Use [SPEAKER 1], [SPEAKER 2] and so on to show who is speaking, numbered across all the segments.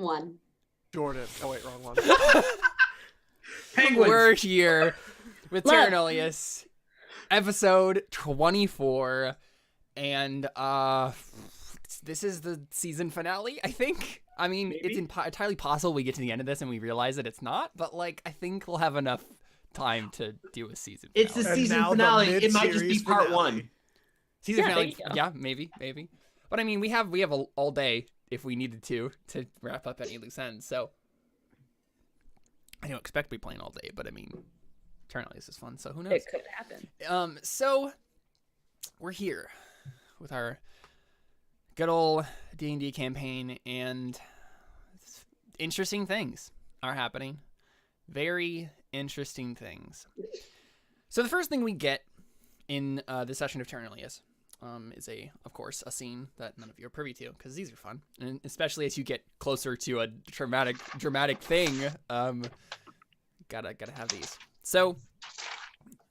[SPEAKER 1] 1.
[SPEAKER 2] Jordan. Oh wait, wrong one.
[SPEAKER 3] Penguins.
[SPEAKER 4] We're here with Terra Nullius, episode 24, and this is the season finale, I think. I mean,
[SPEAKER 3] Maybe.
[SPEAKER 4] it's entirely possible we get to the end of this and we realize that it's not, but like, I think we'll have enough time to do a season finale.
[SPEAKER 3] It's the
[SPEAKER 2] And
[SPEAKER 3] season
[SPEAKER 2] now the
[SPEAKER 3] finale. It might just be
[SPEAKER 2] mid-series
[SPEAKER 3] part
[SPEAKER 2] finale.
[SPEAKER 3] 1.
[SPEAKER 4] Season
[SPEAKER 1] Yeah,
[SPEAKER 4] finale,
[SPEAKER 1] there you go.
[SPEAKER 4] yeah, maybe. But I mean, we have all day if we needed to wrap up any loose ends. So I don't expect to be playing all day, but I mean, Terra Nullius is fun, so who knows?
[SPEAKER 1] It could happen.
[SPEAKER 4] So we're here with our good old D&D campaign, and interesting things are happening. Very interesting things. So the first thing we get in this session of Terra Nullius is of course, a scene that none of you are privy to, because these are fun, and especially as you get closer to a dramatic thing, gotta have these. So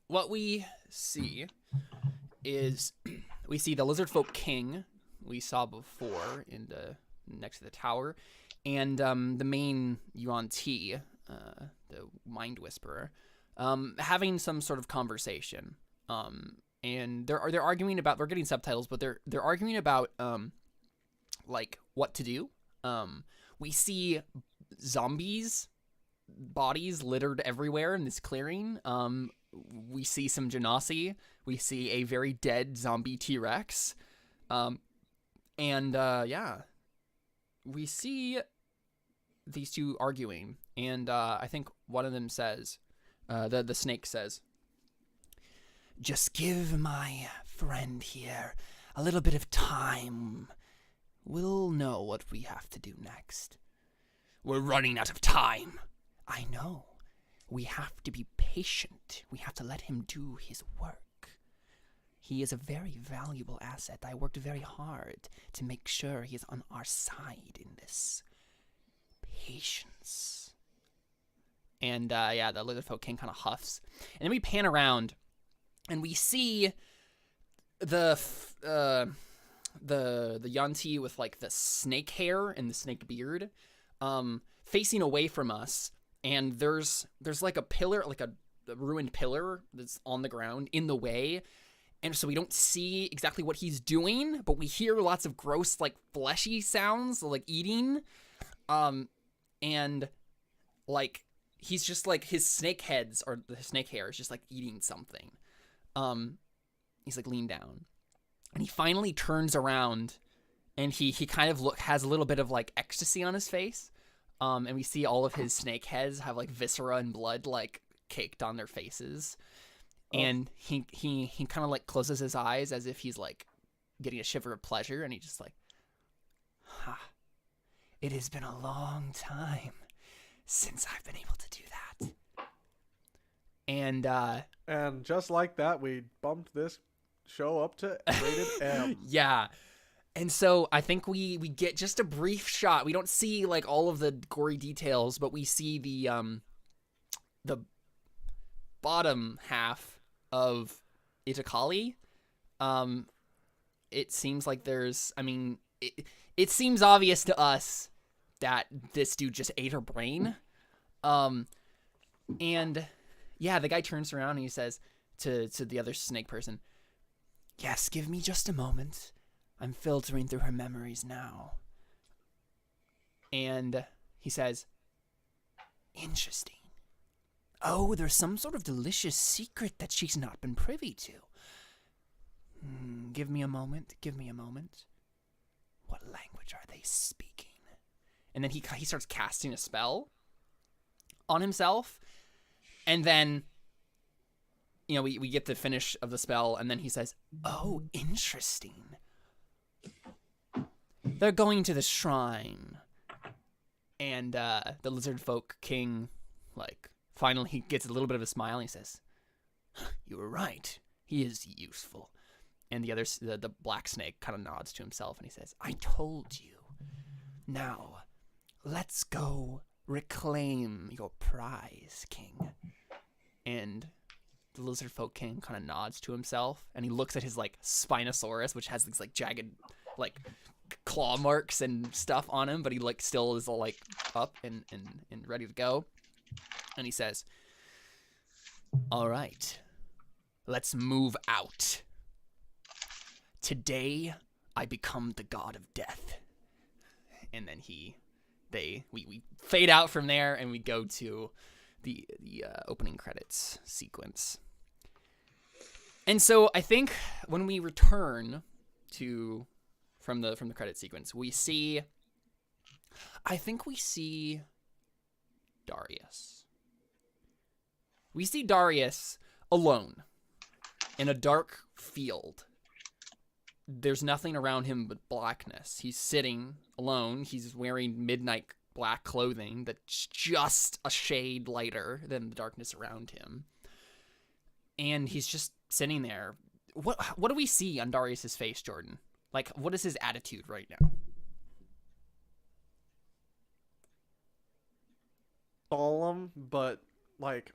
[SPEAKER 4] what we see is we see the lizard folk king we saw before next to the tower, and the main Yuan Ti, the mind whisperer, having some sort of conversation. And they're arguing about, we're getting subtitles, but they're arguing about like what to do. We see zombies bodies littered everywhere in this clearing. We see some genasi. We see a very dead zombie T-Rex. We see these two arguing, and I think one of them says, the snake says, "Just give my friend here a little bit of time. We'll know what we have to do next." "We're running out of time." "I know. We have to be patient. We have to let him do his work. He is a very valuable asset. I worked very hard to make sure he is on our side in this. Patience." And the lizardfolk king kind of huffs. And then we pan around, and we see the Yanti with like the snake hair and the snake beard, facing away from us, and there's like a pillar, like a ruined pillar that's on the ground in the way, and so we don't see exactly what he's doing, but we hear lots of gross like fleshy sounds like eating, and like he's just like his snake heads or the snake hair is just like eating something. He's like leaned down, and he finally turns around, and he kind of has a little bit of like ecstasy on his face. And we see all of his snake heads have like viscera and blood like caked on their faces. And he kind of like closes his eyes as if he's like getting a shiver of pleasure, and he just like, "It has been a long time since I've been able to do that."
[SPEAKER 2] And just like that, we bumped this show up to rated M.
[SPEAKER 4] Yeah. And so I think we get just a brief shot. We don't see like all of the gory details, but we see the bottom half of Itakali. It seems like it seems obvious to us that this dude just ate her brain. And yeah, the guy turns around and he says to the other snake person, "Yes, give me just a moment. I'm filtering through her memories now." And he says, "Interesting. Oh, there's some sort of delicious secret that she's not been privy to. Give me a moment. What language are they speaking?" And then he starts casting a spell on himself. And then, we get the finish of the spell, and then he says, "Oh, interesting. They're going to the shrine." And the lizard folk king, like, finally he gets a little bit of a smile, and he says, "You were right. He is useful." And the black snake kind of nods to himself, and he says, "I told you. Now, let's go reclaim your prize, king." And the lizard folk king kind of nods to himself, and he looks at his like Spinosaurus, which has these like jagged like claw marks and stuff on him, but he like still is like up and ready to go. And he says, "All right, let's move out. Today I become the god of death." And then we fade out from there, and we go to the opening credits sequence. And so I think when we return from the credit sequence, we see Darius. We see Darius alone in a dark field. There's nothing around him but blackness. He's sitting alone. He's wearing midnight black clothing that's just a shade lighter than the darkness around him. And he's just sitting there. What do we see on Darius's face, Jordan? Like, what is his attitude right now?
[SPEAKER 2] Solemn, but like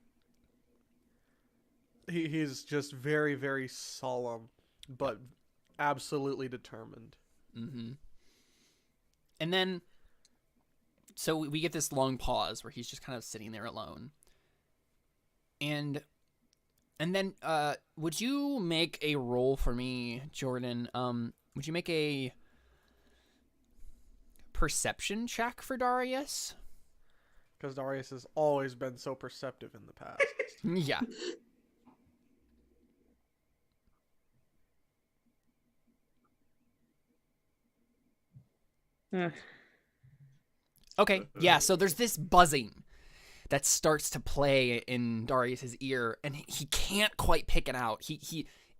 [SPEAKER 2] he's just very, very solemn, but absolutely determined.
[SPEAKER 4] Mm-hmm. And then, so we get this long pause where he's just kind of sitting there alone. And then, would you make a roll for me, Jordan? Would you make a perception check for Darius?
[SPEAKER 2] Because Darius has always been so perceptive in the past.
[SPEAKER 4] Yeah. Okay, yeah, so there's this buzzing that starts to play in Darius's ear, and he can't quite pick it out.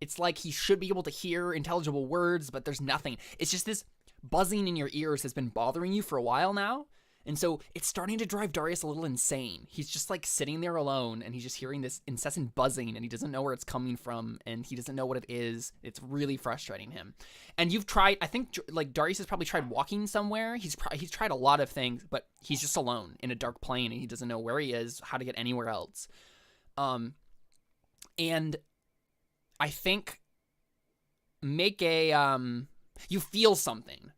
[SPEAKER 4] It's like he should be able to hear intelligible words, but there's nothing. It's just this buzzing in your ears has been bothering you for a while now, and so it's starting to drive Darius a little insane. He's just like sitting there alone, and he's just hearing this incessant buzzing, and he doesn't know where it's coming from, and he doesn't know what it is. It's really frustrating him. And you've tried, I think, like, Darius has probably tried walking somewhere. He's tried a lot of things, but he's just alone in a dark plane, and he doesn't know where he is, how to get anywhere else. And I think make a, you feel something,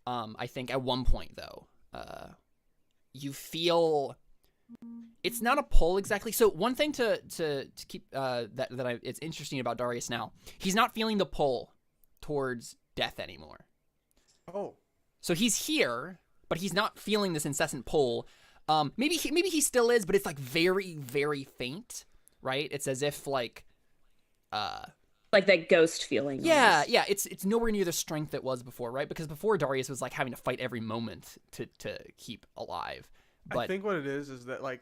[SPEAKER 4] I think, at one point, though. You feel, it's not a pull exactly. So one thing to keep, it's interesting about Darius now, he's not feeling the pull towards death anymore.
[SPEAKER 2] Oh.
[SPEAKER 4] So he's here, but he's not feeling this incessant pull. Maybe he still is, but it's like very, very faint, right? It's as if like
[SPEAKER 1] that ghost feeling.
[SPEAKER 4] Yeah,
[SPEAKER 1] almost.
[SPEAKER 4] yeah. It's nowhere near the strength it was before, right? Because before Darius was like having to fight every moment to keep alive. But
[SPEAKER 2] I think what it is that like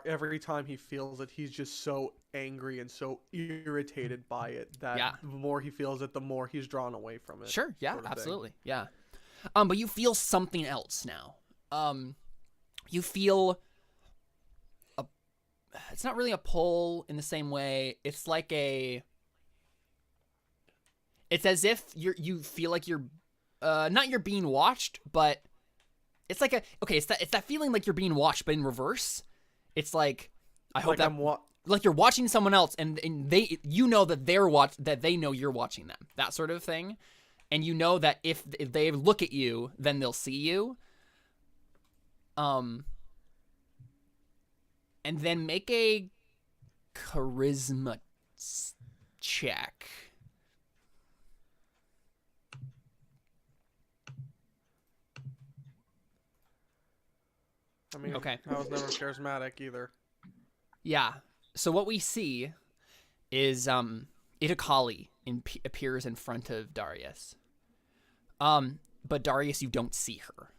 [SPEAKER 2] every time he feels it, he's just so angry and so irritated by it that the more he feels it, the more he's drawn away from it.
[SPEAKER 4] Sure, yeah,
[SPEAKER 2] sort of
[SPEAKER 4] absolutely, yeah. But you feel something else now. You feel it's not really a pull in the same way. It's like it's as if you feel like you're not you're being watched, but it's like it's that feeling like you're being watched, but in reverse. It's like I hope
[SPEAKER 2] like
[SPEAKER 4] like you're watching someone else, and they that they know you're watching them, that sort of thing, and you know that if they look at you, then they'll see you. And then make a charisma check.
[SPEAKER 2] I mean,
[SPEAKER 4] okay.
[SPEAKER 2] I was never charismatic either.
[SPEAKER 4] Yeah. So what we see is Itakali appears in front of Darius. But Darius, you don't see her.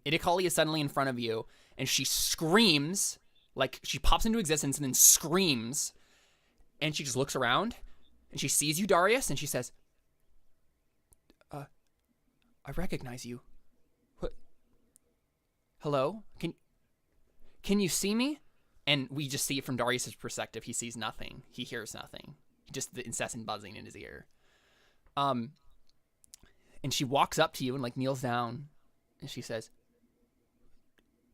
[SPEAKER 4] Itakali is suddenly in front of you, and she screams, like she pops into existence and then screams, and she just looks around, and she sees you, Darius, and she says, I recognize you. What? Hello? Can you see me? And we just see it from Darius's perspective. He sees nothing. He hears nothing. Just the incessant buzzing in his ear. And she walks up to you and like kneels down, and she says,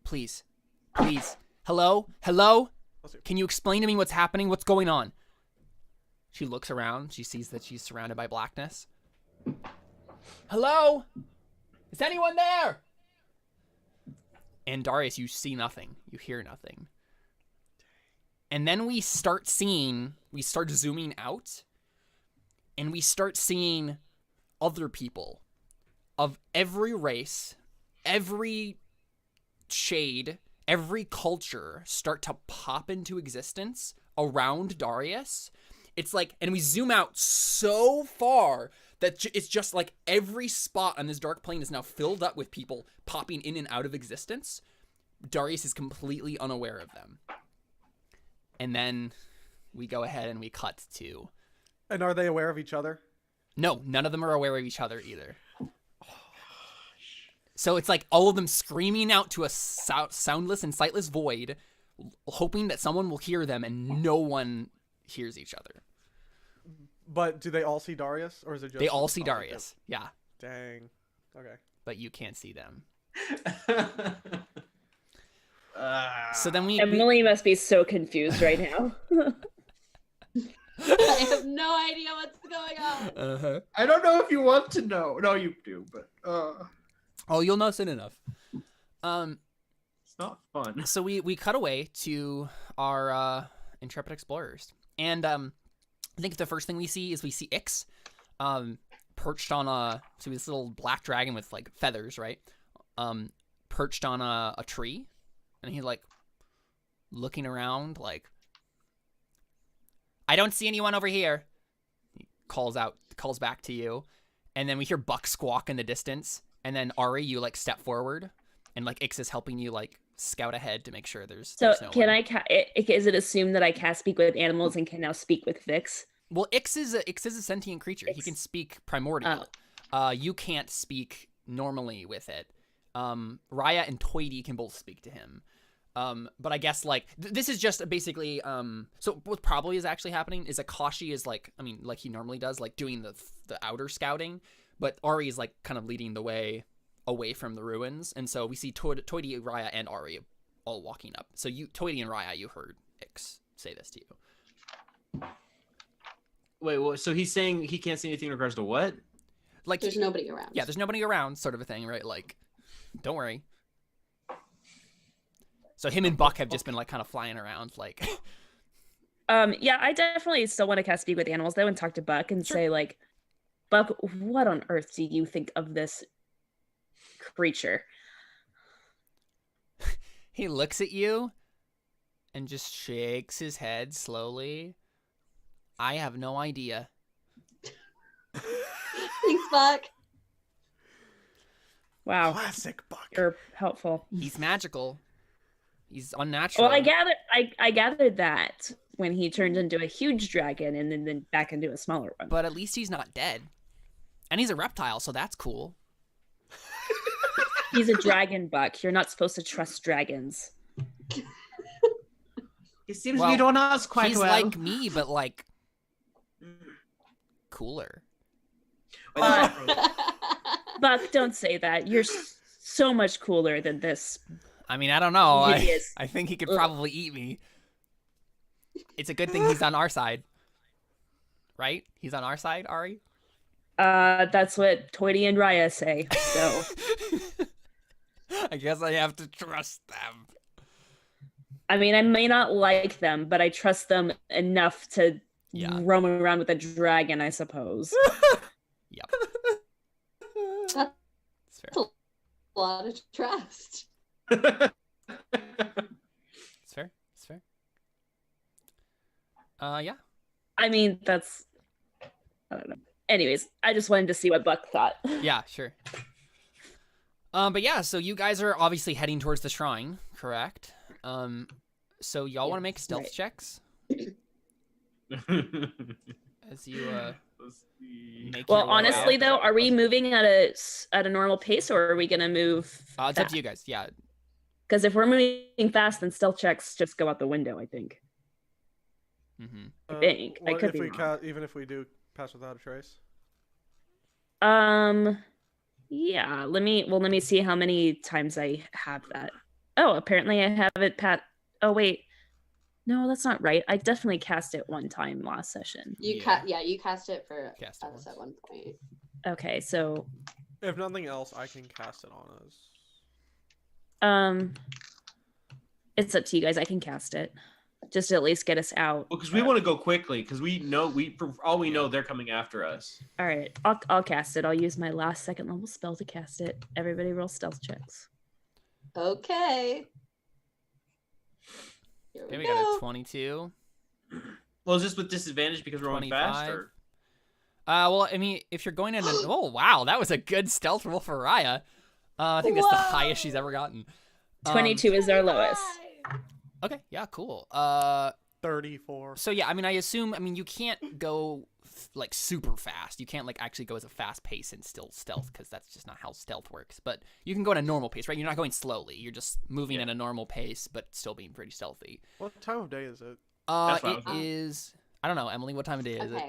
[SPEAKER 4] please, hello? Can you explain to me what's happening? What's going on? She looks around. She sees that she's surrounded by blackness. Hello? Is anyone there? And Darius, you see nothing. You hear nothing. And then we start zooming out, and we start seeing other people of every race, every shade, every culture start to pop into existence around Darius. It's like, and we zoom out so far that it's just like every spot on this dark plane is now filled up with people popping in and out of existence. Darius is completely unaware of them. And then we go ahead and we cut to...
[SPEAKER 2] And are they aware of each other?
[SPEAKER 4] No, none of them are aware of each other either. So it's like all of them screaming out to a soundless and sightless void, hoping that someone will hear them, and no one hears each other.
[SPEAKER 2] But do they all see Darius, or is it just...
[SPEAKER 4] They all see Darius, yeah.
[SPEAKER 2] Dang. Okay.
[SPEAKER 4] But you can't see them. So then
[SPEAKER 1] Emily must be so confused right now.
[SPEAKER 3] I have no idea what's going on.
[SPEAKER 5] I don't know if you want to know. No, you do, but
[SPEAKER 4] Oh, you'll know soon enough.
[SPEAKER 5] It's not fun.
[SPEAKER 4] So we cut away to our intrepid explorers, and I think the first thing we see is Ix, perched on this little black dragon with like feathers, right? Perched on a tree, and he's like looking around, like, I don't see anyone over here. He calls back to you, and then we hear Buck squawk in the distance, and then Ari, you like step forward, and like Ix is helping you like scout ahead to make sure there's no
[SPEAKER 1] can
[SPEAKER 4] one.
[SPEAKER 1] is it assumed that I can't speak with animals and can now speak with Vix?
[SPEAKER 4] Well, Ix is a sentient creature. He can speak primordial. You can't speak normally with it. Raia and Toity can both speak to him. But I guess like this is just basically so what probably is actually happening is Akashi is like he normally does, like doing the outer scouting, but Ari is like kind of leading the way away from the ruins, and so we see Toity, Raia, and Ari all walking up. So Toity and Raia, you heard Ix say this to you.
[SPEAKER 5] Wait, well, so he's saying he can't see anything in regards to what?
[SPEAKER 4] Like
[SPEAKER 3] There's nobody around.
[SPEAKER 4] Yeah, there's nobody around, sort of a thing, right? Like, don't worry. So him and Buck have just been like kind of flying around, like.
[SPEAKER 1] Yeah, I definitely still want to cast speak with animals though, and talk to Buck and say like, Buck, what on earth do you think of this creature?
[SPEAKER 4] He looks at you and just shakes his head slowly. I have no idea.
[SPEAKER 3] Thanks, Buck.
[SPEAKER 1] Wow.
[SPEAKER 2] Classic Buck.
[SPEAKER 1] You're helpful.
[SPEAKER 4] He's magical. He's unnatural.
[SPEAKER 1] Well, I gathered that when he turned into a huge dragon and then back into a smaller one.
[SPEAKER 4] But at least he's not dead. And he's a reptile, so that's cool.
[SPEAKER 1] He's a dragon, Buck. You're not supposed to trust dragons.
[SPEAKER 5] It seems we don't ask quite
[SPEAKER 4] he's
[SPEAKER 5] well.
[SPEAKER 4] like me, but like cooler.
[SPEAKER 1] Buck, don't say that. You're so much cooler than this.
[SPEAKER 4] I mean, I don't know.
[SPEAKER 1] Hideous.
[SPEAKER 4] I think he could probably eat me. It's a good thing he's on our side. Right? He's on our side, Ari?
[SPEAKER 1] That's what Toity and Raia say, so.
[SPEAKER 4] I guess I have to trust them.
[SPEAKER 1] I mean, I may not like them, but I trust them enough to roam around with a dragon, I suppose.
[SPEAKER 4] Yep.
[SPEAKER 3] That's
[SPEAKER 4] fair.
[SPEAKER 3] a lot of trust.
[SPEAKER 4] It's fair. It's fair. Yeah.
[SPEAKER 1] I mean, I don't know. Anyways, I just wanted to see what Buck thought.
[SPEAKER 4] Yeah, sure. But yeah, so you guys are obviously heading towards the shrine, correct? So y'all want to make stealth checks? As you make
[SPEAKER 1] Well,
[SPEAKER 4] your way
[SPEAKER 1] honestly
[SPEAKER 4] out.
[SPEAKER 1] though, are we moving at a normal pace, or are we gonna move
[SPEAKER 4] It's up to you guys. Yeah.
[SPEAKER 1] Because if we're moving fast, then stealth checks just go out the window, I think.
[SPEAKER 4] Mm-hmm.
[SPEAKER 1] I think. I
[SPEAKER 2] What
[SPEAKER 1] could
[SPEAKER 2] if
[SPEAKER 1] be
[SPEAKER 2] we
[SPEAKER 1] wrong.
[SPEAKER 2] even if we do pass without a trace?
[SPEAKER 1] Yeah, let me see how many times I have that. Oh, apparently I have it oh wait. No, that's not right. I definitely cast it one time last session.
[SPEAKER 3] You you cast it for
[SPEAKER 4] Cast it
[SPEAKER 3] us
[SPEAKER 4] once.
[SPEAKER 3] at one point.
[SPEAKER 1] Okay, so
[SPEAKER 2] If nothing else, I can cast it on us.
[SPEAKER 1] it's up to you guys. I can cast it. Just to at least get us out.
[SPEAKER 5] Well, because we want to go quickly, because we know for all we know they're coming after us.
[SPEAKER 1] All right, I'll cast it. I'll use my last second level spell to cast it. Everybody roll stealth checks.
[SPEAKER 3] Okay. Here
[SPEAKER 4] Okay,
[SPEAKER 3] we
[SPEAKER 4] we got
[SPEAKER 3] go.
[SPEAKER 4] a 22.
[SPEAKER 5] Well, is this with disadvantage because we're going fast?
[SPEAKER 4] 25.
[SPEAKER 5] Or?
[SPEAKER 4] Well, I mean, if you're going in, oh wow, that was a good stealth roll for Raia. I think that's the highest she's ever gotten.
[SPEAKER 1] 22 is our lowest.
[SPEAKER 4] Okay, yeah, cool.
[SPEAKER 2] 34.
[SPEAKER 4] So yeah, I mean, I mean, you can't go like super fast. You can't like actually go as a fast pace and still stealth because that's just not how stealth works. But you can go at a normal pace, right? You're not going slowly. You're just moving at a normal pace, but still being pretty stealthy.
[SPEAKER 2] What time of day is it?
[SPEAKER 4] It is. I don't know, Emily. What time of day is it?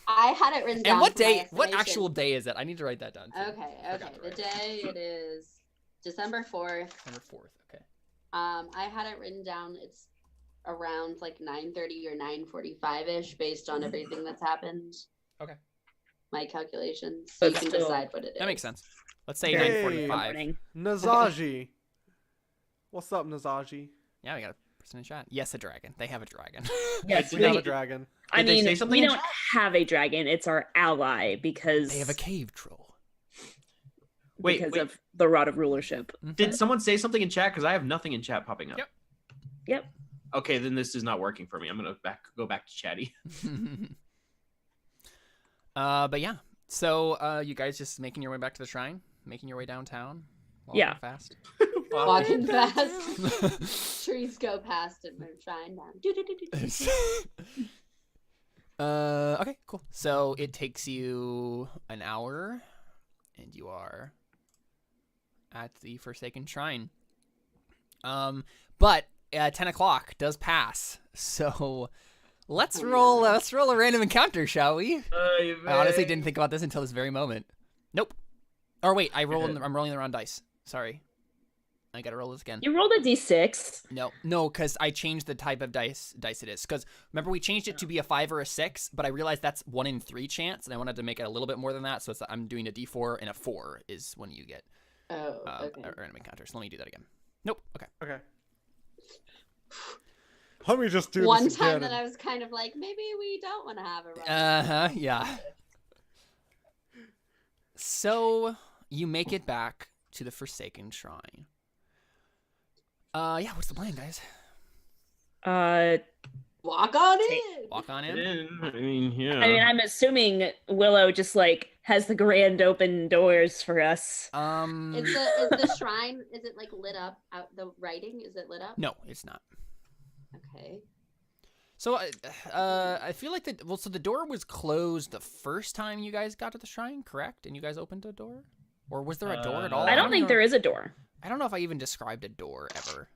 [SPEAKER 3] I had it written down.
[SPEAKER 4] And what
[SPEAKER 3] for my
[SPEAKER 4] day? What
[SPEAKER 3] estimation.
[SPEAKER 4] actual day is it? I need to write that down. Too.
[SPEAKER 3] Okay. The day it is December 4th.
[SPEAKER 4] December 4th. Okay.
[SPEAKER 3] I had it written down. It's around like 9:30 or 9:45ish, based on everything that's happened.
[SPEAKER 4] Okay.
[SPEAKER 3] My calculations. So you
[SPEAKER 1] But
[SPEAKER 3] can
[SPEAKER 1] still-
[SPEAKER 3] decide what it is.
[SPEAKER 4] That makes sense. Let's say
[SPEAKER 2] Hey.
[SPEAKER 4] 9:45.
[SPEAKER 2] Nazaji. What's up, Nazaji?
[SPEAKER 4] Yeah, we got a person in chat. Yes, a dragon. They have a dragon.
[SPEAKER 1] Yes,
[SPEAKER 2] We have a dragon.
[SPEAKER 1] I
[SPEAKER 5] Did they
[SPEAKER 1] mean,
[SPEAKER 5] say something
[SPEAKER 1] we
[SPEAKER 5] in
[SPEAKER 1] don't
[SPEAKER 5] chat?
[SPEAKER 1] have a dragon. It's our ally because
[SPEAKER 4] They have a cave troll.
[SPEAKER 5] Wait,
[SPEAKER 1] of the rod of rulership.
[SPEAKER 5] Did someone say something in chat? Because I have nothing in chat popping up.
[SPEAKER 1] Yep.
[SPEAKER 5] Okay, then this is not working for me. I'm gonna go back to chatty.
[SPEAKER 4] But yeah. So you guys just making your way back to the shrine, making your way downtown. Walking
[SPEAKER 1] Yeah.
[SPEAKER 4] Fast.
[SPEAKER 3] Walking fast. Trees go past and we're trying down.
[SPEAKER 4] Okay, cool. So it takes you an hour, and you are at the Forsaken Shrine. But 10 o'clock does pass, so let's roll a random encounter, shall we? I honestly didn't think about this until this very moment. Nope. Or wait, I'm rolling the wrong dice. Sorry. I gotta roll this again.
[SPEAKER 1] You rolled a d6.
[SPEAKER 4] No, because I changed the type of dice it is. Because remember, we changed it to be a 5 or a 6, but I realized that's 1 in 3 chance, and I wanted to make it a little bit more than that. So I'm doing a d4, and a 4 is when you get
[SPEAKER 3] Okay.
[SPEAKER 4] a random encounter. So let me do that again. Nope. Okay.
[SPEAKER 2] Okay. Let me just do
[SPEAKER 3] One
[SPEAKER 2] this
[SPEAKER 3] time
[SPEAKER 2] again.
[SPEAKER 3] that I was kind of like, maybe we don't want to have a run.
[SPEAKER 4] Yeah. So you make it back to the Forsaken Shrine. Yeah. What's the plan, guys?
[SPEAKER 3] Walk on in.
[SPEAKER 4] Walk on in.
[SPEAKER 5] I mean, yeah.
[SPEAKER 1] I mean, I'm assuming Willow just like has the grand open doors for us.
[SPEAKER 3] Is the shrine, is it like lit up? Out the writing, is it lit up?
[SPEAKER 4] No, it's not.
[SPEAKER 3] Okay.
[SPEAKER 4] So I feel like so the door was closed the first time you guys got to the shrine, correct? And you guys opened a door? Or was there a door at all?
[SPEAKER 1] I don't think there is a door.
[SPEAKER 4] I don't know if I even described a door ever.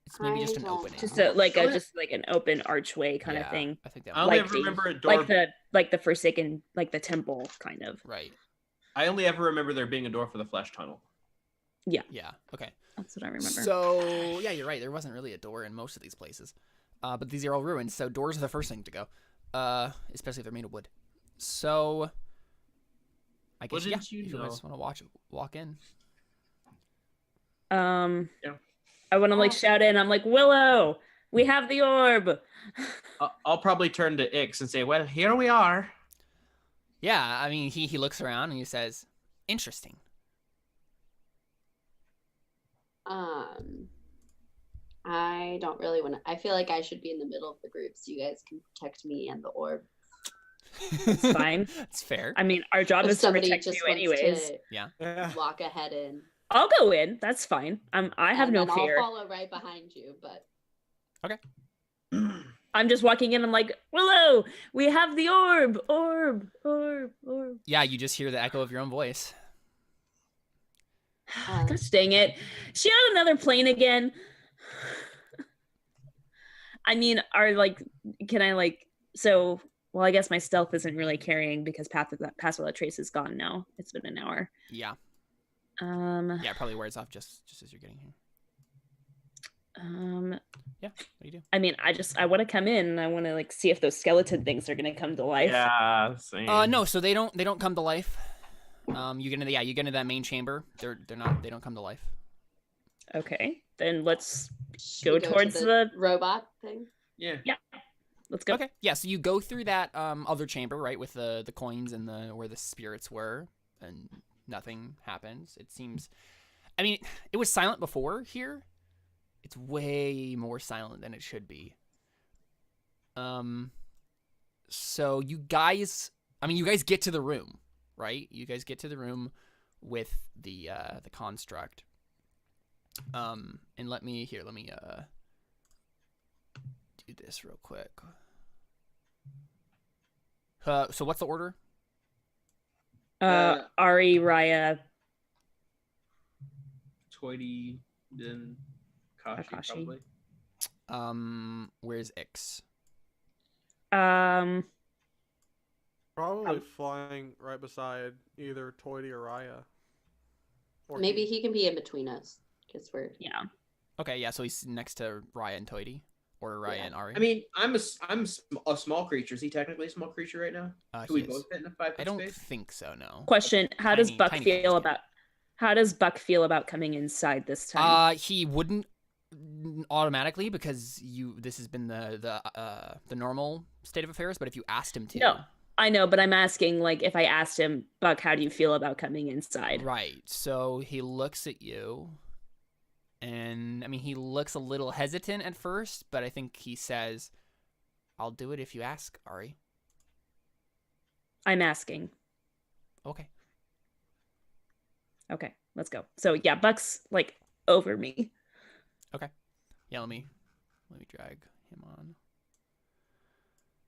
[SPEAKER 4] It's maybe just an opening.
[SPEAKER 1] Just an open archway kind of thing.
[SPEAKER 4] I think that
[SPEAKER 5] I only
[SPEAKER 1] like
[SPEAKER 5] ever remember a door.
[SPEAKER 1] Like the Forsaken, like the temple kind of.
[SPEAKER 4] Right.
[SPEAKER 5] I only ever remember there being a door for the flesh tunnel.
[SPEAKER 4] Yeah. Okay.
[SPEAKER 1] That's what I remember.
[SPEAKER 4] So yeah, you're right. There wasn't really a door in most of these places, but these are all ruins. So doors are the first thing to go, especially if they're made of wood. So I guess
[SPEAKER 5] What did you
[SPEAKER 4] if you
[SPEAKER 5] know?
[SPEAKER 4] guys want to walk in.
[SPEAKER 5] Yeah.
[SPEAKER 1] I want to like shout in. I'm like, Willow, we have the orb.
[SPEAKER 5] I'll probably turn to Ix and say, "Well, here we are."
[SPEAKER 4] Yeah, I mean, he looks around and he says, "Interesting."
[SPEAKER 3] I don't really want to. I feel like I should be in the middle of the group so you guys can protect me and the orb.
[SPEAKER 1] It's fine.
[SPEAKER 4] That's fair.
[SPEAKER 1] I mean, our job
[SPEAKER 3] If
[SPEAKER 1] is to
[SPEAKER 3] somebody
[SPEAKER 1] protect
[SPEAKER 3] just
[SPEAKER 1] you
[SPEAKER 3] wants
[SPEAKER 1] anyways.
[SPEAKER 3] to
[SPEAKER 2] Yeah.
[SPEAKER 3] walk ahead in.
[SPEAKER 1] I'll go in. That's fine. I have
[SPEAKER 3] and
[SPEAKER 1] no
[SPEAKER 3] then
[SPEAKER 1] fear.
[SPEAKER 3] I'll follow right behind you, but
[SPEAKER 1] I'm just walking in. I'm like, Willow, we have the orb. Orb.
[SPEAKER 4] Yeah, you just hear the echo of your own voice.
[SPEAKER 1] Gosh dang it. She on another plane again. I mean, can I well, I guess my stealth isn't really carrying because Pass Without Trace is gone now. It's been an hour.
[SPEAKER 4] Yeah. Yeah, it probably wears off just as you're getting here. Yeah, what do you do?
[SPEAKER 1] I mean, I want to come in and I want to like see if those skeleton things are going to come to life.
[SPEAKER 5] Yeah. Same.
[SPEAKER 4] No, so they don't come to life. You get into that main chamber. They don't come to life.
[SPEAKER 1] Okay, then let's
[SPEAKER 3] Should
[SPEAKER 1] go
[SPEAKER 3] we
[SPEAKER 1] towards
[SPEAKER 3] to
[SPEAKER 1] the
[SPEAKER 3] robot thing.
[SPEAKER 5] Yeah.
[SPEAKER 1] Let's go.
[SPEAKER 4] Okay, yeah. So you go through that other chamber, right, with the coins and where the spirits were, and nothing happens. It seems. I mean, it was silent before here. It's way more silent than it should be. So you guys get to the room, right? You guys get to the room with the construct. And let me do this real quick. So what's the order?
[SPEAKER 1] Ari, Raia,
[SPEAKER 5] Toity, then Kashi, probably.
[SPEAKER 4] Where's X?
[SPEAKER 2] Probably flying right beside either Toity or Raia. Or
[SPEAKER 3] Maybe he can be in between us because we're
[SPEAKER 4] Okay, yeah. So he's next to Raia and Toity, or Raia and Ari.
[SPEAKER 5] I mean, I'm a small creature. Is he technically a small creature right now? Do we both fit in a 5 foot
[SPEAKER 4] I don't
[SPEAKER 5] space?
[SPEAKER 4] think so. No.
[SPEAKER 1] question: How does Buck
[SPEAKER 4] tiny
[SPEAKER 1] feel
[SPEAKER 4] things,
[SPEAKER 1] about? How does Buck feel about coming inside this time?
[SPEAKER 4] He wouldn't automatically because this has been the normal state of affairs. But if you asked him to,
[SPEAKER 1] No, I know, but I'm asking, like, if I asked him, Buck, how do you feel about coming inside?
[SPEAKER 4] right? So he looks at you, and I mean, he looks a little hesitant at first, but I think he says, "I'll do it if you ask, Ari."
[SPEAKER 1] I'm asking.
[SPEAKER 4] Okay.
[SPEAKER 1] Okay, let's go. So yeah, Buck's like over me.
[SPEAKER 4] Okay. Yeah, let me drag him on.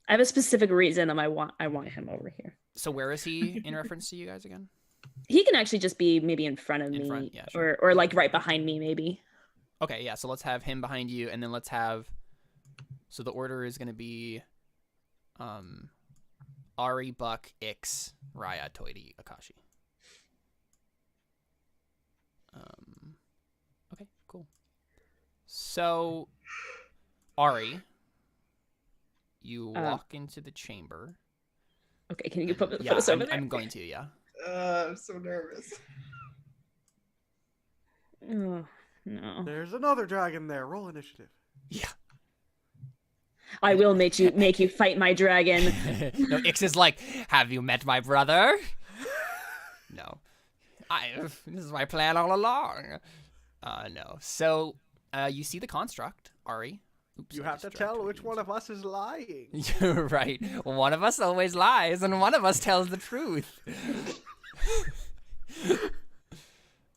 [SPEAKER 1] I have a specific reason I want him over here.
[SPEAKER 4] So where is he in reference to you guys again?
[SPEAKER 1] He can actually just be maybe in front of me,
[SPEAKER 4] front, yeah, sure.
[SPEAKER 1] or like right behind me, maybe.
[SPEAKER 4] Okay, yeah. So let's have him behind you, and then let's have. So the order is going to be, Ari, Buck, Ix, Raia, Toity, Akashi. Okay, cool. So, Ari, you walk into the chamber.
[SPEAKER 1] Okay, can you put
[SPEAKER 4] Yeah,
[SPEAKER 1] us over there?
[SPEAKER 4] I'm going to, yeah.
[SPEAKER 5] I'm so nervous.
[SPEAKER 1] Oh no!
[SPEAKER 2] There's another dragon there. Roll initiative.
[SPEAKER 4] Yeah.
[SPEAKER 1] I will make you fight my dragon.
[SPEAKER 4] No, Ix is like, have you met my brother? No. This is my plan all along. No. So, you see the construct, Ari. Oops,
[SPEAKER 2] You have to tell which one of us is lying.
[SPEAKER 4] You're right. One of us always lies, and one of us tells the truth.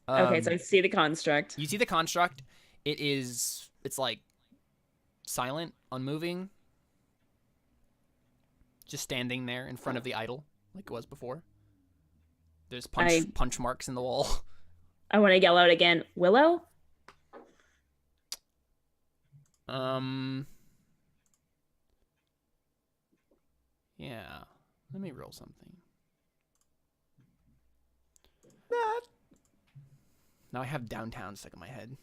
[SPEAKER 1] Okay, so I see the construct.
[SPEAKER 4] You see the construct. It's like silent, unmoving, just standing there in front of the idol, like it was before. There's punch marks in the wall.
[SPEAKER 1] I want to yell out again, Willow?
[SPEAKER 4] Yeah. Let me roll something. Now I have downtown stuck in my head.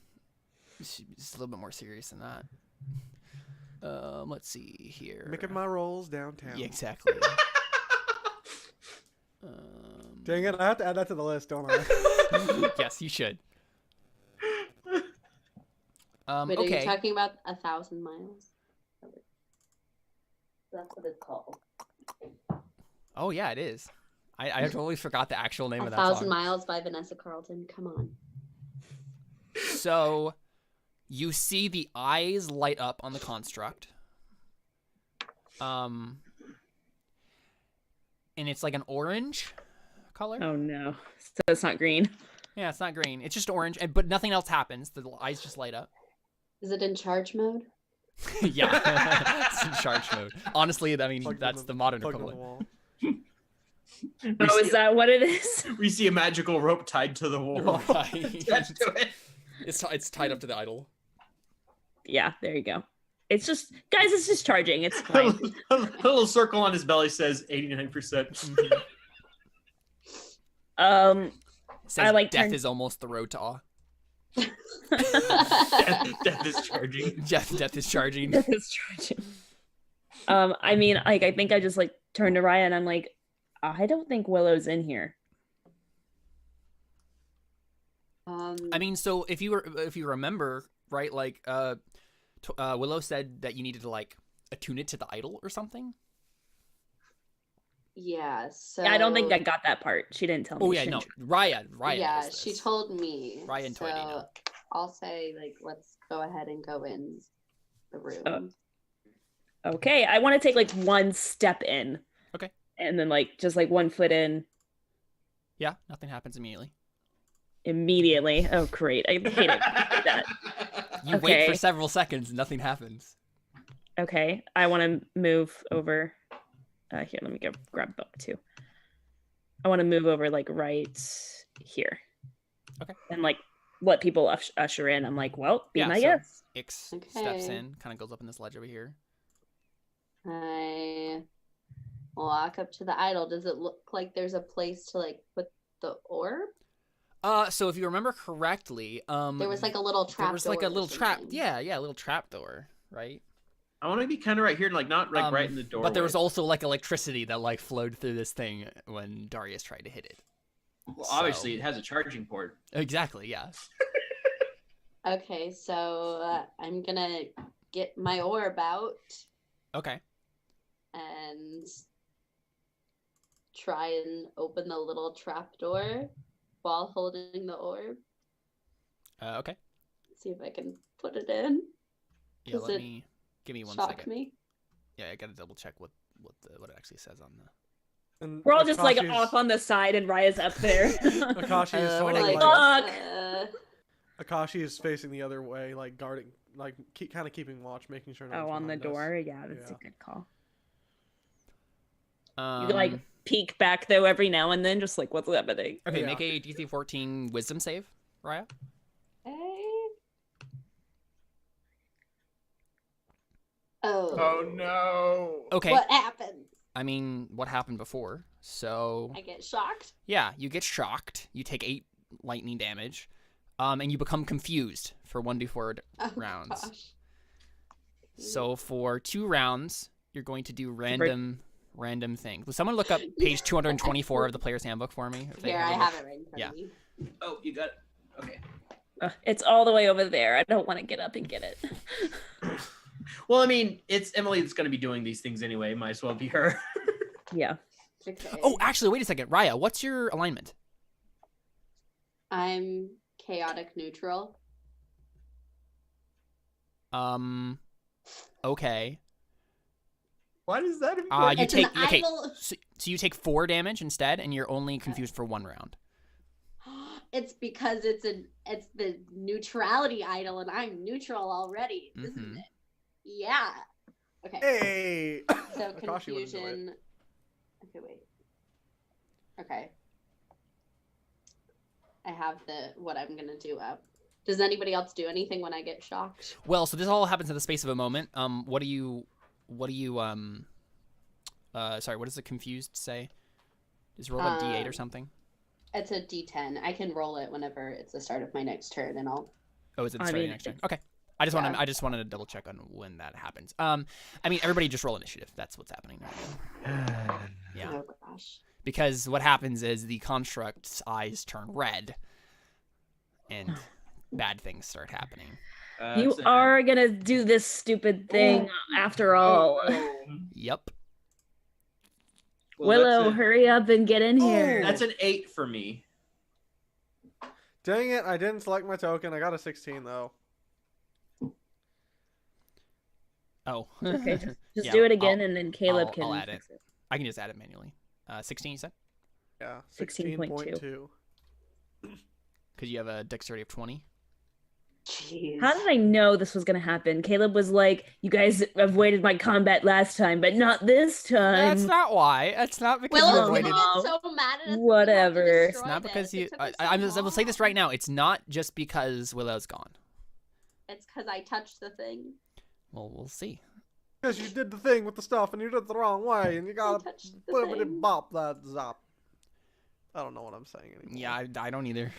[SPEAKER 4] It's a little bit more serious than that. Let's see here.
[SPEAKER 2] Making my rolls downtown.
[SPEAKER 4] Yeah, exactly.
[SPEAKER 2] Dang it, I have to add that to the list, don't I?
[SPEAKER 4] Yes, you should.
[SPEAKER 3] Wait, are
[SPEAKER 4] okay.
[SPEAKER 3] you talking about 1,000 miles? That's what it's called.
[SPEAKER 4] Oh yeah, it is. I totally forgot the actual name of that
[SPEAKER 3] 1,000
[SPEAKER 4] song.
[SPEAKER 3] Miles by Vanessa Carlton. Come on.
[SPEAKER 4] So, you see the eyes light up on the construct. And it's like an orange color.
[SPEAKER 1] Oh no. So it's not green.
[SPEAKER 4] Yeah, it's not green. It's just orange, but nothing else happens. The eyes just light up.
[SPEAKER 3] Is it in charge mode?
[SPEAKER 4] Yeah, it's in charge mode. Honestly, I mean, that's the modern
[SPEAKER 2] Plug on the
[SPEAKER 4] equivalent.
[SPEAKER 2] wall.
[SPEAKER 1] Oh, is that what it is?
[SPEAKER 5] We see a magical rope tied to the wall. Attached to it.
[SPEAKER 4] It's tied up to the idol.
[SPEAKER 1] Yeah, there you go. It's just, guys, it's just charging. It's fine.
[SPEAKER 5] A little circle on his belly says 89%.
[SPEAKER 4] It says
[SPEAKER 1] I like
[SPEAKER 4] death
[SPEAKER 1] turn-
[SPEAKER 4] is almost the road to awe.
[SPEAKER 5] Death is charging.
[SPEAKER 4] Death is charging.
[SPEAKER 1] Death is charging. I mean, like, I think I just like turned to Raia and I'm like, I don't think Willow's in here.
[SPEAKER 4] I mean, so if you remember, right, like Willow said that you needed to like attune it to the idol or something.
[SPEAKER 3] Yeah, so
[SPEAKER 1] I don't think I got that part. She didn't tell me.
[SPEAKER 4] Oh yeah, no, Raia.
[SPEAKER 3] Yeah,
[SPEAKER 4] knows
[SPEAKER 3] she
[SPEAKER 4] this.
[SPEAKER 3] told me.
[SPEAKER 4] Raia and Toy know.
[SPEAKER 3] I'll say like let's go ahead and go in the room.
[SPEAKER 1] Okay, I want to take like one step in.
[SPEAKER 4] Okay.
[SPEAKER 1] And then like just like 1 foot in.
[SPEAKER 4] Yeah, nothing happens immediately.
[SPEAKER 1] Immediately. Oh great. I hate it. That.
[SPEAKER 4] You wait for several seconds and nothing happens.
[SPEAKER 1] Okay. I want to move over. Here, let me go grab book too. I want to move over like right here.
[SPEAKER 4] Okay.
[SPEAKER 1] And like let people usher in. I'm like, well, be my guest.
[SPEAKER 4] Ix steps in, kind of goes up in this ledge over here.
[SPEAKER 3] I walk up to the idol. Does it look like there's a place to like put the orb?
[SPEAKER 4] So if you remember correctly,
[SPEAKER 3] there was like a little trap.
[SPEAKER 4] There was like a little trap. Yeah, a little trap door, right?
[SPEAKER 5] I want to be kind of right here, like not like right in the door.
[SPEAKER 4] But there was also like electricity that like flowed through this thing when Darius tried to hit it.
[SPEAKER 5] Well, obviously it has a charging port.
[SPEAKER 4] Exactly. Yeah.
[SPEAKER 3] Okay, so I'm gonna get my orb out.
[SPEAKER 4] Okay.
[SPEAKER 3] And try and open the little trap door while holding the orb.
[SPEAKER 4] Okay.
[SPEAKER 3] See if I can put it in.
[SPEAKER 4] Yeah, give me 1 second.
[SPEAKER 3] Me?
[SPEAKER 4] Yeah, I gotta double check what it actually says on the.
[SPEAKER 2] And
[SPEAKER 1] we're all just like off on the side, and Raia's up there.
[SPEAKER 2] Akashi is totally Akashi is facing the other way, like guarding, like kind of keeping watch, making sure.
[SPEAKER 1] Oh, on the door. Yeah, that's a good call.
[SPEAKER 4] You
[SPEAKER 1] like peek back though every now and then, just like what's happening.
[SPEAKER 4] Okay, make a DC 14 Wisdom save, Raia.
[SPEAKER 3] Oh
[SPEAKER 5] no.
[SPEAKER 4] Okay.
[SPEAKER 3] What happened?
[SPEAKER 4] I mean, what happened before? So
[SPEAKER 3] I get shocked.
[SPEAKER 4] Yeah, you get shocked. You take 8 lightning damage, and you become confused for 1d4 rounds.
[SPEAKER 3] Gosh.
[SPEAKER 4] So for 2 rounds, you're going to do random thing. Will someone look up page 224 of the player's handbook for me?
[SPEAKER 3] Here, I have it right in front of me.
[SPEAKER 5] Oh, you got it. Okay.
[SPEAKER 1] It's all the way over there. I don't want to get up and get it.
[SPEAKER 5] Well, I mean, it's Emily that's going to be doing these things anyway. Might as well be her.
[SPEAKER 1] Yeah.
[SPEAKER 3] Okay.
[SPEAKER 4] Oh, actually, wait a second. Raia, what's your alignment?
[SPEAKER 3] I'm chaotic neutral.
[SPEAKER 4] Okay.
[SPEAKER 5] Why does that important?
[SPEAKER 4] You take okay. So you take 4 damage instead, and you're only confused for 1 round.
[SPEAKER 3] It's because it's the neutrality idol, and I'm neutral already, isn't it? Yeah. Okay.
[SPEAKER 2] Hey.
[SPEAKER 3] So confusion. Okay, wait. Okay. I have what I'm gonna do up. Does anybody else do anything when I get shocked?
[SPEAKER 4] Well, so this all happens in the space of a moment. What do you sorry, what does the confused say? Just roll a D8 or something?
[SPEAKER 3] It's a D10. I can roll it whenever it's the start of my next turn, and I'll.
[SPEAKER 4] Oh, is it the start of your next turn? Okay. I just wanted to double check on when that happens. I mean, everybody just roll initiative. That's what's happening right now. Yeah.
[SPEAKER 3] Oh gosh.
[SPEAKER 4] Because what happens is the construct's eyes turn red, and bad things start happening.
[SPEAKER 1] You are gonna do this stupid thing after all.
[SPEAKER 4] Yep.
[SPEAKER 5] Well,
[SPEAKER 1] Willow, hurry up and get in here.
[SPEAKER 5] That's an 8 for me.
[SPEAKER 2] Dang it, I didn't select my token. I got a 16 though.
[SPEAKER 4] Oh.
[SPEAKER 1] Okay, just do it again, and then Caleb can
[SPEAKER 4] I'll add it. I can just add it manually. 16, you said?
[SPEAKER 2] Yeah,
[SPEAKER 1] 16.2.
[SPEAKER 4] Because you have a dexterity of 20.
[SPEAKER 3] Jeez.
[SPEAKER 1] How did I know this was gonna happen? Caleb was like, "You guys avoided my combat last time, but not this time."
[SPEAKER 4] That's not why. That's not because you
[SPEAKER 3] Willow's
[SPEAKER 4] avoided.
[SPEAKER 3] gonna get so mad at us.
[SPEAKER 1] Whatever.
[SPEAKER 4] It's not because you. I will say this right now. It's not just because Willow's gone.
[SPEAKER 3] It's because I touched the thing.
[SPEAKER 4] Well, we'll see.
[SPEAKER 2] Because you did the thing with the stuff and you did it the wrong way and you gotta bop that zop. I don't know what I'm saying anymore.
[SPEAKER 4] Yeah, I don't either.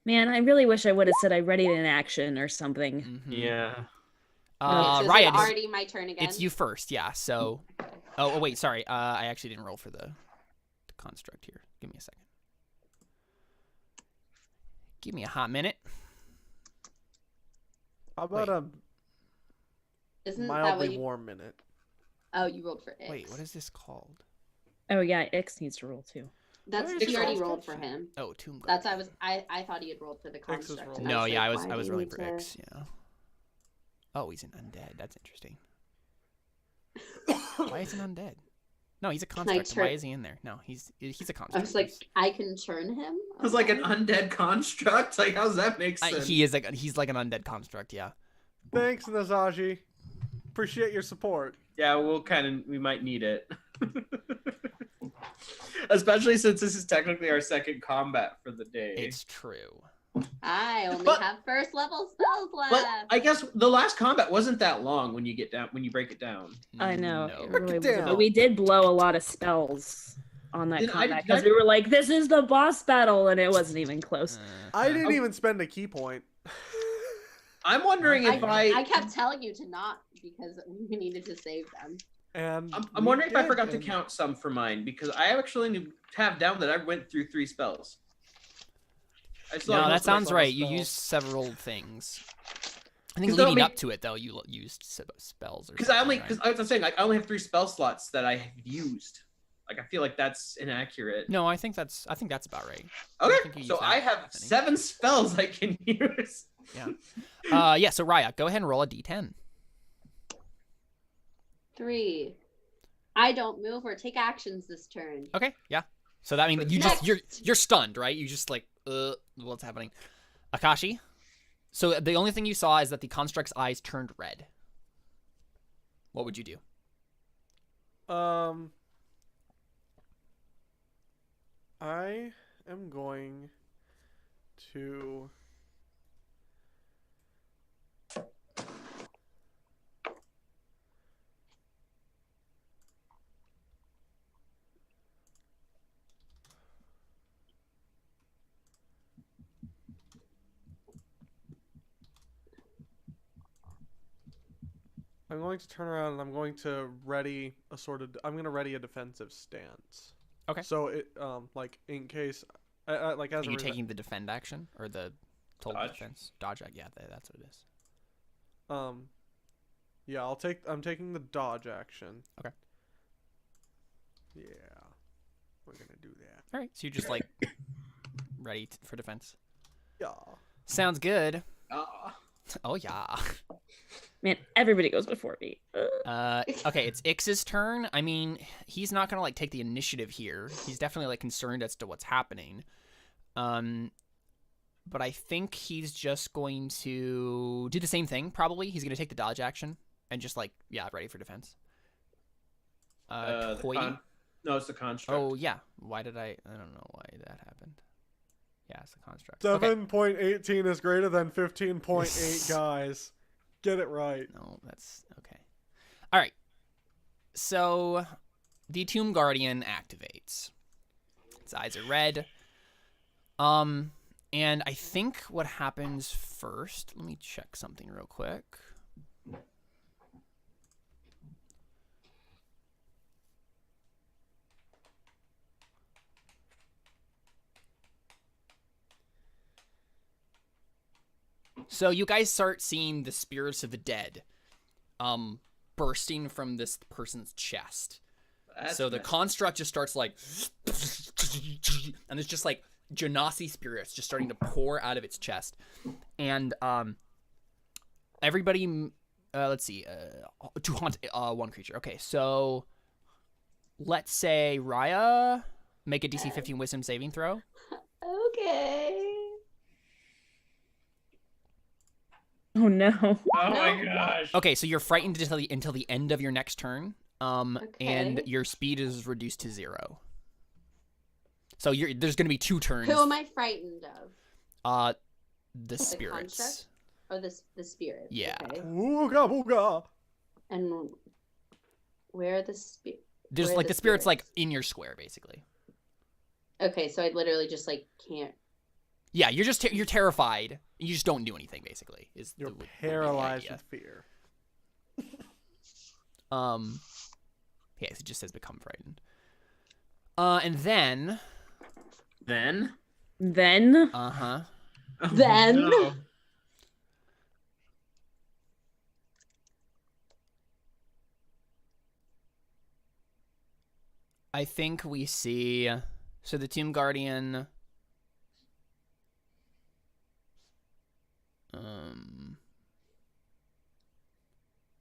[SPEAKER 1] Man, I really wish I would have said I readied an action or something.
[SPEAKER 4] Mm-hmm.
[SPEAKER 5] Yeah.
[SPEAKER 3] So
[SPEAKER 4] Raia,
[SPEAKER 3] it's already my turn again.
[SPEAKER 4] It's you first, yeah. So, oh wait, sorry. I actually didn't roll for the construct here. Give me a second. Give me a hot minute.
[SPEAKER 2] How about
[SPEAKER 3] Isn't that
[SPEAKER 2] mildly
[SPEAKER 3] what you...
[SPEAKER 2] warm minute?
[SPEAKER 3] Oh, you rolled for Ix.
[SPEAKER 4] Wait, what is this called?
[SPEAKER 1] Oh yeah, Ix needs to roll too.
[SPEAKER 3] That's
[SPEAKER 5] Ix
[SPEAKER 3] he already
[SPEAKER 5] rolls
[SPEAKER 3] rolled for him.
[SPEAKER 4] Oh, Tomb
[SPEAKER 3] That's
[SPEAKER 4] Guardian.
[SPEAKER 3] I thought he had rolled for the construct.
[SPEAKER 2] rolled.
[SPEAKER 3] and
[SPEAKER 4] No, yeah,
[SPEAKER 3] like,
[SPEAKER 4] I
[SPEAKER 3] why
[SPEAKER 4] was
[SPEAKER 3] do you
[SPEAKER 4] rolling
[SPEAKER 3] need
[SPEAKER 4] for
[SPEAKER 3] to-
[SPEAKER 4] X, yeah. Oh, he's an undead. That's interesting. Why is he an undead? No, he's a construct. Why is he in there? No, he's a construct.
[SPEAKER 3] I was like, I can turn him.
[SPEAKER 5] It was like an undead construct. Like, how's that make sense?
[SPEAKER 4] he's like an undead construct, yeah.
[SPEAKER 2] Thanks, Nazaji. Appreciate your support.
[SPEAKER 5] Yeah, we might need it. Especially since this is technically our second combat for the day.
[SPEAKER 4] It's true.
[SPEAKER 3] I only have first level spells left.
[SPEAKER 5] But I guess the last combat wasn't that long when you break it down.
[SPEAKER 1] I know.
[SPEAKER 4] No.
[SPEAKER 1] It really
[SPEAKER 2] Break it
[SPEAKER 1] wasn't,
[SPEAKER 2] down.
[SPEAKER 1] but we did blow a lot of spells on that
[SPEAKER 5] Did I-
[SPEAKER 1] combat
[SPEAKER 5] did I-
[SPEAKER 1] because we were like, "This is the boss battle," and it wasn't even close.
[SPEAKER 2] I didn't even spend a key point.
[SPEAKER 5] I'm wondering if
[SPEAKER 3] I kept telling you to not because we needed to save them.
[SPEAKER 2] And
[SPEAKER 5] I'm
[SPEAKER 2] we
[SPEAKER 5] wondering if I
[SPEAKER 2] did,
[SPEAKER 5] forgot to
[SPEAKER 2] and
[SPEAKER 5] count some for mine because I actually have down that I went through 3 spells. I still have
[SPEAKER 4] No,
[SPEAKER 5] most
[SPEAKER 4] that
[SPEAKER 5] of my
[SPEAKER 4] sounds
[SPEAKER 5] spells.
[SPEAKER 4] right. You used several things. I think
[SPEAKER 5] 'Cause that'll
[SPEAKER 4] leading
[SPEAKER 5] be-
[SPEAKER 4] up to it, though, you used spells.
[SPEAKER 5] Because I was saying like I only have 3 spell slots that I have used. Like I feel like that's inaccurate.
[SPEAKER 4] No, I think that's about right.
[SPEAKER 5] Okay,
[SPEAKER 4] think you
[SPEAKER 5] so
[SPEAKER 4] used that,
[SPEAKER 5] I have
[SPEAKER 4] I think.
[SPEAKER 5] 7 spells I can use.
[SPEAKER 4] Yeah. So Raia, go ahead and roll a d10.
[SPEAKER 3] 3. I don't move or take actions this turn.
[SPEAKER 4] Okay. Yeah. So that means you're stunned, right? You just like, what's happening? Akashi. So the only thing you saw is that the construct's eyes turned red. What would you do?
[SPEAKER 2] I am going to turn around and I'm going to ready a defensive stance.
[SPEAKER 4] Okay.
[SPEAKER 2] So it like in case like as
[SPEAKER 4] Are
[SPEAKER 2] a
[SPEAKER 4] you
[SPEAKER 2] result-
[SPEAKER 4] taking the defend action or the total
[SPEAKER 5] Dodge?
[SPEAKER 4] defense? Dodge. Yeah, that's what it is.
[SPEAKER 2] Yeah, I'm taking the dodge action.
[SPEAKER 4] Okay.
[SPEAKER 2] Yeah. We're going to do that.
[SPEAKER 4] All right. So you're just like ready for defense.
[SPEAKER 2] Yeah.
[SPEAKER 4] Sounds good.
[SPEAKER 5] Ah.
[SPEAKER 4] Oh yeah.
[SPEAKER 1] Man, everybody goes before me.
[SPEAKER 4] Okay, it's Ix's turn. I mean, he's not gonna like take the initiative here. He's definitely like concerned as to what's happening. But I think he's just going to do the same thing. Probably he's gonna take the dodge action and just like ready for defense. Toy.
[SPEAKER 5] No, it's the construct.
[SPEAKER 4] Oh yeah. Why did I don't know why that happened. Yeah, it's the construct.
[SPEAKER 2] 7.18 is greater than 15.8, guys. Get it right.
[SPEAKER 4] No, that's okay. All right. So the Tomb Guardian activates. Its eyes are red. And I think what happens first, let me check something real quick. So you guys start seeing the spirits of the dead bursting from this person's chest. So the construct just starts like and it's just like Genasi spirits just starting to pour out of its chest. And everybody let's see, to haunt one creature. Okay, so let's say Raia, make a DC 15 wisdom saving throw.
[SPEAKER 3] Okay.
[SPEAKER 1] Oh no.
[SPEAKER 5] Oh my gosh.
[SPEAKER 4] Okay, so you're frightened until the end of your next turn, and
[SPEAKER 3] Okay.
[SPEAKER 4] your speed is reduced to 0. So there's going to be 2 turns.
[SPEAKER 3] Who am I frightened of?
[SPEAKER 4] The spirits.
[SPEAKER 3] construct? Or the spirits?
[SPEAKER 4] Yeah.
[SPEAKER 3] Okay.
[SPEAKER 2] Ooga booga.
[SPEAKER 3] And where are the spirits?
[SPEAKER 4] There's like the spirits like in your square, basically.
[SPEAKER 3] Okay, so I literally just like can't.
[SPEAKER 4] Yeah, you're terrified. You just don't do anything, basically.
[SPEAKER 2] You're
[SPEAKER 4] would be the
[SPEAKER 2] paralyzed
[SPEAKER 4] idea.
[SPEAKER 2] with fear.
[SPEAKER 4] Yeah, it just says become frightened. And then.
[SPEAKER 5] Then?
[SPEAKER 1] Then
[SPEAKER 4] Uh-huh.
[SPEAKER 3] Then
[SPEAKER 5] No.
[SPEAKER 4] I think we see. So the Tomb Guardian.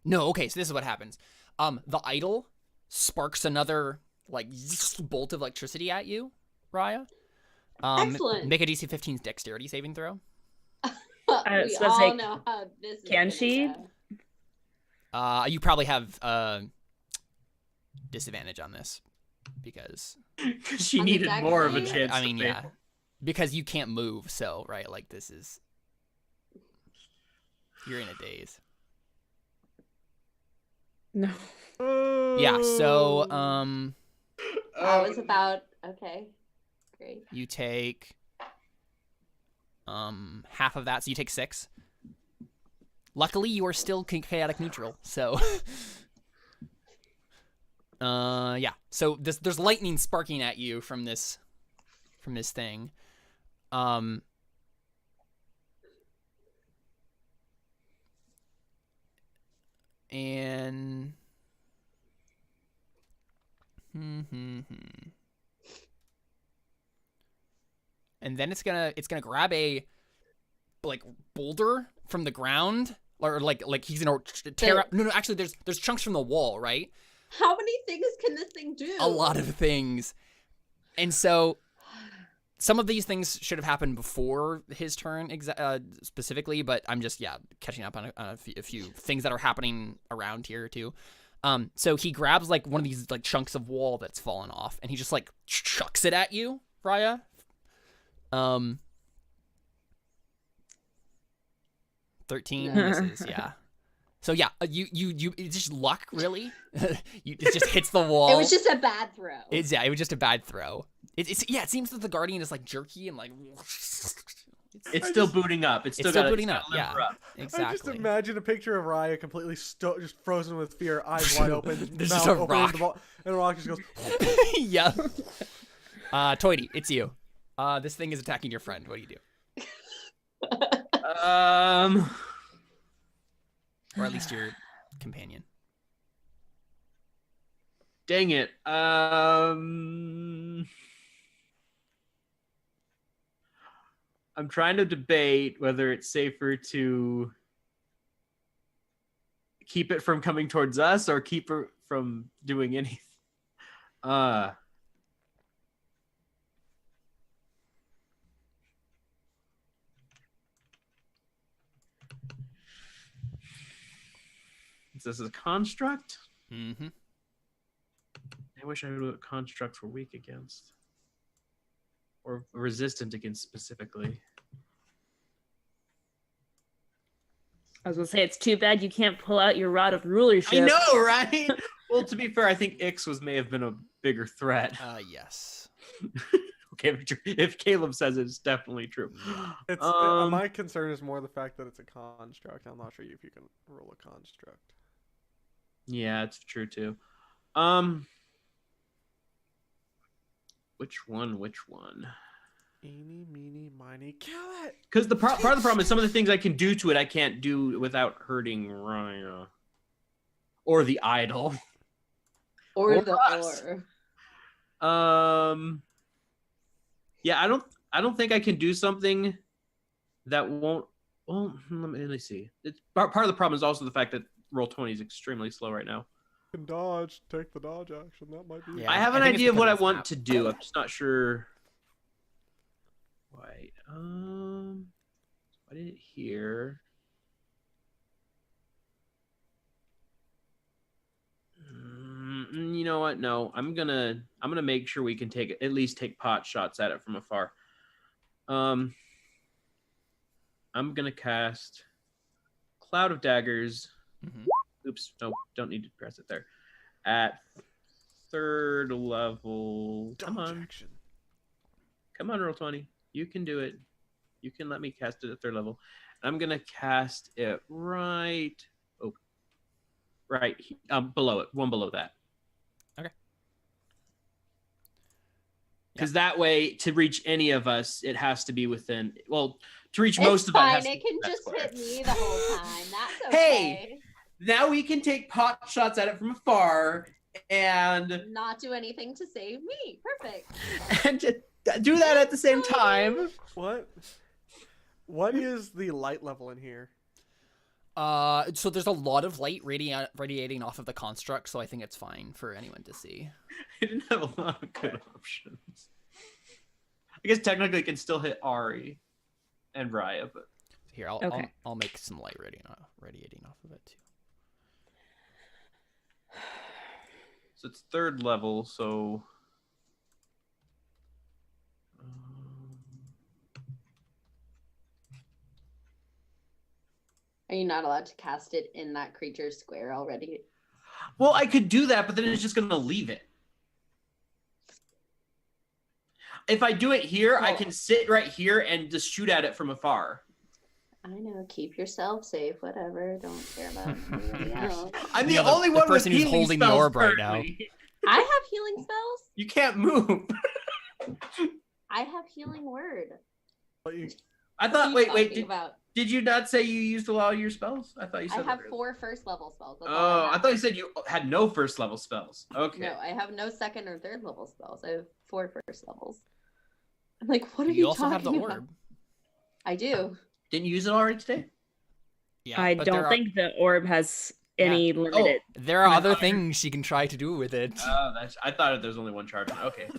[SPEAKER 4] No, okay, so this is what happens. The idol sparks another like bolt of electricity at you, Raia.
[SPEAKER 3] excellent.
[SPEAKER 4] Make a DC 15's dexterity saving throw.
[SPEAKER 3] We all know how this is
[SPEAKER 1] Can she?
[SPEAKER 3] go.
[SPEAKER 4] You probably have disadvantage on this because
[SPEAKER 5] She
[SPEAKER 3] On the
[SPEAKER 5] needed
[SPEAKER 3] deck
[SPEAKER 5] more of a
[SPEAKER 3] save?
[SPEAKER 5] chance.
[SPEAKER 4] I mean,
[SPEAKER 5] to
[SPEAKER 4] yeah,
[SPEAKER 5] fail.
[SPEAKER 4] because you can't move. So right, like this is you're in a daze.
[SPEAKER 1] No.
[SPEAKER 4] Yeah. So
[SPEAKER 3] That was about okay. Great.
[SPEAKER 4] you take half of that, so you take 6. Luckily, you are still chaotic neutral, so yeah. So there's lightning sparking at you from this thing. And and then it's gonna grab a like boulder from the ground, or like he's gonna tear up. No, actually, there's chunks from the wall, right?
[SPEAKER 3] How many things can this thing do?
[SPEAKER 4] A lot of things, and so some of these things should have happened before his turn specifically, but I'm just catching up on a few things that are happening around here too. So he grabs like one of these like chunks of wall that's fallen off, and he just like chucks it at you, Raia. 13 misses, yeah. So yeah, you it's just luck, really. It just hits the wall.
[SPEAKER 3] It was just a bad throw.
[SPEAKER 4] It was just a bad throw. It seems that the Guardian is like jerky and like.
[SPEAKER 5] It's still booting up. It's still
[SPEAKER 4] booting up. Yeah, exactly.
[SPEAKER 2] I just imagine a picture of Raia completely just frozen with fear, eyes wide open,
[SPEAKER 4] There's
[SPEAKER 2] mouth
[SPEAKER 4] just a
[SPEAKER 2] open,
[SPEAKER 4] rock.
[SPEAKER 2] and the rock just goes.
[SPEAKER 4] Yeah. Toity, it's you. This thing is attacking your friend. What do you do? Or at least your companion.
[SPEAKER 5] Dang it. I'm trying to debate whether it's safer to keep it from coming towards us or keep it from doing anything. This is a construct?
[SPEAKER 4] Mm-hmm.
[SPEAKER 5] I wish I knew what constructs were weak against. Or resistant against specifically.
[SPEAKER 1] I was gonna say, it's too bad you can't pull out your rod of rulership.
[SPEAKER 5] I know, right? Well, to be fair, I think Ix may have been a bigger threat.
[SPEAKER 4] Yes.
[SPEAKER 5] Okay, if Caleb says it's definitely true.
[SPEAKER 2] My concern is more the fact that it's a construct. I'm not sure if you can roll a construct.
[SPEAKER 5] Yeah, it's true too. Which one?
[SPEAKER 2] Eeny, meeny, miny, kill it!
[SPEAKER 5] Because part of the problem is some of the things I can do to it, I can't do without hurting Raia. Or the idol.
[SPEAKER 3] Or the
[SPEAKER 5] us.
[SPEAKER 3] or.
[SPEAKER 5] Yeah, I don't think I can do something that won't. Well, let me see. It's part of the problem is also the fact that Roll20 is extremely slow right now.
[SPEAKER 2] You can dodge, take the dodge action. That might be.
[SPEAKER 4] Yeah.
[SPEAKER 5] I have an
[SPEAKER 4] I think it's
[SPEAKER 5] idea of what I
[SPEAKER 4] because of
[SPEAKER 5] want
[SPEAKER 4] this
[SPEAKER 5] to do. I'm just not sure. Why? I didn't hear. You know what? No, I'm gonna make sure we can at least take pot shots at it from afar. I'm gonna cast Cloud of Daggers.
[SPEAKER 4] Mm-hmm.
[SPEAKER 5] Oops, no, don't need to press it there. At 3rd level. Come on, Roll20. You can do it. You can let me cast it at 3rd level. I'm gonna cast it right below it, one below that.
[SPEAKER 4] Okay.
[SPEAKER 5] Because that way, to reach any of us, it has to be within. Well, to reach
[SPEAKER 3] It's
[SPEAKER 5] most
[SPEAKER 3] fine.
[SPEAKER 5] of us,
[SPEAKER 3] It can just hit me the whole time. That's
[SPEAKER 5] Hey!
[SPEAKER 3] okay.
[SPEAKER 5] Now we can take pot shots at it from afar and
[SPEAKER 3] Not do anything to save me. Perfect.
[SPEAKER 5] and just do that at the same time.
[SPEAKER 2] What is the light level in here?
[SPEAKER 4] So there's a lot of light radiating off of the construct, so I think it's fine for anyone to see.
[SPEAKER 5] I didn't have a lot of good options. I guess technically it can still hit Ari and Raia, but
[SPEAKER 4] Here,
[SPEAKER 1] Okay.
[SPEAKER 4] I'll make some light radiating off of it too.
[SPEAKER 5] so it's third level, so
[SPEAKER 3] Are you not allowed to cast it in that creature's square already?
[SPEAKER 5] well, I could do that, but then it's just gonna leave it. If I do it here, I can sit right here and just shoot at it from afar.
[SPEAKER 3] I know. Keep yourself safe. Whatever. Don't care about anybody else.
[SPEAKER 5] I'm the
[SPEAKER 4] Yeah,
[SPEAKER 5] only
[SPEAKER 4] the
[SPEAKER 5] one
[SPEAKER 4] person
[SPEAKER 5] with
[SPEAKER 4] who's
[SPEAKER 5] healing
[SPEAKER 4] holding the
[SPEAKER 5] spells
[SPEAKER 4] orb right now.
[SPEAKER 5] currently.
[SPEAKER 3] I have healing spells.
[SPEAKER 5] You can't move.
[SPEAKER 3] I have healing word.
[SPEAKER 5] I thought.
[SPEAKER 3] What are you
[SPEAKER 5] Wait.
[SPEAKER 3] talking about?
[SPEAKER 5] Did you not say you used a lot of your spells? I thought you
[SPEAKER 3] I
[SPEAKER 5] said.
[SPEAKER 3] have
[SPEAKER 5] that
[SPEAKER 3] 4 first level spells. That's all
[SPEAKER 5] Oh,
[SPEAKER 3] I
[SPEAKER 5] I
[SPEAKER 3] have.
[SPEAKER 5] thought you said you had no first level spells. Okay.
[SPEAKER 3] No, I have no second or third level spells. I have 4 first levels. I'm like, what are
[SPEAKER 4] You
[SPEAKER 3] you
[SPEAKER 4] also
[SPEAKER 3] talking
[SPEAKER 4] have the
[SPEAKER 3] about?
[SPEAKER 4] orb.
[SPEAKER 3] I do.
[SPEAKER 5] Didn't you use it already today?
[SPEAKER 4] Yeah,
[SPEAKER 1] I
[SPEAKER 4] but
[SPEAKER 1] don't think the orb has any limited.
[SPEAKER 4] there are other things she can try to do with it.
[SPEAKER 5] Oh, I thought there was only one charge on it. Okay.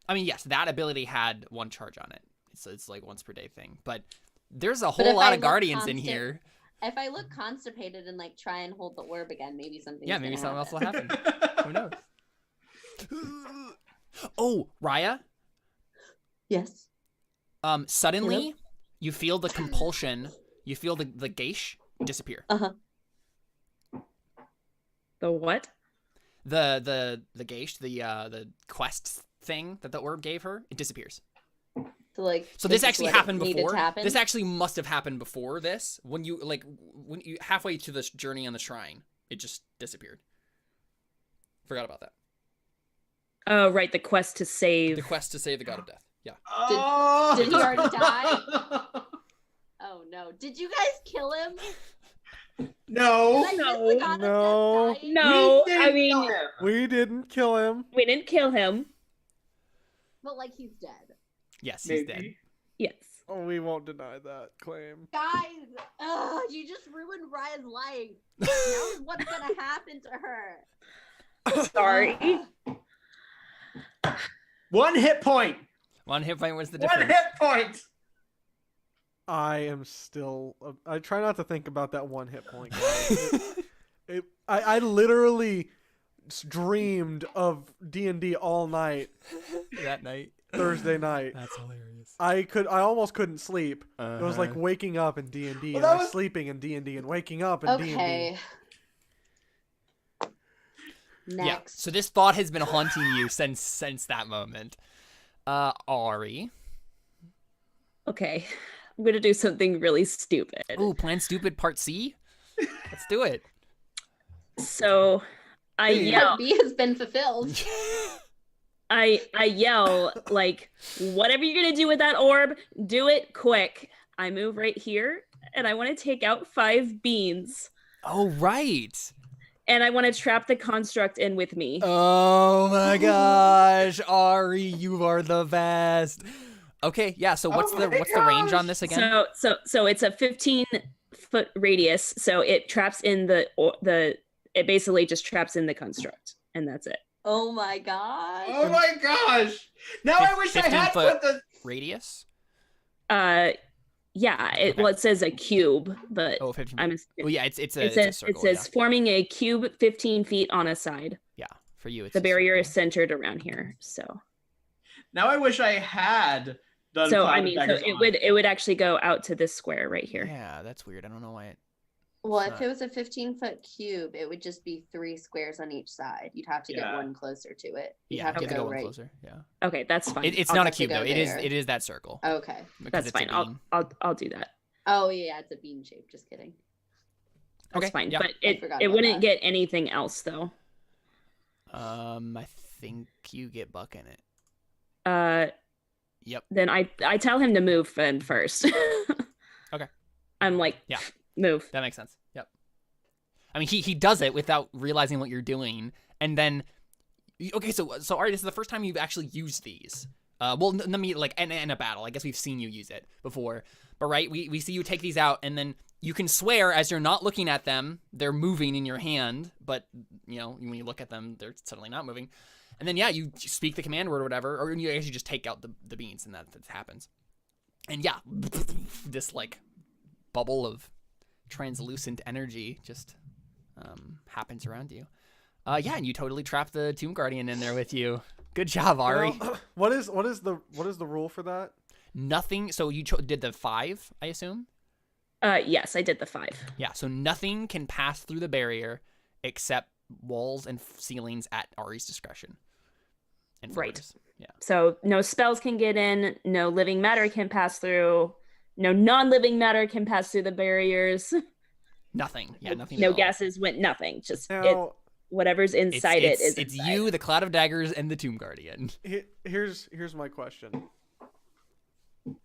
[SPEAKER 4] I mean, yes, that ability had 1 charge on it. So it's like once per day thing. But there's a
[SPEAKER 3] But
[SPEAKER 4] whole
[SPEAKER 3] if
[SPEAKER 4] lot
[SPEAKER 3] I
[SPEAKER 4] of
[SPEAKER 3] look
[SPEAKER 4] guardians in
[SPEAKER 3] constant-
[SPEAKER 4] here.
[SPEAKER 3] If I look constipated and like try and hold the orb again, maybe something.
[SPEAKER 4] Yeah, maybe something else will happen. Who knows? Oh, Raia.
[SPEAKER 3] Yes.
[SPEAKER 4] Suddenly, you feel the compulsion. You feel the geish disappear.
[SPEAKER 1] The what?
[SPEAKER 4] The geish, the quest thing that the orb gave her, it disappears. So this actually happened before. This actually must have happened before this. When you halfway to this journey on the shrine, it just disappeared. Forgot about that.
[SPEAKER 1] Oh, right, the quest to save.
[SPEAKER 4] The quest to save the god of death. Yeah.
[SPEAKER 3] Did he already die? Oh no! Did you guys kill him?
[SPEAKER 5] No.
[SPEAKER 3] Did I miss the god
[SPEAKER 2] No.
[SPEAKER 3] of death dying?
[SPEAKER 1] No,
[SPEAKER 5] We
[SPEAKER 1] I
[SPEAKER 5] didn't
[SPEAKER 1] mean,
[SPEAKER 5] kill him.
[SPEAKER 2] We didn't kill him.
[SPEAKER 1] we didn't kill him.
[SPEAKER 3] But like he's dead.
[SPEAKER 4] Yes, he's dead.
[SPEAKER 5] Maybe.
[SPEAKER 1] Yes.
[SPEAKER 2] Oh, we won't deny that claim.
[SPEAKER 3] Guys, you just ruined Raya's life. Now what's gonna happen to her?
[SPEAKER 1] Sorry.
[SPEAKER 5] 1 hit point.
[SPEAKER 4] 1 hit point was the
[SPEAKER 5] 1
[SPEAKER 4] difference.
[SPEAKER 5] hit point.
[SPEAKER 2] I am still. I try not to think about that 1 hit point. Guys. I literally dreamed of D&D all night
[SPEAKER 4] That night.
[SPEAKER 2] Thursday night.
[SPEAKER 4] That's hilarious.
[SPEAKER 2] I almost couldn't sleep. It was like waking up in D&D and then sleeping in D&D and waking up in D&D.
[SPEAKER 3] Okay.
[SPEAKER 4] Yeah.
[SPEAKER 3] Next.
[SPEAKER 4] So this thought has been haunting you since that moment. Ari.
[SPEAKER 1] Okay. I'm going to do something really stupid.
[SPEAKER 4] Ooh, Plan Stupid Part C? Let's do it.
[SPEAKER 1] So I yell.
[SPEAKER 3] Part B has been fulfilled.
[SPEAKER 1] I yell, like, whatever you're going to do with that orb, do it quick. I move right here, and I want to take out 5 beans.
[SPEAKER 4] Oh, right.
[SPEAKER 1] And I want to trap the construct in with me.
[SPEAKER 4] Oh my gosh, Ari, you are the best. Okay, yeah. So what's the range on this again?
[SPEAKER 1] So it's a 15-foot radius. So it traps in it basically just traps in the construct, and that's it.
[SPEAKER 3] Oh my gosh.
[SPEAKER 5] Oh my gosh. Now I wish I had
[SPEAKER 4] 15-foot
[SPEAKER 5] put the
[SPEAKER 4] radius.
[SPEAKER 1] Yeah. It says a cube, but
[SPEAKER 4] 15.
[SPEAKER 1] I'm.
[SPEAKER 4] Well, yeah, it's a circle.
[SPEAKER 1] It says forming a cube 15 feet on a side.
[SPEAKER 4] Yeah, for you, it's
[SPEAKER 1] The barrier
[SPEAKER 4] circle.
[SPEAKER 1] is centered around here. So.
[SPEAKER 5] Now I wish I had done.
[SPEAKER 1] So
[SPEAKER 5] Cloud
[SPEAKER 1] I mean, so
[SPEAKER 5] Daggers on.
[SPEAKER 1] it would actually go out to this square right here.
[SPEAKER 4] Yeah, that's weird. I don't know why it.
[SPEAKER 3] Well,
[SPEAKER 4] It's
[SPEAKER 3] if
[SPEAKER 4] not-
[SPEAKER 3] it was a 15-foot cube, it would just be 3 squares on each side. You'd have to get
[SPEAKER 5] Yeah.
[SPEAKER 3] one closer to it. You'd
[SPEAKER 4] Yeah,
[SPEAKER 3] have
[SPEAKER 4] you
[SPEAKER 3] to
[SPEAKER 4] have to go
[SPEAKER 3] go
[SPEAKER 4] one
[SPEAKER 3] right.
[SPEAKER 4] closer. Yeah,
[SPEAKER 1] Okay, that's fine.
[SPEAKER 4] it's
[SPEAKER 3] I'll
[SPEAKER 4] not a
[SPEAKER 3] have to
[SPEAKER 4] cube
[SPEAKER 3] go
[SPEAKER 4] though.
[SPEAKER 3] there.
[SPEAKER 4] It is that circle.
[SPEAKER 3] Okay.
[SPEAKER 4] because
[SPEAKER 1] That's
[SPEAKER 4] it's a
[SPEAKER 1] fine.
[SPEAKER 4] bean.
[SPEAKER 1] I'll do that.
[SPEAKER 3] Oh yeah, it's a bean shape. Just kidding.
[SPEAKER 1] That's
[SPEAKER 4] Okay,
[SPEAKER 1] fine.
[SPEAKER 4] yeah.
[SPEAKER 1] But it
[SPEAKER 3] forgot
[SPEAKER 1] it
[SPEAKER 3] about
[SPEAKER 1] wouldn't
[SPEAKER 3] that.
[SPEAKER 1] get anything else though.
[SPEAKER 4] I think you get buck in it. Yep.
[SPEAKER 1] Then I tell him to move then first.
[SPEAKER 4] Okay.
[SPEAKER 1] I'm like,
[SPEAKER 4] Yeah.
[SPEAKER 1] move.
[SPEAKER 4] That makes sense. Yep. I mean, he does it without realizing what you're doing, and then, okay, so Ari, this is the first time you've actually used these. Well, let me like in a battle. I guess we've seen you use it before, but right, we see you take these out, and then you can swear as you're not looking at them, they're moving in your hand, but you know when you look at them, they're suddenly not moving, and then yeah, you speak the command word or whatever, or you actually just take out the beans, and that happens, and yeah, this like bubble of translucent energy just happens around you. Yeah, and you totally trap the Tomb Guardian in there with you. Good job, Ari.
[SPEAKER 2] Well, what is the rule for that?
[SPEAKER 4] Nothing. So you did the 5, I assume.
[SPEAKER 1] Yes, I did the 5.
[SPEAKER 4] Yeah. So nothing can pass through the barrier except walls and ceilings at Ari's discretion. And
[SPEAKER 1] Right.
[SPEAKER 4] floors. Yeah.
[SPEAKER 1] So no spells can get in, no living matter can pass through, no non-living matter can pass through the barriers.
[SPEAKER 4] Nothing. Yeah. Nothing.
[SPEAKER 1] No
[SPEAKER 4] at all.
[SPEAKER 1] gases went. Nothing. Just
[SPEAKER 2] Now,
[SPEAKER 1] whatever's inside
[SPEAKER 4] it's,
[SPEAKER 1] is
[SPEAKER 4] it's
[SPEAKER 1] inside.
[SPEAKER 4] you, the Cloud of Daggers, and the Tomb Guardian.
[SPEAKER 2] here's my question.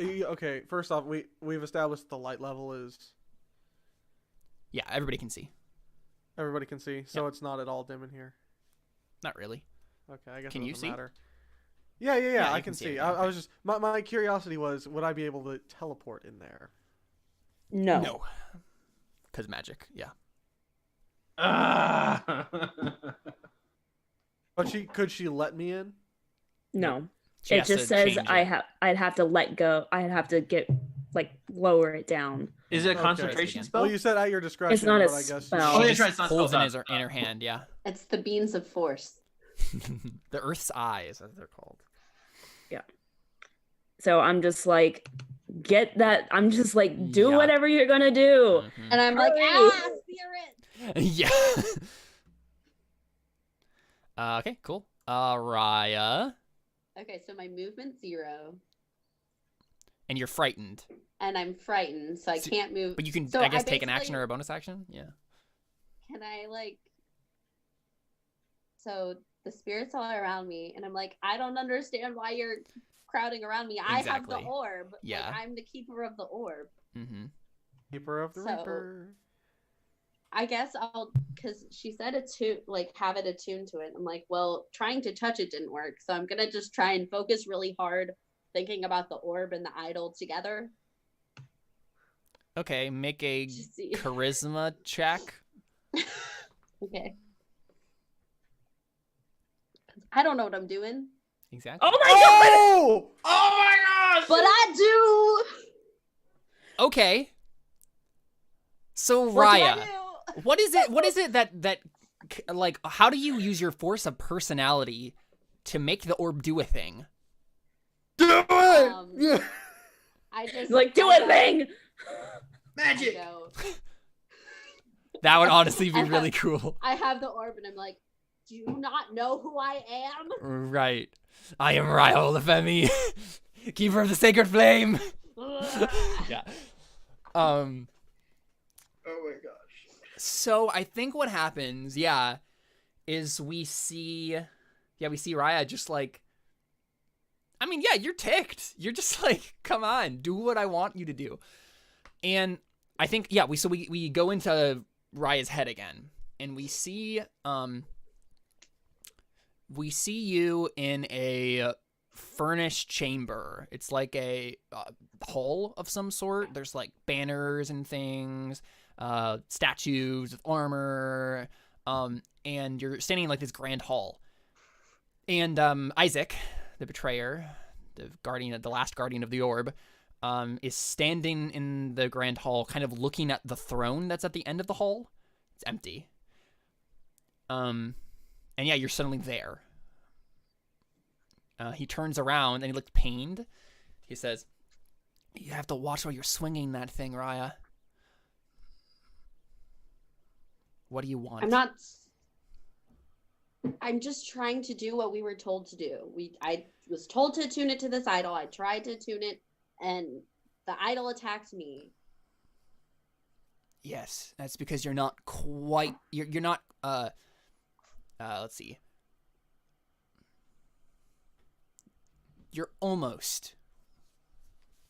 [SPEAKER 2] Okay, first off, we've established the light level is
[SPEAKER 4] Yeah. Everybody can see.
[SPEAKER 2] everybody can see, so
[SPEAKER 4] Yep.
[SPEAKER 2] it's not at all dim in here.
[SPEAKER 4] Not really.
[SPEAKER 2] Okay, I guess
[SPEAKER 4] Can
[SPEAKER 2] it
[SPEAKER 4] you
[SPEAKER 2] doesn't
[SPEAKER 4] see?
[SPEAKER 2] matter. Yeah,
[SPEAKER 4] Yeah,
[SPEAKER 2] I
[SPEAKER 4] you
[SPEAKER 2] can
[SPEAKER 4] can see
[SPEAKER 2] see.
[SPEAKER 4] everything.
[SPEAKER 2] I was just my curiosity was, would I be able to teleport in there?
[SPEAKER 1] No.
[SPEAKER 4] No. Because magic. Yeah.
[SPEAKER 2] But could she let me in?
[SPEAKER 1] No.
[SPEAKER 4] She
[SPEAKER 1] It
[SPEAKER 4] has
[SPEAKER 1] just
[SPEAKER 4] to
[SPEAKER 1] says
[SPEAKER 4] change
[SPEAKER 1] I'd
[SPEAKER 4] it.
[SPEAKER 1] have to let go. I'd have to get lower it down.
[SPEAKER 5] Is it a
[SPEAKER 2] Okay.
[SPEAKER 5] concentration spell?
[SPEAKER 2] Well, you said at your discretion.
[SPEAKER 1] It's not a
[SPEAKER 2] but I guess
[SPEAKER 1] spell.
[SPEAKER 5] Oh,
[SPEAKER 4] She
[SPEAKER 5] yeah,
[SPEAKER 4] just
[SPEAKER 5] right, it's not
[SPEAKER 4] holds in
[SPEAKER 5] spelled
[SPEAKER 4] in her hand. Yeah.
[SPEAKER 3] It's the beams of force.
[SPEAKER 4] The Earth's eyes, as they're called.
[SPEAKER 1] So I'm just like, get that. I'm just like, do
[SPEAKER 4] Yeah.
[SPEAKER 1] whatever you're gonna do.
[SPEAKER 4] Mhm.
[SPEAKER 3] And I'm like,
[SPEAKER 1] Hurry.
[SPEAKER 3] spirit.
[SPEAKER 4] Yeah. Okay, cool. Raia.
[SPEAKER 3] Okay, so my movement's 0,
[SPEAKER 4] And you're frightened.
[SPEAKER 3] and I'm frightened, so I
[SPEAKER 4] So-
[SPEAKER 3] can't move.
[SPEAKER 4] But you can,
[SPEAKER 3] So
[SPEAKER 4] I guess,
[SPEAKER 3] I
[SPEAKER 4] take an action
[SPEAKER 3] basically-
[SPEAKER 4] or a bonus action? Yeah.
[SPEAKER 3] Can I So the spirits all around me, and I'm like, I don't understand why you're crowding around me. I have the
[SPEAKER 4] Exactly.
[SPEAKER 3] orb.
[SPEAKER 4] Yeah.
[SPEAKER 3] Like, I'm the keeper of the orb.
[SPEAKER 4] Mm-hmm.
[SPEAKER 2] Keeper of the
[SPEAKER 3] So-
[SPEAKER 2] Reaper.
[SPEAKER 3] I guess because she said have it attuned to it. I'm like, well, trying to touch it didn't work, so I'm gonna just try and focus really hard, thinking about the orb and the idol together.
[SPEAKER 4] Okay, make a
[SPEAKER 3] Just see.
[SPEAKER 4] charisma check.
[SPEAKER 3] Okay. I don't know what I'm doing,
[SPEAKER 4] Exactly.
[SPEAKER 1] Oh my god!
[SPEAKER 2] Oh!
[SPEAKER 5] Oh my gosh!
[SPEAKER 3] but I do.
[SPEAKER 4] Okay. So
[SPEAKER 3] What do I
[SPEAKER 4] Raia,
[SPEAKER 3] do?
[SPEAKER 4] what is it that like how do you use your force of personality to make the orb do a thing?
[SPEAKER 2] Do it! Yeah.
[SPEAKER 3] I just
[SPEAKER 1] Like, do a thing.
[SPEAKER 5] Magic!
[SPEAKER 3] Go.
[SPEAKER 4] That would honestly be really cool.
[SPEAKER 3] I have the orb, and I'm like, do you not know who I am?
[SPEAKER 4] Right. I am Raia Olafemi, keeper of the sacred flame. Yeah.
[SPEAKER 5] Oh my gosh.
[SPEAKER 4] So I think what happens, yeah, is we see Raia just like, I mean, yeah, you're ticked. You're just like, come on, do what I want you to do. And I think, yeah, we go into Raia's head again, and we see you in a furnished chamber. It's like a hall of some sort. There's like banners and things, statues with armor, and you're standing in like this grand hall. And Isaac, the betrayer, the last guardian of the orb, is standing in the grand hall, kind of looking at the throne that's at the end of the hall. It's empty. And yeah, you're suddenly there. He turns around and he looks pained. He says, "You have to watch while you're swinging that thing, Raia. What do you want?"
[SPEAKER 3] I'm just trying to do what we were told to do. I was told to attune it to this idol. I tried to attune it, and the idol attacked me.
[SPEAKER 4] Yes, that's because you're not quite. You're not. Let's see. almost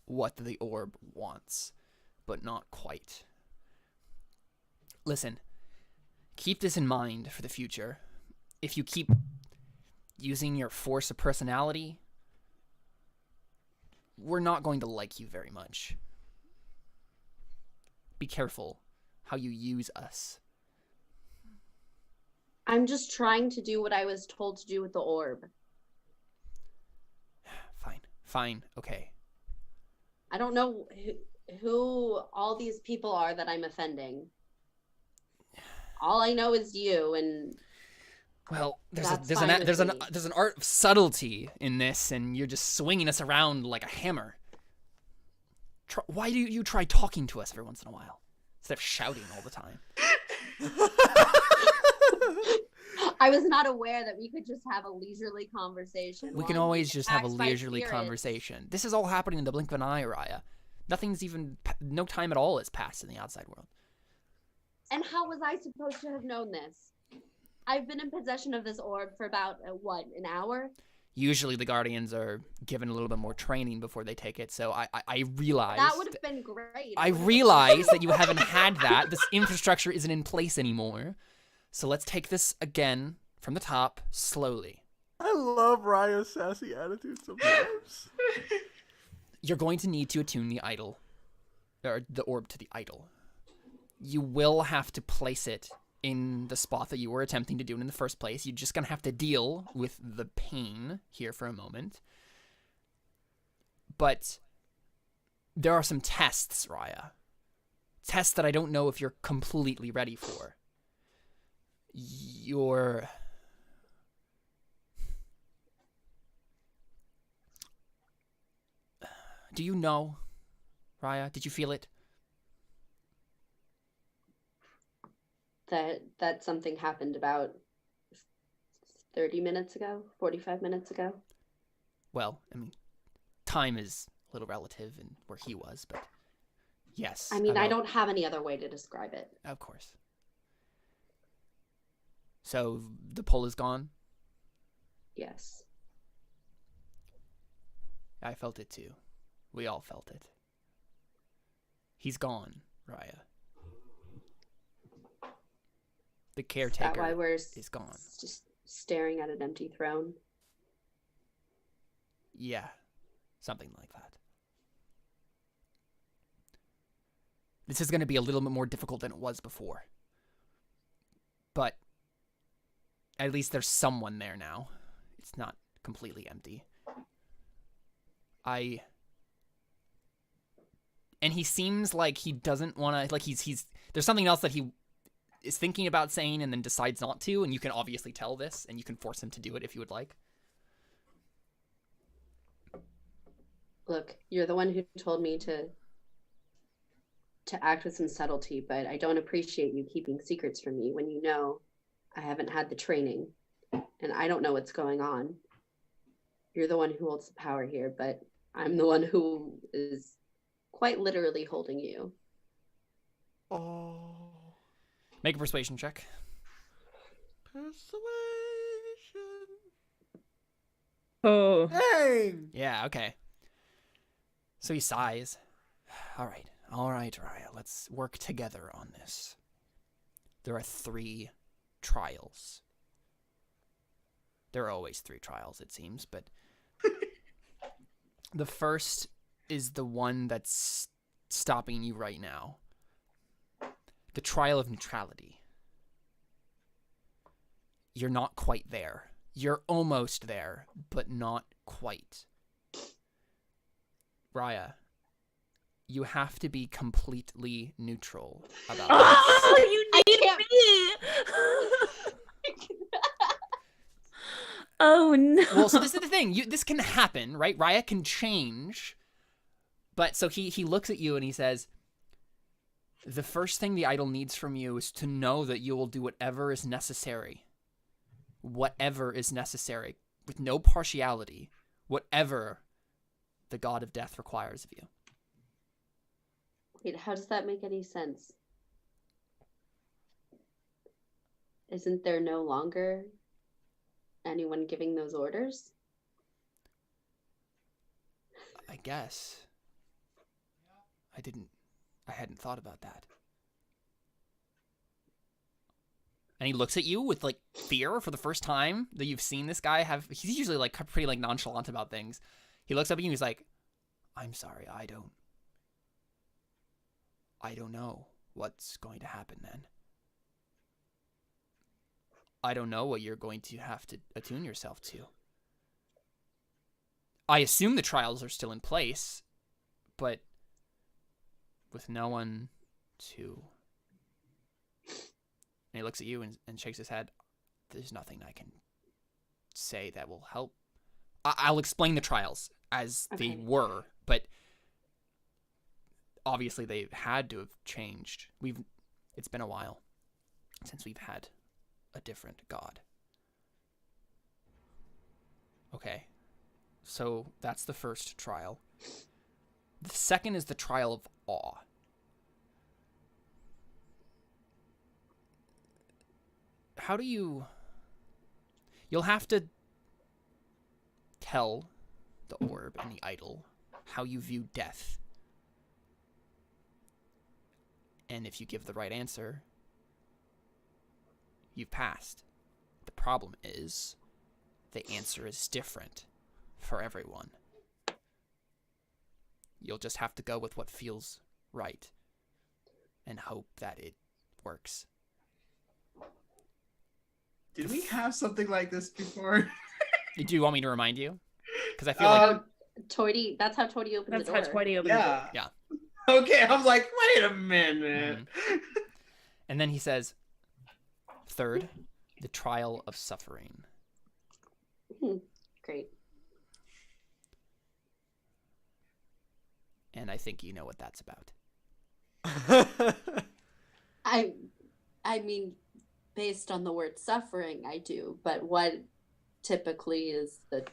[SPEAKER 4] what the orb wants, but not quite. Listen, keep this in mind for the future. If you keep using your force of personality, we're not going to like you very much. Be careful how you use us.
[SPEAKER 3] I'm just trying to do what I was told to do with the orb.
[SPEAKER 4] Fine, okay.
[SPEAKER 3] I don't know who all these people are that I'm offending. All I know is you, and
[SPEAKER 4] well, there's
[SPEAKER 3] that's
[SPEAKER 4] an art of subtlety in this, and you're just swinging us around like a hammer. Why do you try talking to us every once in a while instead of shouting all the time?
[SPEAKER 3] I was not aware that we could just have a leisurely conversation.
[SPEAKER 4] We can always just have a leisurely conversation. This is all happening in the blink of an eye, Raia. No time at all has passed in the outside world.
[SPEAKER 3] And how was I supposed to have known this? I've been in possession of this orb for about, an hour?
[SPEAKER 4] Usually the Guardians are given a little bit more training before they take it, so I realized...
[SPEAKER 3] That would have been great.
[SPEAKER 4] I realized that you haven't had that. This infrastructure isn't in place anymore. So let's take this again from the top, slowly.
[SPEAKER 2] I love Raia's sassy attitude sometimes.
[SPEAKER 4] You're going to need to attune the idol, or the orb to the idol. You will have to place it in the spot that you were attempting to do it in the first place. You're just going to have to deal with the pain here for a moment. But there are some tests, Raia. Tests that I don't know if you're completely ready for. Do you know, Raia? Did you feel it?
[SPEAKER 3] That something happened about 30 minutes ago, 45 minutes ago.
[SPEAKER 4] Well, I mean, time is a little relative in where he was, but yes.
[SPEAKER 3] I mean, I don't have any other way to describe it.
[SPEAKER 4] Of course. So the pull is gone?
[SPEAKER 3] Yes.
[SPEAKER 4] I felt it too. We all felt it. He's gone, Raia. The caretaker
[SPEAKER 3] is that why we're
[SPEAKER 4] is gone.
[SPEAKER 3] Just staring at an empty throne?
[SPEAKER 4] Yeah, something like that. This is going to be a little bit more difficult than it was before. But at least there's someone there now. It's not completely empty. And he seems like he doesn't want to, like he's there's something else that he is thinking about saying and then decides not to, and you can obviously tell this, and you can force him to do it if you would like.
[SPEAKER 3] Look, you're the one who told me to act with some subtlety, but I don't appreciate you keeping secrets from me when you know I haven't had the training, and I don't know what's going on. You're the one who holds the power here, but I'm the one who is quite literally holding you.
[SPEAKER 2] Oh.
[SPEAKER 4] Make a persuasion check.
[SPEAKER 2] Persuasion.
[SPEAKER 1] Oh.
[SPEAKER 2] Dang!
[SPEAKER 4] Yeah, okay. So he sighs. All right, Raia, let's work together on this. There are 3 trials. There are always 3 trials, it seems, but the first is the one that's stopping you right now. The trial of neutrality. You're not quite there. You're almost there, but not quite. Raia, you have to be completely neutral about this.
[SPEAKER 1] Oh, you need me! Oh, no.
[SPEAKER 4] Well, so this is the thing. This can happen, right? Raia can change. But so he looks at you and he says, the first thing the idol needs from you is to know that you will do whatever is necessary. Whatever is necessary. With no partiality. Whatever the god of death requires of you.
[SPEAKER 3] Wait, how does that make any sense? Isn't there no longer anyone giving those orders?
[SPEAKER 4] I guess. I hadn't thought about that. And he looks at you with, like, fear for the first time that you've seen this guy have. He's usually, like, pretty, like, nonchalant about things. He looks up at you and he's like, I'm sorry, I don't know what's going to happen then. I don't know what you're going to have to attune yourself to. I assume the trials are still in place, but with no one to... And he looks at you and shakes his head. There's nothing I can say that will help. I'll explain the trials as they were, but obviously they had to have changed. It's been a while since we've had a different god. Okay, so that's the first trial. The second is the trial of awe. How do you... You'll have to tell the orb and the idol how you view death. And if you give the right answer, you've passed. The problem is, the answer is different for everyone. You'll just have to go with what feels right and hope that it works.
[SPEAKER 6] Did we have something like this before?
[SPEAKER 4] Do you want me to remind you? Because I feel like...
[SPEAKER 3] Toity, that's how Toity opened the door.
[SPEAKER 1] That's how Toity opened the door.
[SPEAKER 4] Yeah.
[SPEAKER 6] Okay, I was like, wait a minute.
[SPEAKER 4] Mm-hmm. And then he says, third, the trial of suffering.
[SPEAKER 3] Great.
[SPEAKER 4] And I think you know what that's about.
[SPEAKER 3] I mean, based on the word suffering, I do, but what typically is the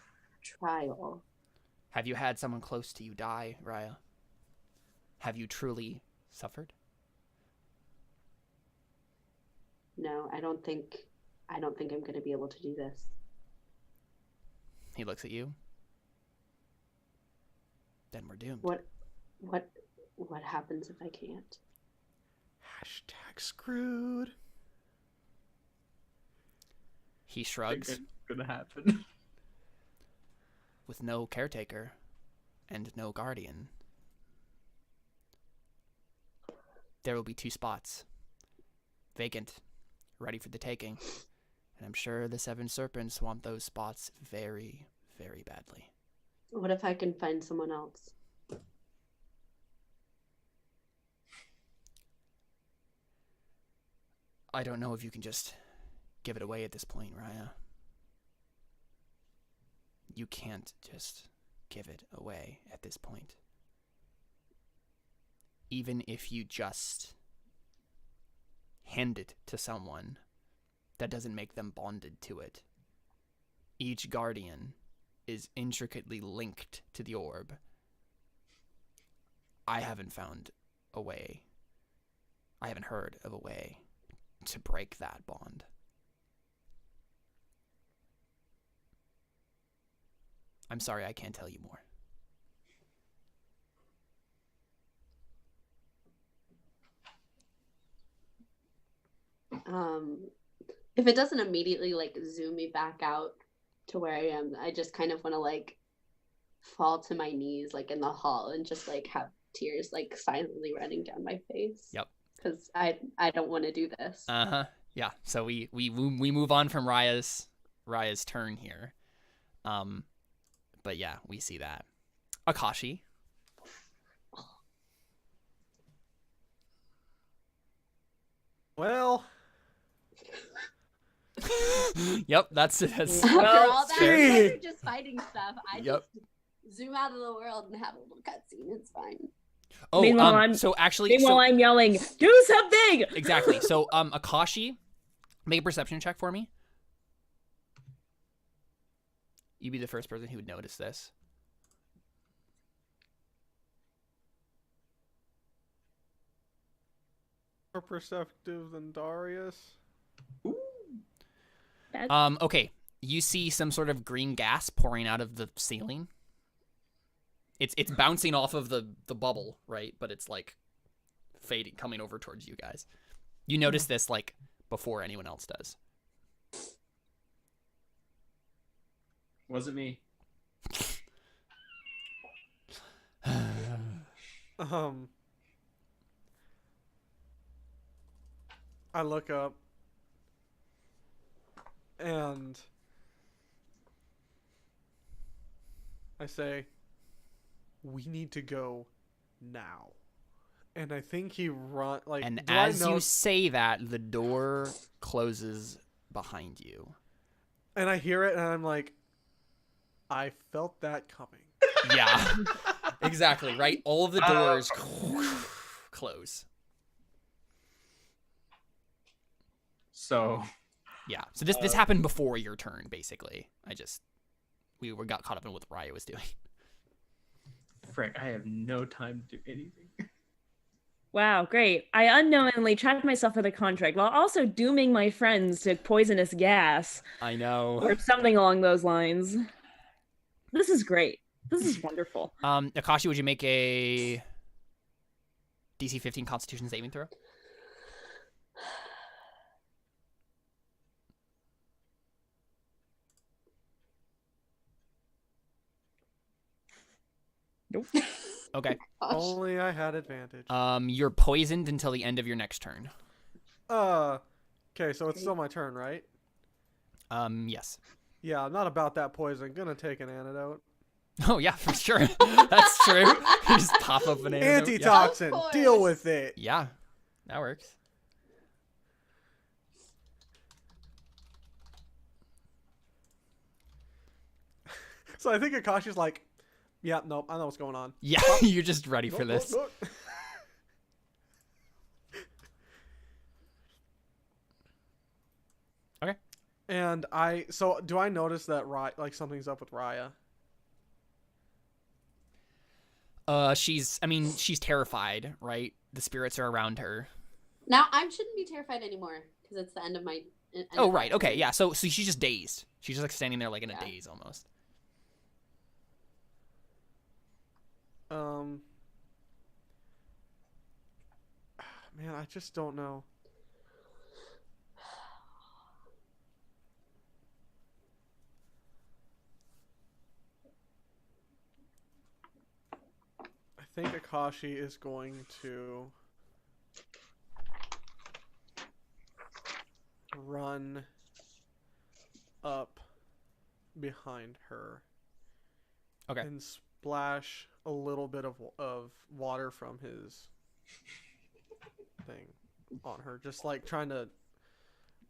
[SPEAKER 3] trial?
[SPEAKER 4] Have you had someone close to you die, Raia? Have you truly suffered?
[SPEAKER 3] No, I don't think I'm going to be able to do this.
[SPEAKER 4] He looks at you. Then we're doomed.
[SPEAKER 3] What happens if I can't?
[SPEAKER 2] Hashtag screwed.
[SPEAKER 4] He shrugs.
[SPEAKER 6] It's gonna happen.
[SPEAKER 4] With no caretaker and no guardian, there will be 2 spots, vacant, ready for the taking. And I'm sure the 7 serpents want those spots very, very badly.
[SPEAKER 3] What if I can find someone else?
[SPEAKER 4] I don't know if you can just give it away at this point, Raia. You can't just give it away at this point. Even if you just hand it to someone, that doesn't make them bonded to it. Each guardian is intricately linked to the orb. I haven't found a way. I haven't heard of a way to break that bond. I'm sorry, I can't tell you more.
[SPEAKER 3] If it doesn't immediately like zoom me back out to where I am, I just kind of want to like fall to my knees like in the hall and just like have tears like silently running down my face.
[SPEAKER 4] Yep.
[SPEAKER 3] Because I don't want to do this.
[SPEAKER 4] Yeah. So we move on from Raia's turn here. But yeah, we see that. Akashi.
[SPEAKER 2] Well,
[SPEAKER 4] Yep, that's it.
[SPEAKER 3] After all that,
[SPEAKER 2] gee.
[SPEAKER 3] you guys are just fighting stuff. I
[SPEAKER 4] Yep.
[SPEAKER 3] just zoom out of the world and have a little cutscene. It's fine.
[SPEAKER 4] Oh,
[SPEAKER 1] Meanwhile,
[SPEAKER 4] so actually,
[SPEAKER 1] Meanwhile, I'm yelling, "Do something!"
[SPEAKER 4] exactly. So, Akashi, make a perception check for me. You'd be the first person who would notice this.
[SPEAKER 2] more perceptive than Darius.
[SPEAKER 4] Okay. You see some sort of green gas pouring out of the ceiling. It's bouncing off of the bubble, right? But it's like fading, coming over towards you guys. You notice this like before anyone else does.
[SPEAKER 5] Wasn't me.
[SPEAKER 2] I look up and I say, we need to go now. And I think he run like.
[SPEAKER 4] And
[SPEAKER 2] do
[SPEAKER 4] as
[SPEAKER 2] I know...
[SPEAKER 4] you say that, the door closes behind you.
[SPEAKER 2] And I hear it, and I'm like, I felt that coming.
[SPEAKER 4] Yeah, exactly, right? All of the doors close.
[SPEAKER 5] So,
[SPEAKER 4] yeah. So this happened before your turn, basically. We got caught up in what Raia was doing.
[SPEAKER 5] frick, I have no time to do anything.
[SPEAKER 1] Wow, great. I unknowingly trapped myself with a contract while also dooming my friends to poisonous gas.
[SPEAKER 4] I know.
[SPEAKER 1] Or something along those lines. This is great. This is wonderful.
[SPEAKER 4] Akashi, would you make a DC 15 Constitution saving throw?
[SPEAKER 1] Nope.
[SPEAKER 4] Okay.
[SPEAKER 2] Only I had advantage.
[SPEAKER 4] You're poisoned until the end of your next turn.
[SPEAKER 2] Okay, so it's still my turn, right?
[SPEAKER 4] Yes.
[SPEAKER 2] Yeah, I'm not about that poison. Gonna take an antidote.
[SPEAKER 4] Oh yeah, for sure. That's true. You just pop up an antidote.
[SPEAKER 2] Antitoxin.
[SPEAKER 3] Of course.
[SPEAKER 2] Deal with it.
[SPEAKER 4] Yeah, that works.
[SPEAKER 2] So I think Akashi's like, yeah, nope, I know what's going on.
[SPEAKER 4] Yeah, you're just ready for
[SPEAKER 2] Nope,
[SPEAKER 4] this.
[SPEAKER 2] nope, nope.
[SPEAKER 4] Okay.
[SPEAKER 2] And so do I notice that like something's up with Raia?
[SPEAKER 4] She's terrified, right? The spirits are around her.
[SPEAKER 3] Now I shouldn't be terrified anymore because it's the end of my.
[SPEAKER 4] Oh, right. Okay, yeah. So she's just dazed. She's just like standing there like in a daze almost.
[SPEAKER 2] Man, I just don't know. I think Akashi is going to run up behind her.
[SPEAKER 4] Okay.
[SPEAKER 2] And splash a little bit of water from his thing on her, just like trying to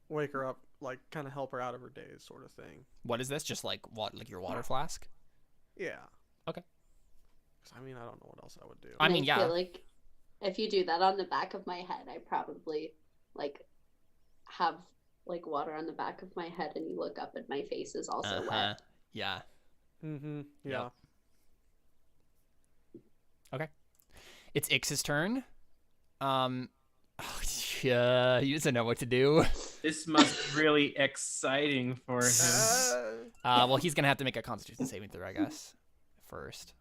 [SPEAKER 2] wake her up, like kind of help her out of her daze, sort of thing.
[SPEAKER 4] What is this? Just like like your water flask?
[SPEAKER 2] Yeah.
[SPEAKER 4] Okay.
[SPEAKER 2] 'Cause I mean, I don't know what else I would do.
[SPEAKER 4] I mean, yeah.
[SPEAKER 3] feel like if you do that on the back of my head, I probably like have like water on the back of my head, and you look up and my face is also wet.
[SPEAKER 4] Yeah.
[SPEAKER 2] Mm-hmm. Yeah.
[SPEAKER 4] Yep. Okay. It's Ix's turn. Yeah, he doesn't know what to do.
[SPEAKER 5] This must be really exciting for him.
[SPEAKER 4] Well, he's gonna have to make a Constitution saving throw, I guess, first.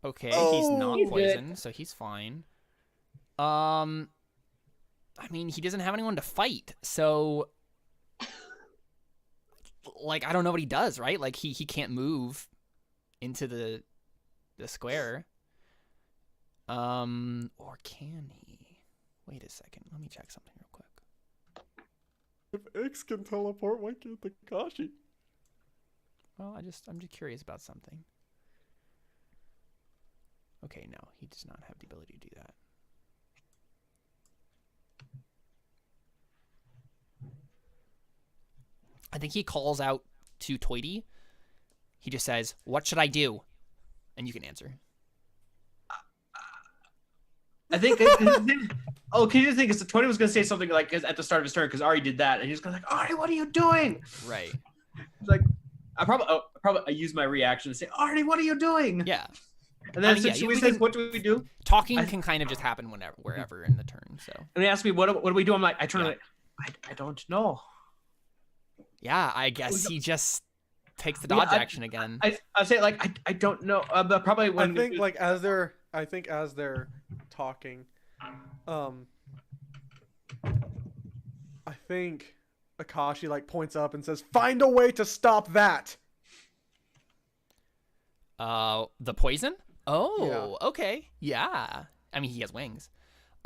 [SPEAKER 4] Okay, he's not
[SPEAKER 1] He's
[SPEAKER 4] poisoned,
[SPEAKER 1] good.
[SPEAKER 4] so he's fine. I mean, he doesn't have anyone to fight, so like I don't know what he does, right? Like he can't move into the square. Or can he? Wait a second. Let me check something real quick.
[SPEAKER 2] If X can teleport, why can't Akashi?
[SPEAKER 4] Well, I'm just curious about something. Okay, no, he does not have the ability to do that. I think he calls out to Toity. He just says, "What should I do?" And you can answer.
[SPEAKER 5] I think. Oh, can you think? Because Tony was gonna say something like at the start of his turn, because Ari did that, and he's gonna like, Ari, what are you doing?
[SPEAKER 4] Right.
[SPEAKER 5] Like, I probably use my reaction to say, Artie, what are you doing?
[SPEAKER 4] Yeah.
[SPEAKER 5] And then
[SPEAKER 4] I mean, yeah,
[SPEAKER 5] so
[SPEAKER 4] we
[SPEAKER 5] he says,
[SPEAKER 4] can-
[SPEAKER 5] "What do we do?"
[SPEAKER 4] Talking
[SPEAKER 5] I-
[SPEAKER 4] can kind of just happen wherever in the turn. So
[SPEAKER 5] And he asks me, "What do we do?" I'm like, I turn
[SPEAKER 4] Yeah.
[SPEAKER 5] like, I don't know.
[SPEAKER 4] yeah, I guess he just takes the
[SPEAKER 5] Yeah,
[SPEAKER 4] dodge action again.
[SPEAKER 5] I say like I don't know. But probably when
[SPEAKER 2] I think like as they're talking, I think Akashi like points up and says, "Find a way to stop that."
[SPEAKER 4] The poison? Oh, okay. Yeah. I mean, he has wings.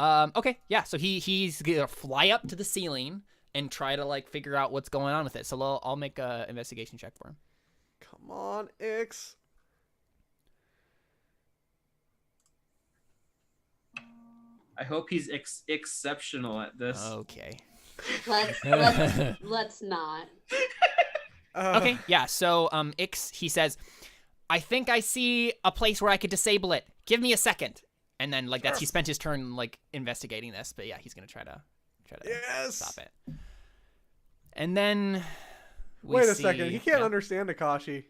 [SPEAKER 4] Okay, yeah. So he's gonna fly up to the ceiling and try to like figure out what's going on with it. So I'll make a investigation check for him.
[SPEAKER 2] Come on, Ix.
[SPEAKER 5] I hope he's exceptional at this.
[SPEAKER 4] Okay.
[SPEAKER 3] Let's not.
[SPEAKER 4] Okay, yeah. So Ix, he says, I think I see a place where I could disable it. Give me a second. And then like he spent his turn like investigating this, but yeah, he's gonna try to
[SPEAKER 2] Yes!
[SPEAKER 4] stop it. And then
[SPEAKER 2] Wait a second. He can't understand Akashi.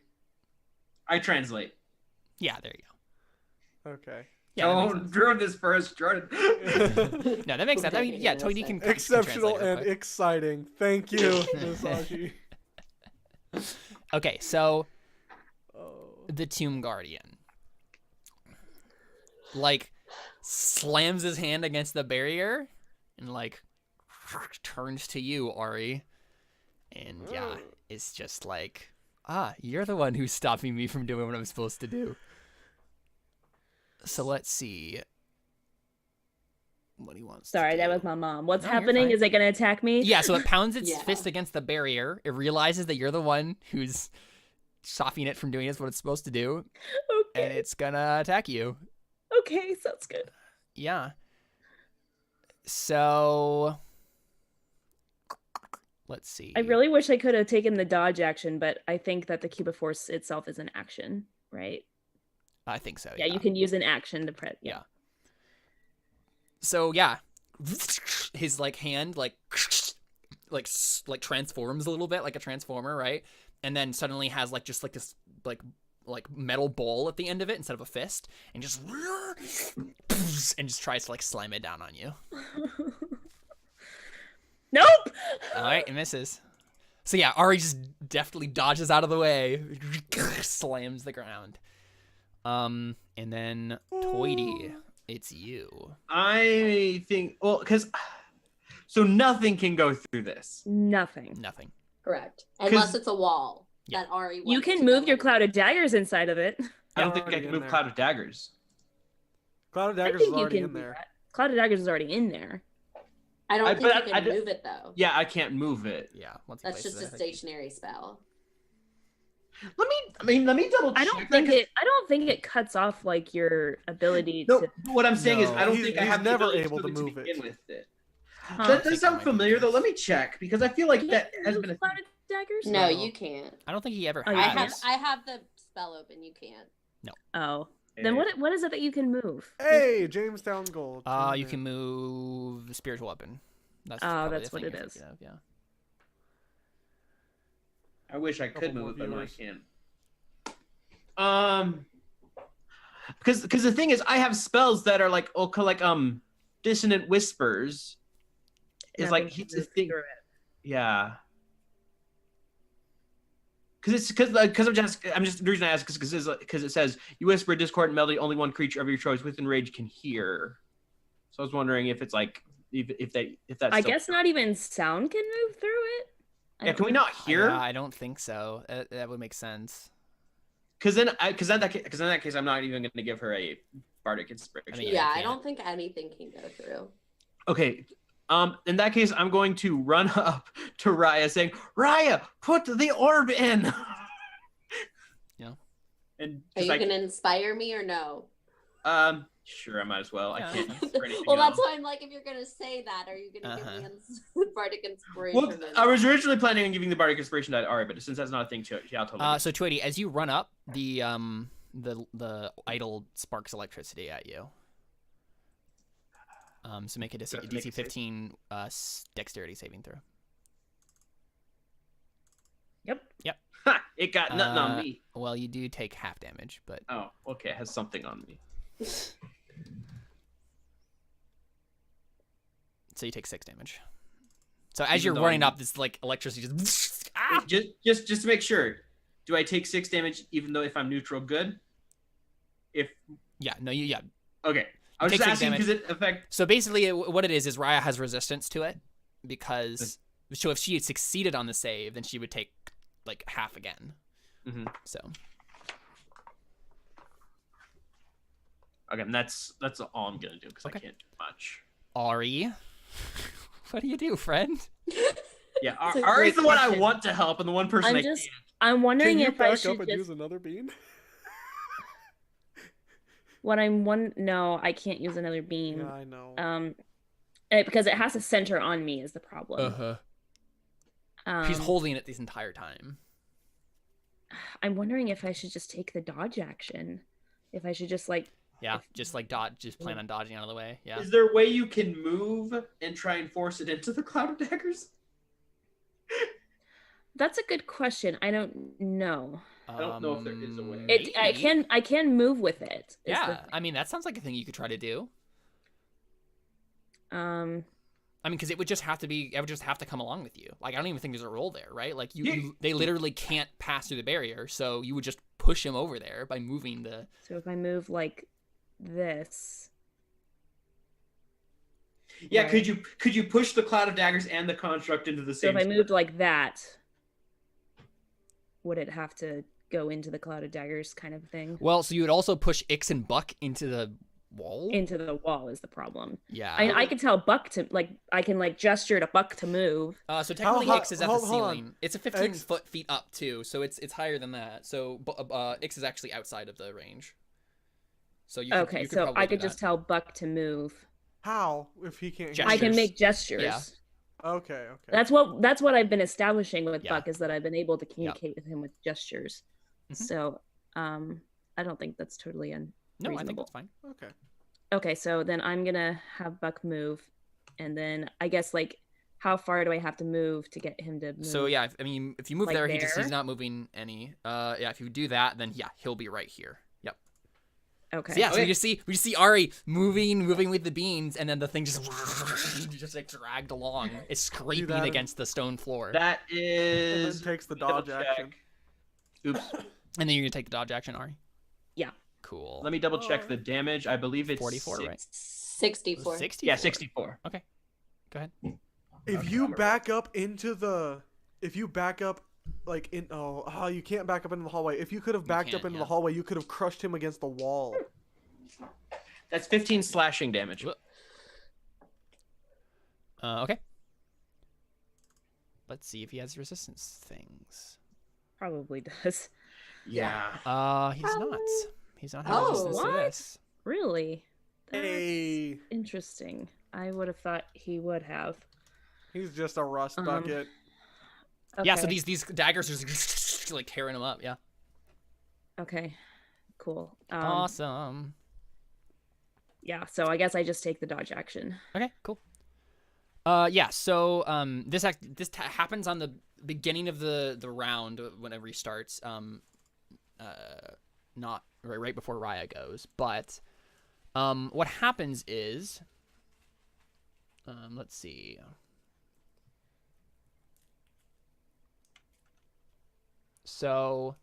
[SPEAKER 5] I translate.
[SPEAKER 4] Yeah, there you go.
[SPEAKER 2] Okay.
[SPEAKER 4] Yeah, that makes
[SPEAKER 5] Don't ruin this first, Jordan.
[SPEAKER 4] sense. No, that makes sense. I mean, yeah, Toady can
[SPEAKER 2] Exceptional
[SPEAKER 4] translate real
[SPEAKER 2] and
[SPEAKER 4] quick.
[SPEAKER 2] exciting. Thank you, Masashi.
[SPEAKER 4] Okay, so
[SPEAKER 2] Oh.
[SPEAKER 4] the Tomb Guardian like slams his hand against the barrier and like turns to you, Ari, and yeah, it's just like, you're the one who's stopping me from doing what I'm supposed to do. So let's see what he wants.
[SPEAKER 1] Sorry,
[SPEAKER 4] to
[SPEAKER 1] that
[SPEAKER 4] do.
[SPEAKER 1] was my mom. What's
[SPEAKER 4] No, you're
[SPEAKER 1] happening?
[SPEAKER 4] fine.
[SPEAKER 1] Is it gonna attack me?
[SPEAKER 4] Yeah, so it pounds its
[SPEAKER 3] Yeah.
[SPEAKER 4] fist against the barrier. It realizes that you're the one who's stopping it from doing what it's supposed to do,
[SPEAKER 1] Okay.
[SPEAKER 4] and it's gonna attack you.
[SPEAKER 1] Okay, sounds good.
[SPEAKER 4] Yeah. So let's see.
[SPEAKER 1] I really wish I could have taken the dodge action, but I think that the Cube of Force itself is an action, right?
[SPEAKER 4] I think so.
[SPEAKER 1] Yeah, you can use an action to press.
[SPEAKER 4] Yeah. So yeah, his like hand like transforms a little bit like a transformer, right? And then suddenly has like just like this like metal ball at the end of it instead of a fist, and just tries to like slam it down on you.
[SPEAKER 1] Nope.
[SPEAKER 4] All right, it misses. So yeah, Ari just deftly dodges out of the way, slams the ground. And then Toity, it's you.
[SPEAKER 5] I think so nothing can go through this.
[SPEAKER 1] Nothing.
[SPEAKER 4] Nothing.
[SPEAKER 3] Correct. Unless it's a wall that Ari.
[SPEAKER 1] You
[SPEAKER 3] went
[SPEAKER 1] can
[SPEAKER 3] to
[SPEAKER 1] move
[SPEAKER 3] go
[SPEAKER 1] your
[SPEAKER 3] in.
[SPEAKER 1] cloud of daggers inside of it.
[SPEAKER 5] I don't
[SPEAKER 2] They're
[SPEAKER 5] think I
[SPEAKER 2] already
[SPEAKER 5] can
[SPEAKER 2] in
[SPEAKER 5] move
[SPEAKER 2] there.
[SPEAKER 5] Cloud of Daggers.
[SPEAKER 2] Cloud of
[SPEAKER 1] I
[SPEAKER 2] Daggers is
[SPEAKER 1] think you
[SPEAKER 2] already
[SPEAKER 1] can
[SPEAKER 2] in
[SPEAKER 1] do
[SPEAKER 2] there.
[SPEAKER 1] that. Cloud of daggers is already in there.
[SPEAKER 3] I don't think
[SPEAKER 5] but
[SPEAKER 3] you
[SPEAKER 5] I
[SPEAKER 3] can
[SPEAKER 5] d-
[SPEAKER 3] move it though.
[SPEAKER 5] Yeah, I can't move it.
[SPEAKER 4] Yeah. Once he
[SPEAKER 3] That's
[SPEAKER 4] places
[SPEAKER 3] just a
[SPEAKER 4] it, I think.
[SPEAKER 3] stationary spell.
[SPEAKER 5] Let me double check.
[SPEAKER 1] I don't think it cuts off like your ability
[SPEAKER 5] No,
[SPEAKER 1] to.
[SPEAKER 5] what I'm saying is
[SPEAKER 4] No.
[SPEAKER 5] I don't
[SPEAKER 2] He's-
[SPEAKER 5] think I
[SPEAKER 2] he's
[SPEAKER 5] have the
[SPEAKER 2] never
[SPEAKER 5] ability
[SPEAKER 2] able to
[SPEAKER 5] to
[SPEAKER 2] move it.
[SPEAKER 5] begin with it.
[SPEAKER 1] Huh?
[SPEAKER 5] That
[SPEAKER 4] I think
[SPEAKER 5] does sound
[SPEAKER 4] that might be
[SPEAKER 5] familiar
[SPEAKER 4] the
[SPEAKER 5] though.
[SPEAKER 4] case.
[SPEAKER 5] Let me check because I feel like
[SPEAKER 1] You
[SPEAKER 5] that
[SPEAKER 1] can't
[SPEAKER 5] has
[SPEAKER 1] move
[SPEAKER 5] been.
[SPEAKER 1] cloud of daggers.
[SPEAKER 3] No,
[SPEAKER 2] No.
[SPEAKER 3] you can't.
[SPEAKER 4] I don't think he ever
[SPEAKER 1] Oh,
[SPEAKER 3] I
[SPEAKER 4] has.
[SPEAKER 3] have the spell open. You can't.
[SPEAKER 1] Oh, then what is it that you can move?
[SPEAKER 2] Hey, Jamestown Gold.
[SPEAKER 4] You can move the spiritual weapon. That's
[SPEAKER 1] Oh,
[SPEAKER 4] probably
[SPEAKER 1] that's
[SPEAKER 4] the
[SPEAKER 1] what
[SPEAKER 4] thing
[SPEAKER 1] it
[SPEAKER 4] you're
[SPEAKER 1] is.
[SPEAKER 4] thinking of, yeah.
[SPEAKER 5] I wish I could
[SPEAKER 2] Couple
[SPEAKER 5] move it,
[SPEAKER 2] more
[SPEAKER 5] but I
[SPEAKER 2] viewers.
[SPEAKER 5] can't. Because the thing is, I have spells that are like dissonant whispers. It's like
[SPEAKER 1] Nothing
[SPEAKER 5] he's
[SPEAKER 1] can
[SPEAKER 5] the
[SPEAKER 1] move
[SPEAKER 5] thing.
[SPEAKER 1] through it.
[SPEAKER 5] Yeah. Because I'm just the reason I ask is because it says you whisper a discordant melody only one creature of your choice within range can hear. So I was wondering if it's like if that's
[SPEAKER 1] I
[SPEAKER 5] still-
[SPEAKER 1] guess not even sound can move through it.
[SPEAKER 5] Yeah, can we not hear?
[SPEAKER 4] Yeah, I don't think so. That would make sense.
[SPEAKER 5] Because in that case, I'm not even going to give her a bardic inspiration.
[SPEAKER 4] I mean,
[SPEAKER 3] Yeah,
[SPEAKER 4] you
[SPEAKER 3] I
[SPEAKER 4] can't.
[SPEAKER 3] don't think anything can go through.
[SPEAKER 5] Okay. In that case, I'm going to run up to Raia saying, Raia, put the orb in.
[SPEAKER 4] Yeah.
[SPEAKER 5] And
[SPEAKER 3] Are
[SPEAKER 5] 'cause
[SPEAKER 3] you gonna inspire me or no?
[SPEAKER 5] sure, I might as well.
[SPEAKER 4] Yeah,
[SPEAKER 5] I can't
[SPEAKER 4] that's
[SPEAKER 5] use it for anything
[SPEAKER 3] Well, that's
[SPEAKER 5] else.
[SPEAKER 3] why I'm like, if you're gonna say that, are you gonna
[SPEAKER 4] Uh-huh.
[SPEAKER 3] give me bardic inspiration?
[SPEAKER 5] Well, I was originally planning on giving the bardic inspiration to Ari, but since that's not a thing, yeah, I'll totally.
[SPEAKER 4] So Twitty, as you run up, the idol sparks electricity at you. So make a
[SPEAKER 5] Make
[SPEAKER 4] DC
[SPEAKER 5] a save.
[SPEAKER 4] 15 dexterity saving throw.
[SPEAKER 1] Yep.
[SPEAKER 4] Yep.
[SPEAKER 5] Ha! It got nothing on me.
[SPEAKER 4] Well, you do take half damage, but
[SPEAKER 5] Oh, okay. It has something on me.
[SPEAKER 4] so you take 6 damage. So as
[SPEAKER 5] Even
[SPEAKER 4] you're
[SPEAKER 5] though
[SPEAKER 4] running
[SPEAKER 5] I'm-
[SPEAKER 4] up, this like electricity just
[SPEAKER 5] Wait, just to make sure, do I take 6 damage even though if I'm neutral good? If
[SPEAKER 4] yeah,
[SPEAKER 5] okay, I was
[SPEAKER 4] take
[SPEAKER 5] just
[SPEAKER 4] 6
[SPEAKER 5] asking
[SPEAKER 4] damage.
[SPEAKER 5] because it affect.
[SPEAKER 4] So basically, what it is Raia has resistance to it because so if she had succeeded on the save, then she would take like half again.
[SPEAKER 5] Mm-hmm.
[SPEAKER 4] So
[SPEAKER 5] Okay, and that's all I'm gonna do because
[SPEAKER 4] Okay.
[SPEAKER 5] I can't do much.
[SPEAKER 4] Ari, what do you do, friend?
[SPEAKER 5] Yeah,
[SPEAKER 3] That's a
[SPEAKER 5] Ari's
[SPEAKER 3] great
[SPEAKER 5] the one I
[SPEAKER 3] question.
[SPEAKER 5] want to help, and the one person I can't.
[SPEAKER 1] I'm wondering
[SPEAKER 2] Can you
[SPEAKER 1] if I
[SPEAKER 2] back
[SPEAKER 1] should
[SPEAKER 2] up and
[SPEAKER 1] just
[SPEAKER 2] use another bean?
[SPEAKER 1] No, I can't use another beam.
[SPEAKER 2] Yeah, I know.
[SPEAKER 1] Because it has to center on me is the problem.
[SPEAKER 4] She's holding it this entire time.
[SPEAKER 1] I'm wondering if I should just take the dodge action. If I should just like
[SPEAKER 4] Yeah, just like dodge, just plan on dodging out of the way. Yeah.
[SPEAKER 5] Is there a way you can move and try and force it into the cloud of daggers?
[SPEAKER 1] That's a good question. I don't know.
[SPEAKER 5] I don't know if there is a way.
[SPEAKER 1] I can move with it. is the
[SPEAKER 4] Yeah, I mean that sounds like a thing you could try to do.
[SPEAKER 1] thing.
[SPEAKER 4] I mean, because it would just have to come along with you. Like I don't even think there's a roll there, right? Like
[SPEAKER 5] Yeah.
[SPEAKER 4] they literally can't pass through the barrier, so you would just push him over there by moving the.
[SPEAKER 1] So if I move like this.
[SPEAKER 5] Yeah,
[SPEAKER 1] Right.
[SPEAKER 5] could you push the cloud of daggers and the construct into the
[SPEAKER 1] So
[SPEAKER 5] same?
[SPEAKER 1] if I moved like that, would it have to go into the cloud of daggers kind of thing?
[SPEAKER 4] Well, so you would also push Ix and Buck into the wall.
[SPEAKER 1] Into the wall is the problem.
[SPEAKER 4] Yeah.
[SPEAKER 1] I can tell Buck to I can gesture to Buck to move.
[SPEAKER 4] So technically,
[SPEAKER 2] How
[SPEAKER 4] Ix is at the
[SPEAKER 2] hold on.
[SPEAKER 4] ceiling. It's a 15
[SPEAKER 2] Ix-
[SPEAKER 4] feet up too, so it's higher than that. So Ix is actually outside of the range. So you
[SPEAKER 1] Okay,
[SPEAKER 4] you could
[SPEAKER 1] so
[SPEAKER 4] probably
[SPEAKER 1] I
[SPEAKER 4] do
[SPEAKER 1] could just tell Buck to move.
[SPEAKER 2] How if he can't?
[SPEAKER 4] Gestures.
[SPEAKER 1] I can make gestures.
[SPEAKER 4] Yeah.
[SPEAKER 2] Okay.
[SPEAKER 1] That's what I've been establishing with
[SPEAKER 4] Yeah.
[SPEAKER 1] Buck is that I've been able to communicate with him with gestures.
[SPEAKER 4] Mhm.
[SPEAKER 1] So I don't think that's totally unreasonable.
[SPEAKER 4] No, I think that's fine.
[SPEAKER 2] Okay.
[SPEAKER 1] Okay, so then I'm gonna have Buck move, and then I guess how far do I have to move to get him to move?
[SPEAKER 4] So yeah, if you move
[SPEAKER 1] Like
[SPEAKER 4] there,
[SPEAKER 1] there?
[SPEAKER 4] he's not moving any. Yeah, if you do that, then yeah, he'll be right here. Yep.
[SPEAKER 1] Okay.
[SPEAKER 4] So yeah, so
[SPEAKER 5] Okay.
[SPEAKER 4] we just see Ari moving with the beans, and then the thing just like dragged along. It's scraping
[SPEAKER 2] that.
[SPEAKER 4] against the stone floor.
[SPEAKER 5] That
[SPEAKER 2] And
[SPEAKER 5] is.
[SPEAKER 2] then takes the
[SPEAKER 5] double
[SPEAKER 2] dodge
[SPEAKER 5] check.
[SPEAKER 2] action.
[SPEAKER 5] Oops.
[SPEAKER 4] And then you're gonna take the dodge action, Ari.
[SPEAKER 1] Yeah.
[SPEAKER 4] Cool.
[SPEAKER 5] Let me double check the damage. I believe it's
[SPEAKER 4] 44,
[SPEAKER 5] six-
[SPEAKER 4] right?
[SPEAKER 3] 64.
[SPEAKER 4] 60.
[SPEAKER 5] Yeah, 64.
[SPEAKER 4] Okay. Go ahead.
[SPEAKER 2] If you back up into the, if you back up in you can't back up into the hallway. If you could have backed up
[SPEAKER 4] can't,
[SPEAKER 2] into
[SPEAKER 4] yeah.
[SPEAKER 2] the hallway, you could have crushed him against the wall.
[SPEAKER 5] That's 15 slashing damage.
[SPEAKER 4] Okay. Let's see if he has resistance things.
[SPEAKER 1] Probably does.
[SPEAKER 5] Yeah.
[SPEAKER 4] He's not. He's not having
[SPEAKER 3] Oh,
[SPEAKER 4] resistance to
[SPEAKER 1] what?
[SPEAKER 4] this.
[SPEAKER 1] Really? That's
[SPEAKER 2] Hey,
[SPEAKER 1] interesting. I would have thought he would have.
[SPEAKER 2] he's just a rust bucket.
[SPEAKER 4] Yeah, so
[SPEAKER 1] Okay.
[SPEAKER 4] these daggers are just like tearing him up. Yeah.
[SPEAKER 1] Okay. Cool.
[SPEAKER 4] Awesome.
[SPEAKER 1] Yeah. So I guess I just take the dodge action.
[SPEAKER 4] Okay, cool. Yeah. So this happens on the beginning of the round whenever he starts. Not right before Raia goes, but what happens is, let's see. So.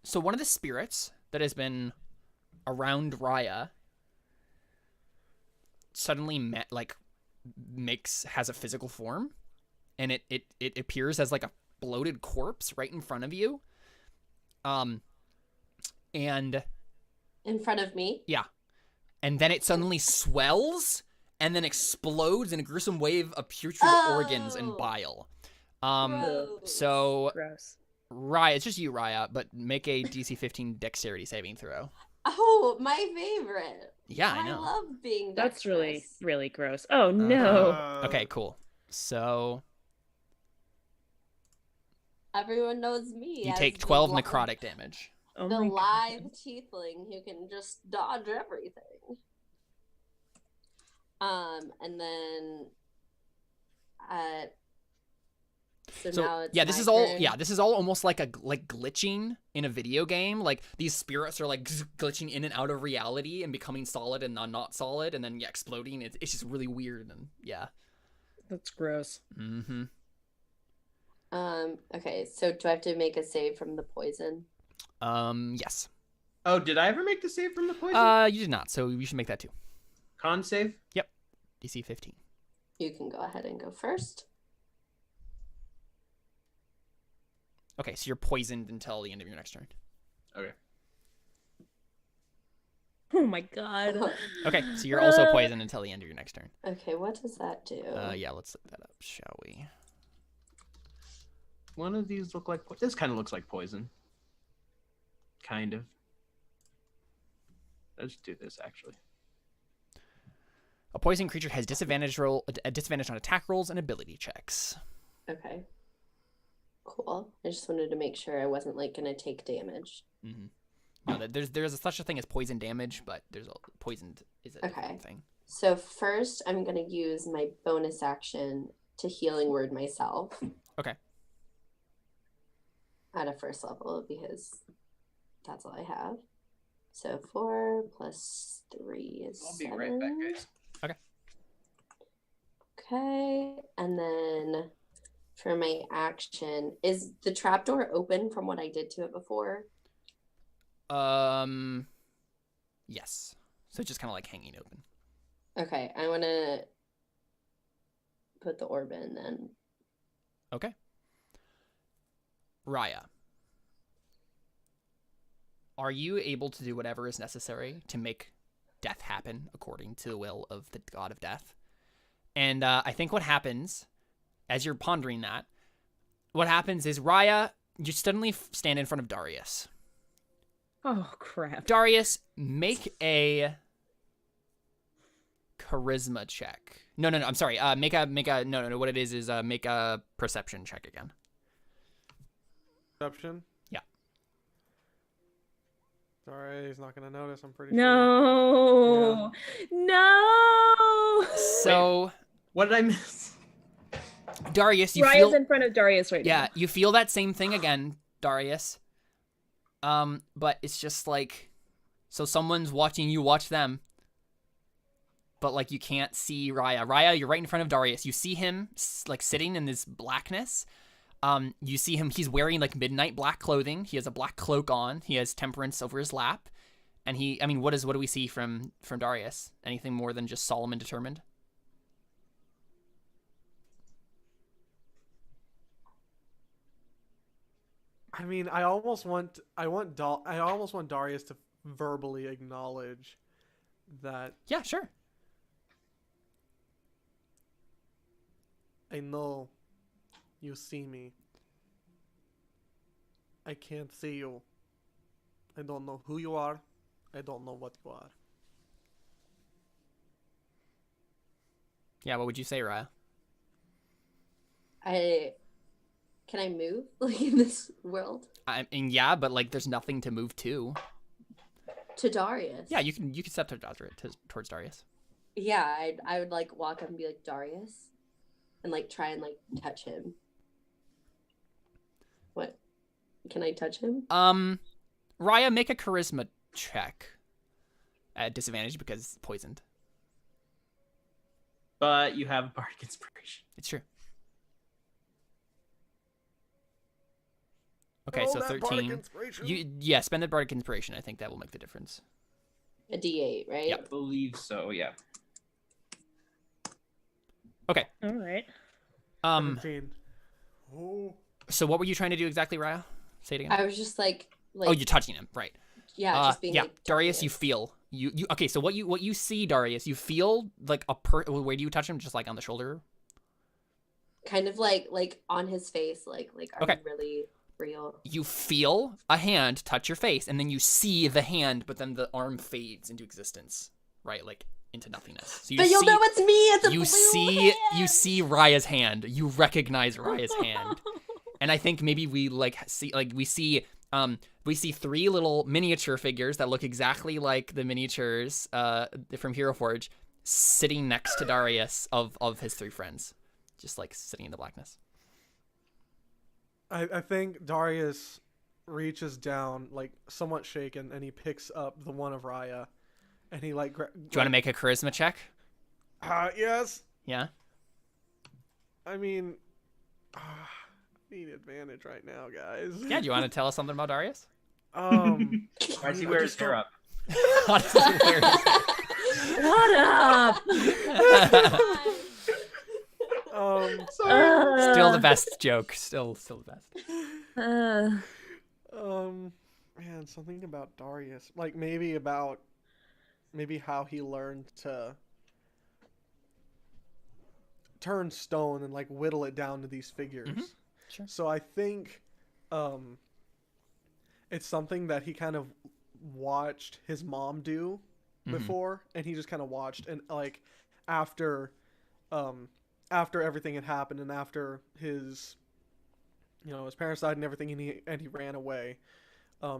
[SPEAKER 4] So one of the spirits that has been around Raia suddenly has a physical form, and it appears as like a bloated corpse right in front of you. And
[SPEAKER 3] In front of me.
[SPEAKER 4] yeah, and then it suddenly swells and then explodes in a gruesome wave of putrid organs and
[SPEAKER 3] Oh.
[SPEAKER 4] bile.
[SPEAKER 3] Gross.
[SPEAKER 4] So
[SPEAKER 1] Gross.
[SPEAKER 4] Raia, it's just you, Raia, but make a DC 15 dexterity saving throw.
[SPEAKER 3] Oh, my favorite.
[SPEAKER 4] Yeah, I
[SPEAKER 3] I
[SPEAKER 4] know.
[SPEAKER 3] love being
[SPEAKER 1] That's really,
[SPEAKER 3] dexterous.
[SPEAKER 1] really gross. Oh no.
[SPEAKER 4] Okay, cool. So
[SPEAKER 3] Everyone knows me
[SPEAKER 4] you
[SPEAKER 3] as
[SPEAKER 4] take
[SPEAKER 3] the
[SPEAKER 4] 12
[SPEAKER 3] li-
[SPEAKER 4] necrotic damage.
[SPEAKER 1] Oh
[SPEAKER 3] the
[SPEAKER 1] my
[SPEAKER 3] live
[SPEAKER 1] God.
[SPEAKER 3] tiefling who can just dodge everything. And then so
[SPEAKER 4] So
[SPEAKER 3] now it's
[SPEAKER 4] yeah, this
[SPEAKER 3] my
[SPEAKER 4] is all
[SPEAKER 3] turn.
[SPEAKER 4] yeah, this is all almost like glitching in a video game. Like these spirits are like glitching in and out of reality and becoming solid and not solid, and then exploding. It's just really weird and yeah.
[SPEAKER 1] That's gross.
[SPEAKER 4] Mm-hmm.
[SPEAKER 3] Okay, so do I have to make a save from the poison?
[SPEAKER 4] Yes.
[SPEAKER 5] Oh, did I ever make the save from the poison?
[SPEAKER 4] You did not, so you should make that too.
[SPEAKER 5] Con save?
[SPEAKER 4] DC 15.
[SPEAKER 3] You can go ahead and go first.
[SPEAKER 4] Okay, so you're poisoned until the end of your next turn.
[SPEAKER 5] Okay.
[SPEAKER 1] Oh my God.
[SPEAKER 4] Okay, so you're also poisoned until the end of your next turn.
[SPEAKER 3] Okay, what does that do?
[SPEAKER 4] Yeah, let's look that up, shall we?
[SPEAKER 5] One of these look like this kind of looks like poison. Kind of. Let's do this actually.
[SPEAKER 4] A poison creature has disadvantage on attack rolls and ability checks.
[SPEAKER 3] Okay. Cool. I just wanted to make sure I wasn't like gonna take damage.
[SPEAKER 4] Mm-hmm. No, there's such a thing as poison damage, but poisoned is a different thing.
[SPEAKER 3] So first, I'm gonna use my bonus action to healing word myself.
[SPEAKER 4] Okay.
[SPEAKER 3] At a first level because that's all I have. So 4 plus 3 is
[SPEAKER 5] I'll be
[SPEAKER 3] 7.
[SPEAKER 5] right back, guys.
[SPEAKER 3] Okay, and then for my action, is the trapdoor open from what I did to it before?
[SPEAKER 4] Yes. So it's just kind of like hanging open.
[SPEAKER 3] Okay, I want to put the orb in then.
[SPEAKER 4] Okay. Raia, are you able to do whatever is necessary to make death happen according to the will of the god of death? And I think what happens, as you're pondering that, what happens is, Raia, you suddenly stand in front of Darius.
[SPEAKER 1] Oh crap.
[SPEAKER 4] Darius, make a charisma check. No, I'm sorry. Make a no. What it is make a perception check again.
[SPEAKER 2] Perception?
[SPEAKER 4] Yeah.
[SPEAKER 2] Sorry, he's not gonna notice, I'm pretty sure.
[SPEAKER 1] No. No.
[SPEAKER 4] So,
[SPEAKER 5] What did I miss?
[SPEAKER 4] Darius, you
[SPEAKER 1] Raia's
[SPEAKER 4] feel
[SPEAKER 1] in front of Darius right
[SPEAKER 4] yeah,
[SPEAKER 1] now.
[SPEAKER 4] you feel that same thing again, Darius. But it's just like, so someone's watching you watch them, but like you can't see Raia. Raia, you're right in front of Darius. You see him like sitting in this blackness. You see him, he's wearing like midnight black clothing. He has a black cloak on. He has temperance over his lap. And what do we see from Darius? Anything more than just solemn and determined?
[SPEAKER 2] I mean, I almost want Darius to verbally acknowledge that
[SPEAKER 4] Yeah, sure.
[SPEAKER 2] I know you see me. I can't see you. I don't know who you are. I don't know what you are.
[SPEAKER 4] Yeah, what would you say, Raia?
[SPEAKER 3] Can I move like in this world?
[SPEAKER 4] I mean, yeah, but like there's nothing to move to.
[SPEAKER 3] To Darius.
[SPEAKER 4] Yeah, you can step towards Darius.
[SPEAKER 3] Yeah, I would like walk up and be like Darius, and like try and like touch him. What? Can I touch him?
[SPEAKER 4] Raia, make a charisma check at disadvantage because it's poisoned.
[SPEAKER 5] But you have bardic inspiration.
[SPEAKER 4] It's true. Okay,
[SPEAKER 2] Oh,
[SPEAKER 4] so
[SPEAKER 2] that bardic
[SPEAKER 4] 13.
[SPEAKER 2] inspiration.
[SPEAKER 4] Spend the bardic inspiration. I think that will make the difference.
[SPEAKER 3] A D8, right?
[SPEAKER 4] Yep.
[SPEAKER 5] I believe so, yeah.
[SPEAKER 4] Okay.
[SPEAKER 1] All right.
[SPEAKER 2] 17. Oh.
[SPEAKER 4] So what were you trying to do exactly, Raia? Say it again.
[SPEAKER 3] I was just like
[SPEAKER 4] Oh, you're touching him, right?
[SPEAKER 3] yeah, just being
[SPEAKER 4] yeah.
[SPEAKER 3] like
[SPEAKER 4] Darius, you feel you. Okay, so what you see, Darius, you feel like where do you touch him? Just like on the shoulder?
[SPEAKER 3] kind of like on his face, like are
[SPEAKER 4] Okay.
[SPEAKER 3] you really real?
[SPEAKER 4] You feel a hand touch your face, and then you see the hand, but then the arm fades into existence. right? Like into nothingness. So you
[SPEAKER 3] But you'll know it's me. It's a
[SPEAKER 4] you
[SPEAKER 3] blue
[SPEAKER 4] see
[SPEAKER 3] hand.
[SPEAKER 4] you see Raya's hand. You recognize Raya's hand. And I think maybe we see 3 little miniature figures that look exactly like the miniatures from Hero Forge sitting next to Darius of his 3 friends, just like sitting in the blackness.
[SPEAKER 2] I think Darius reaches down, like somewhat shaken, and he picks up the one of Raia, and he like.
[SPEAKER 4] Do you want to make a charisma check?
[SPEAKER 2] Yes.
[SPEAKER 4] Yeah.
[SPEAKER 2] I mean, I need advantage right now, guys.
[SPEAKER 4] Yeah. Do you want to tell us something about Darius?
[SPEAKER 5] Why does he wear his hair up?
[SPEAKER 4] Honestly, where is it?
[SPEAKER 1] Shut up.
[SPEAKER 4] Still the best joke. Still the best.
[SPEAKER 2] Man, something about Darius, like maybe how he learned to turn stone and like whittle it down to these figures.
[SPEAKER 4] Mm-hmm. Sure.
[SPEAKER 2] So I think, it's something that he kind of watched his mom do before, and he just kind of watched, and like after everything had happened, and after his parents died and everything, and he ran away,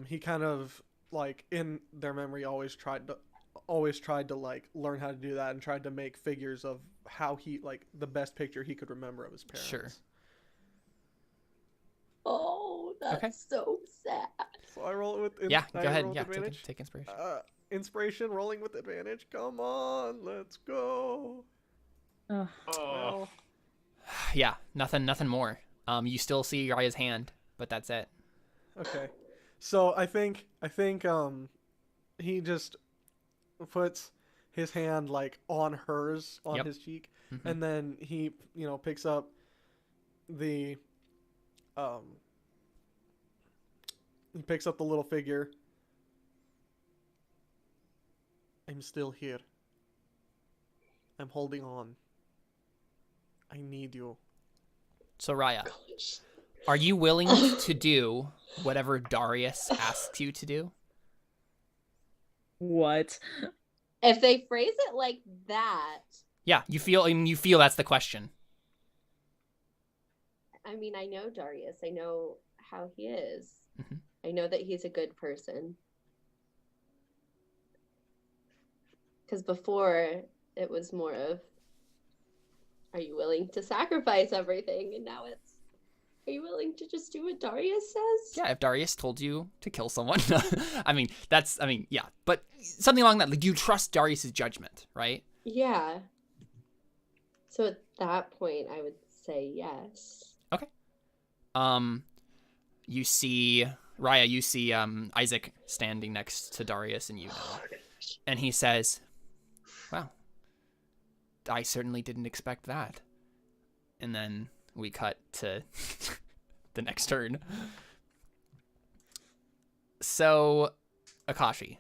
[SPEAKER 2] he kind of like in their memory always tried to like learn how to do that, and tried to make figures of how he like the best picture he could remember of his parents.
[SPEAKER 4] Sure.
[SPEAKER 3] Oh, that's so sad.
[SPEAKER 2] So I roll it with
[SPEAKER 4] Go ahead. Yeah, take inspiration.
[SPEAKER 2] Inspiration, rolling with advantage. Come on, let's go. Well,
[SPEAKER 4] Yeah, nothing more. You still see Raya's hand, but that's it.
[SPEAKER 2] okay. So I think he just puts his hand like on hers, on his cheek, and then he picks up the little figure. I'm still here. I'm holding on. I need you.
[SPEAKER 4] So Raya, are you willing to do whatever Darius asks you to do?
[SPEAKER 1] What?
[SPEAKER 3] If they phrase it like that,
[SPEAKER 4] Yeah, you feel that's the question.
[SPEAKER 3] I mean, I know Darius. I know how he is.
[SPEAKER 4] Mhm.
[SPEAKER 3] I know that he's a good person. Because before, it was more of, are you willing to sacrifice everything? And now it's, are you willing to just do what Darius says?
[SPEAKER 4] Yeah, if Darius told you to kill someone, yeah, but something along that. Like, you trust Darius's judgment, right?
[SPEAKER 3] Yeah. So at that point, I would say yes.
[SPEAKER 4] Okay. You see Raia. You see Isaac standing next to Darius, and and he says, "Wow, I certainly didn't expect that." And then we cut to the next turn. So, Akashi,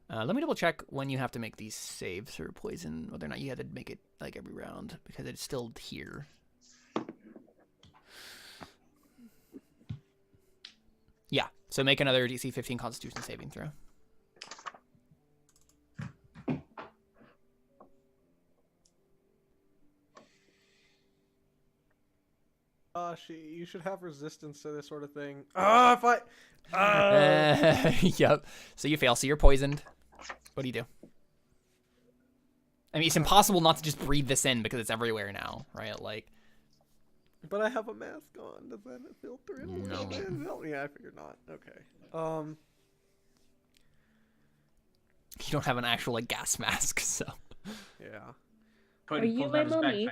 [SPEAKER 4] let me double check when you have to make these saves for poison, whether or not you had to make it like every round, because it's still here. Yeah, so make another DC 15 Constitution saving throw.
[SPEAKER 2] You should have resistance to this sort of thing.
[SPEAKER 4] Yep. So you fail. So you're poisoned. What do you do? I mean, it's impossible not to just breathe this in because it's everywhere now, right? Like.
[SPEAKER 2] But I have a mask on. Does that filter in a little bit? No. Yeah, I figured not. Okay.
[SPEAKER 4] You don't have an actual like gas mask, so.
[SPEAKER 2] Yeah.
[SPEAKER 1] Are you my mummy?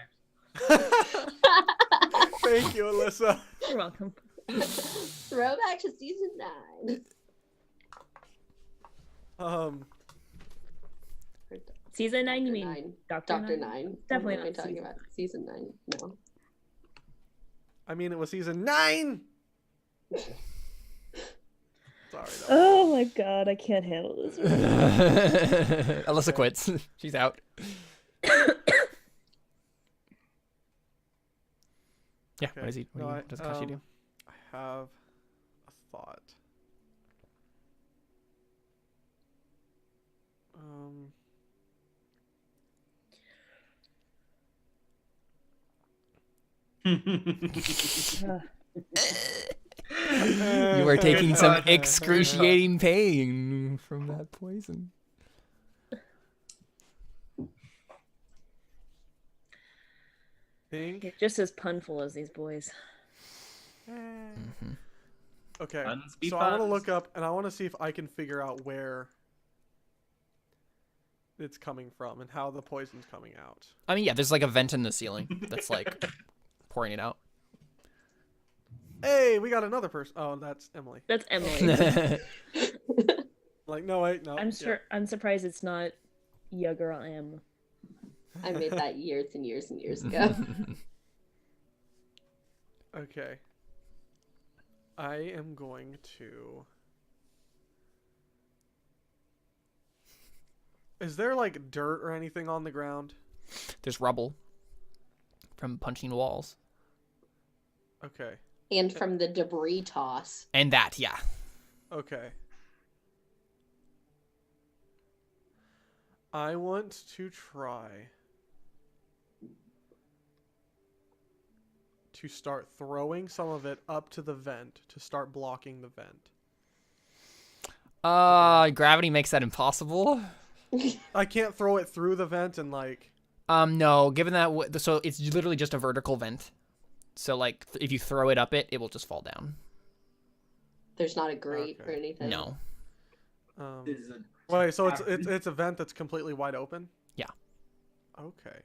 [SPEAKER 2] Thank you, Alyssa.
[SPEAKER 1] You're welcome.
[SPEAKER 3] Throwback to season 9.
[SPEAKER 1] Season 9, you mean
[SPEAKER 3] 9.
[SPEAKER 1] Dr.
[SPEAKER 3] Dr.
[SPEAKER 1] 9?
[SPEAKER 3] 9.
[SPEAKER 1] Definitely
[SPEAKER 3] What am I
[SPEAKER 1] not
[SPEAKER 3] talking
[SPEAKER 1] season
[SPEAKER 3] about? Season 9. No.
[SPEAKER 2] I mean, it was season 9. Sorry.
[SPEAKER 1] Oh my god, I can't handle this.
[SPEAKER 4] Alyssa quits. She's out. Yeah,
[SPEAKER 2] Okay.
[SPEAKER 4] what does Akashi do?
[SPEAKER 2] I have a thought.
[SPEAKER 4] You are taking some excruciating pain from that poison.
[SPEAKER 2] Think.
[SPEAKER 1] You're just as punful as these boys.
[SPEAKER 2] Okay,
[SPEAKER 5] Puns be
[SPEAKER 2] so I want to
[SPEAKER 5] puns.
[SPEAKER 2] look up and I want to see if I can figure out where it's coming from and how the poison's coming out.
[SPEAKER 4] I mean, yeah, there's like a vent in the ceiling that's like pouring it out.
[SPEAKER 2] Hey, we got another person. Oh, that's Emily.
[SPEAKER 1] That's Emily.
[SPEAKER 2] Like, no, wait, no.
[SPEAKER 1] I'm sure. I'm surprised it's not Ya Girl M.
[SPEAKER 3] I made that years and years and years ago.
[SPEAKER 2] Okay. I am going to. Is there like dirt or anything on the ground?
[SPEAKER 4] There's rubble from punching walls.
[SPEAKER 2] Okay.
[SPEAKER 3] And from the debris toss.
[SPEAKER 4] And that, yeah.
[SPEAKER 2] Okay. I want to try to start throwing some of it up to the vent to start blocking the vent.
[SPEAKER 4] Gravity makes that impossible.
[SPEAKER 2] I can't throw it through the vent and like.
[SPEAKER 4] No, given that, so it's literally just a vertical vent. So like, if you throw it up it, it will just fall down.
[SPEAKER 3] There's not a grate
[SPEAKER 2] Okay.
[SPEAKER 3] or anything.
[SPEAKER 4] No.
[SPEAKER 2] Wait, so it's a vent that's completely wide open?
[SPEAKER 4] Yeah.
[SPEAKER 2] Okay.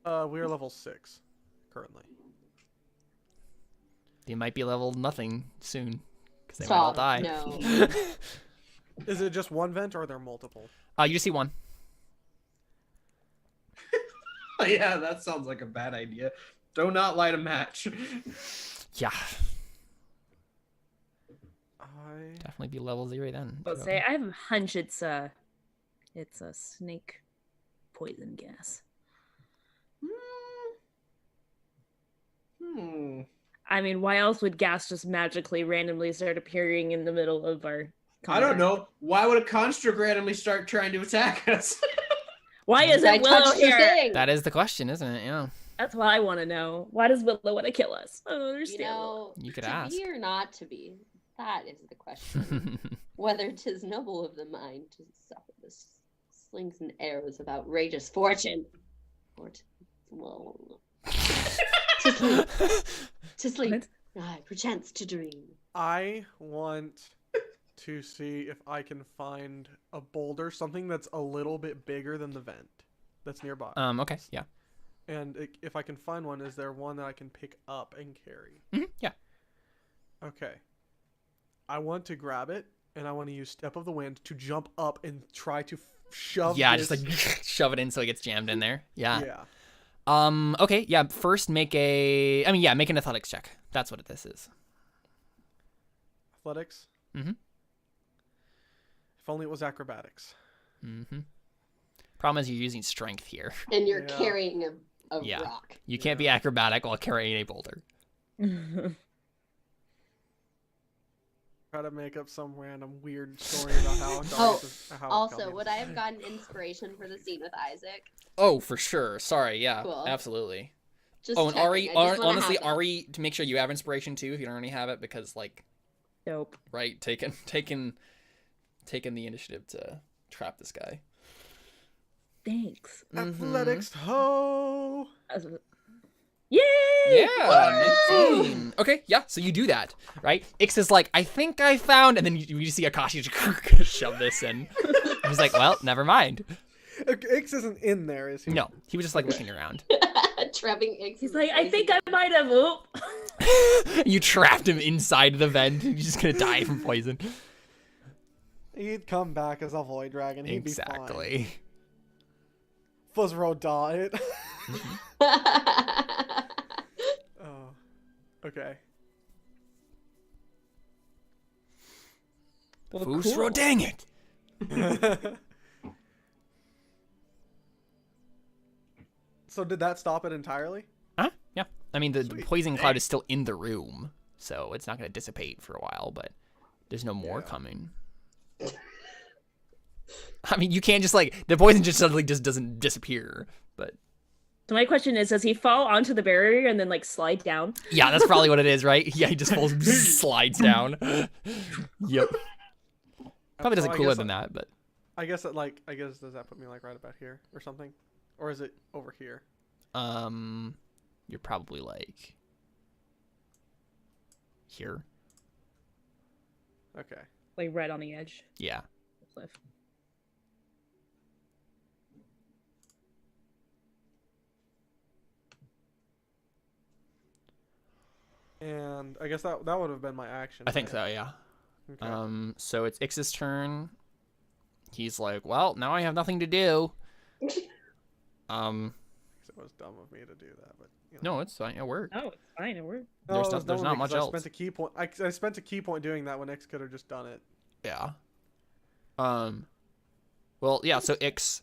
[SPEAKER 2] We're level 6 currently.
[SPEAKER 4] You might be level nothing soon. Because they might all
[SPEAKER 3] Stop.
[SPEAKER 4] die.
[SPEAKER 3] No.
[SPEAKER 2] Is it just one vent or are there multiple?
[SPEAKER 4] You just see one.
[SPEAKER 5] Yeah, that sounds like a bad idea. Do not light a match.
[SPEAKER 4] Yeah.
[SPEAKER 2] I
[SPEAKER 4] Definitely be level 0 then.
[SPEAKER 1] I'll say I have a hunch it's a snake poison gas. I mean, why else would gas just magically randomly start appearing in the middle of our
[SPEAKER 5] I don't know. Why would a construct randomly start trying to attack us?
[SPEAKER 1] Why is
[SPEAKER 3] I
[SPEAKER 1] it Willow
[SPEAKER 3] touched the
[SPEAKER 1] here?
[SPEAKER 3] thing.
[SPEAKER 4] That is the question, isn't it? Yeah.
[SPEAKER 1] That's what I want to know. Why does Willow want to kill us? I don't
[SPEAKER 3] You
[SPEAKER 1] understand.
[SPEAKER 3] know,
[SPEAKER 4] You could
[SPEAKER 3] to
[SPEAKER 4] ask.
[SPEAKER 3] be or not to be, that is the question. Whether 'tis noble of the mind to suffer the slings and arrows of outrageous fortune, or to sleep, to sleep,
[SPEAKER 1] What?
[SPEAKER 3] aye, perchance to dream.
[SPEAKER 2] I want to see if I can find a boulder, something that's a little bit bigger than the vent that's nearby.
[SPEAKER 4] Okay, yeah.
[SPEAKER 2] And if I can find one, is there one that I can pick up and carry?
[SPEAKER 4] Yeah.
[SPEAKER 2] Okay. I want to grab it, and I want to use Step of the Wind to jump up and try to shove
[SPEAKER 4] Yeah,
[SPEAKER 2] this...
[SPEAKER 4] just like shove it in so it gets jammed in there. Yeah.
[SPEAKER 2] Yeah.
[SPEAKER 4] Okay, yeah, first make an athletics check. That's what this is.
[SPEAKER 2] Athletics?
[SPEAKER 4] Mhm.
[SPEAKER 2] If only it was acrobatics.
[SPEAKER 4] Mm-hmm. Problem is you're using strength here.
[SPEAKER 3] And you're
[SPEAKER 2] Yeah.
[SPEAKER 3] carrying a
[SPEAKER 4] Yeah.
[SPEAKER 3] rock.
[SPEAKER 4] You can't be acrobatic while carrying a boulder.
[SPEAKER 2] Try to make up some random weird story about how. how it
[SPEAKER 3] Also,
[SPEAKER 2] comes.
[SPEAKER 3] would I have gotten inspiration for the scene with Isaac?
[SPEAKER 4] Oh, for sure. Sorry, yeah.
[SPEAKER 3] Cool.
[SPEAKER 4] Absolutely.
[SPEAKER 3] Just
[SPEAKER 4] Oh, and
[SPEAKER 3] checking.
[SPEAKER 4] Ari,
[SPEAKER 3] I just wanna
[SPEAKER 4] honestly,
[SPEAKER 3] have it.
[SPEAKER 4] Ari, to make sure you have inspiration too, if you don't already have it, because like,
[SPEAKER 1] Dope.
[SPEAKER 4] right, taking the initiative to trap this guy.
[SPEAKER 1] Thanks.
[SPEAKER 2] Athletics, ho!
[SPEAKER 1] Yay!
[SPEAKER 4] Yeah, 19. Okay, yeah, so you do that, right? Ix is like, I think I found, and then you just see Akashi just shove this in. He's like, well, never mind.
[SPEAKER 2] Ix isn't in there, is he?
[SPEAKER 4] No, he was just like looking around.
[SPEAKER 3] Trapping Ix.
[SPEAKER 1] He's
[SPEAKER 3] is
[SPEAKER 1] like, I
[SPEAKER 3] crazy.
[SPEAKER 1] think I might have. Oop.
[SPEAKER 4] You trapped him inside the vent. He's just gonna die from poison.
[SPEAKER 2] He'd come back as a void dragon. He'd be fine.
[SPEAKER 4] Exactly.
[SPEAKER 2] Fuzzro died. Oh, okay.
[SPEAKER 1] Well,
[SPEAKER 4] Fusro,
[SPEAKER 1] cool.
[SPEAKER 4] dang it!
[SPEAKER 2] So did that stop it entirely?
[SPEAKER 4] Huh? Yeah. I mean, the
[SPEAKER 2] Sweet.
[SPEAKER 4] poison cloud is still in the room, so it's not gonna dissipate for a while, but there's no more
[SPEAKER 2] Yeah.
[SPEAKER 4] coming. I mean, you can't just like the poison just suddenly just doesn't disappear. But
[SPEAKER 1] So my question is, does he fall onto the barrier and then like slide down?
[SPEAKER 4] yeah, that's probably what it is, right? Yeah, he just falls, slides down. Yep. Probably doesn't
[SPEAKER 2] Well, I
[SPEAKER 4] cooler
[SPEAKER 2] guess-
[SPEAKER 4] than that, but
[SPEAKER 2] I guess does that put me like right about here or something, or is it over here?
[SPEAKER 4] you're probably like here.
[SPEAKER 2] Okay.
[SPEAKER 1] Like right on the edge
[SPEAKER 4] Yeah.
[SPEAKER 1] of the cliff.
[SPEAKER 2] And I guess that would have been my action.
[SPEAKER 4] I think
[SPEAKER 2] right?
[SPEAKER 4] so, yeah.
[SPEAKER 2] Okay.
[SPEAKER 4] So it's Ix's turn. He's like, well, now I have nothing to do.
[SPEAKER 2] It was dumb of me to do that, but
[SPEAKER 4] No, it's fine. It worked.
[SPEAKER 1] Oh, it's fine. It worked.
[SPEAKER 4] There's
[SPEAKER 2] it
[SPEAKER 4] not-
[SPEAKER 2] was
[SPEAKER 4] there's
[SPEAKER 2] dumb
[SPEAKER 4] not
[SPEAKER 2] of me
[SPEAKER 4] much
[SPEAKER 2] 'cause
[SPEAKER 4] else.
[SPEAKER 2] I spent a key point. I spent a key point doing that when X could have just done it.
[SPEAKER 4] Yeah. Well, yeah. So Ix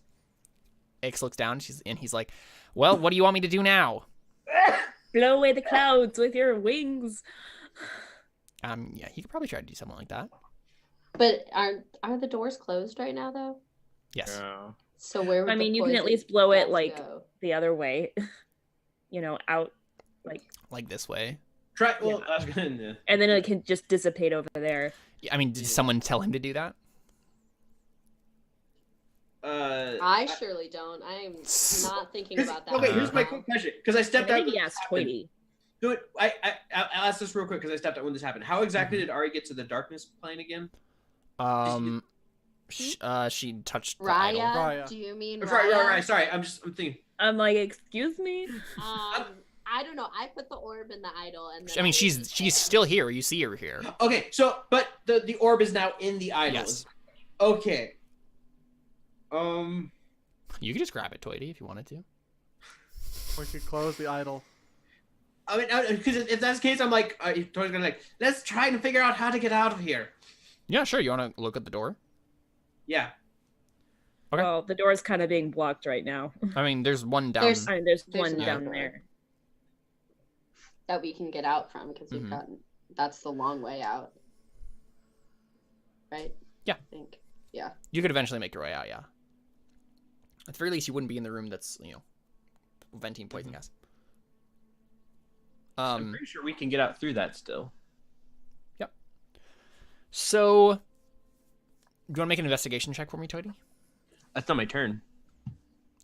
[SPEAKER 4] looks down. He's like, well, what do you want me to do now?
[SPEAKER 1] Blow away the clouds with your wings.
[SPEAKER 4] Yeah, he could probably try to do something like that.
[SPEAKER 3] But are the doors closed right now though?
[SPEAKER 4] Yes.
[SPEAKER 3] So where would
[SPEAKER 1] I
[SPEAKER 3] the
[SPEAKER 1] mean, you can at
[SPEAKER 3] poison
[SPEAKER 1] least blow it
[SPEAKER 3] gas
[SPEAKER 1] like
[SPEAKER 3] go?
[SPEAKER 1] the other way. Out like,
[SPEAKER 4] Like this way.
[SPEAKER 5] Try. Well, I was gonna.
[SPEAKER 1] and then it can just dissipate over there.
[SPEAKER 4] Yeah, I mean, did someone tell him to do that?
[SPEAKER 3] I surely don't. I'm not thinking about that.
[SPEAKER 5] Okay, here's
[SPEAKER 3] right
[SPEAKER 5] my
[SPEAKER 3] now.
[SPEAKER 5] quick question because I
[SPEAKER 1] I
[SPEAKER 5] stepped out.
[SPEAKER 1] think he asked Tweety.
[SPEAKER 5] Do it. I'll ask this real quick because I stepped out when this happened. How exactly did Ari get to the darkness plane again?
[SPEAKER 4] She touched the
[SPEAKER 3] Raya,
[SPEAKER 4] idol.
[SPEAKER 2] Raya.
[SPEAKER 3] do you mean
[SPEAKER 5] Right.
[SPEAKER 3] Raya?
[SPEAKER 5] Sorry, I'm thinking.
[SPEAKER 1] I'm like, excuse me.
[SPEAKER 3] I don't know. I put the orb in the idol, and then
[SPEAKER 4] I mean, she's
[SPEAKER 3] there.
[SPEAKER 4] still here. You see her here.
[SPEAKER 5] Okay, so but the orb is now in the idol.
[SPEAKER 4] Yes.
[SPEAKER 5] Okay.
[SPEAKER 4] You could just grab it, Toity, if you wanted to.
[SPEAKER 2] We could close the idol.
[SPEAKER 5] I mean, because if that's the case, I'm like, Tori's gonna like, let's try and figure out how to get out of here.
[SPEAKER 4] Yeah, sure. You want to look at the door?
[SPEAKER 5] Yeah.
[SPEAKER 4] Okay.
[SPEAKER 1] Well, the door's kind of being blocked right now.
[SPEAKER 4] I mean, there's one down.
[SPEAKER 3] There's-
[SPEAKER 1] There's
[SPEAKER 3] There's
[SPEAKER 1] one
[SPEAKER 3] another
[SPEAKER 1] down
[SPEAKER 3] door.
[SPEAKER 1] there.
[SPEAKER 3] that we can get out from because we've
[SPEAKER 4] Mhm.
[SPEAKER 3] gotten. That's the long way out, right?
[SPEAKER 4] Yeah.
[SPEAKER 3] I think.
[SPEAKER 4] You could eventually make your way out, yeah. At the very least, you wouldn't be in the room that's, venting poison gas.
[SPEAKER 5] I'm pretty sure we can get out through that still.
[SPEAKER 4] So, do you want to make an investigation check for me, Toity?
[SPEAKER 5] That's not my turn.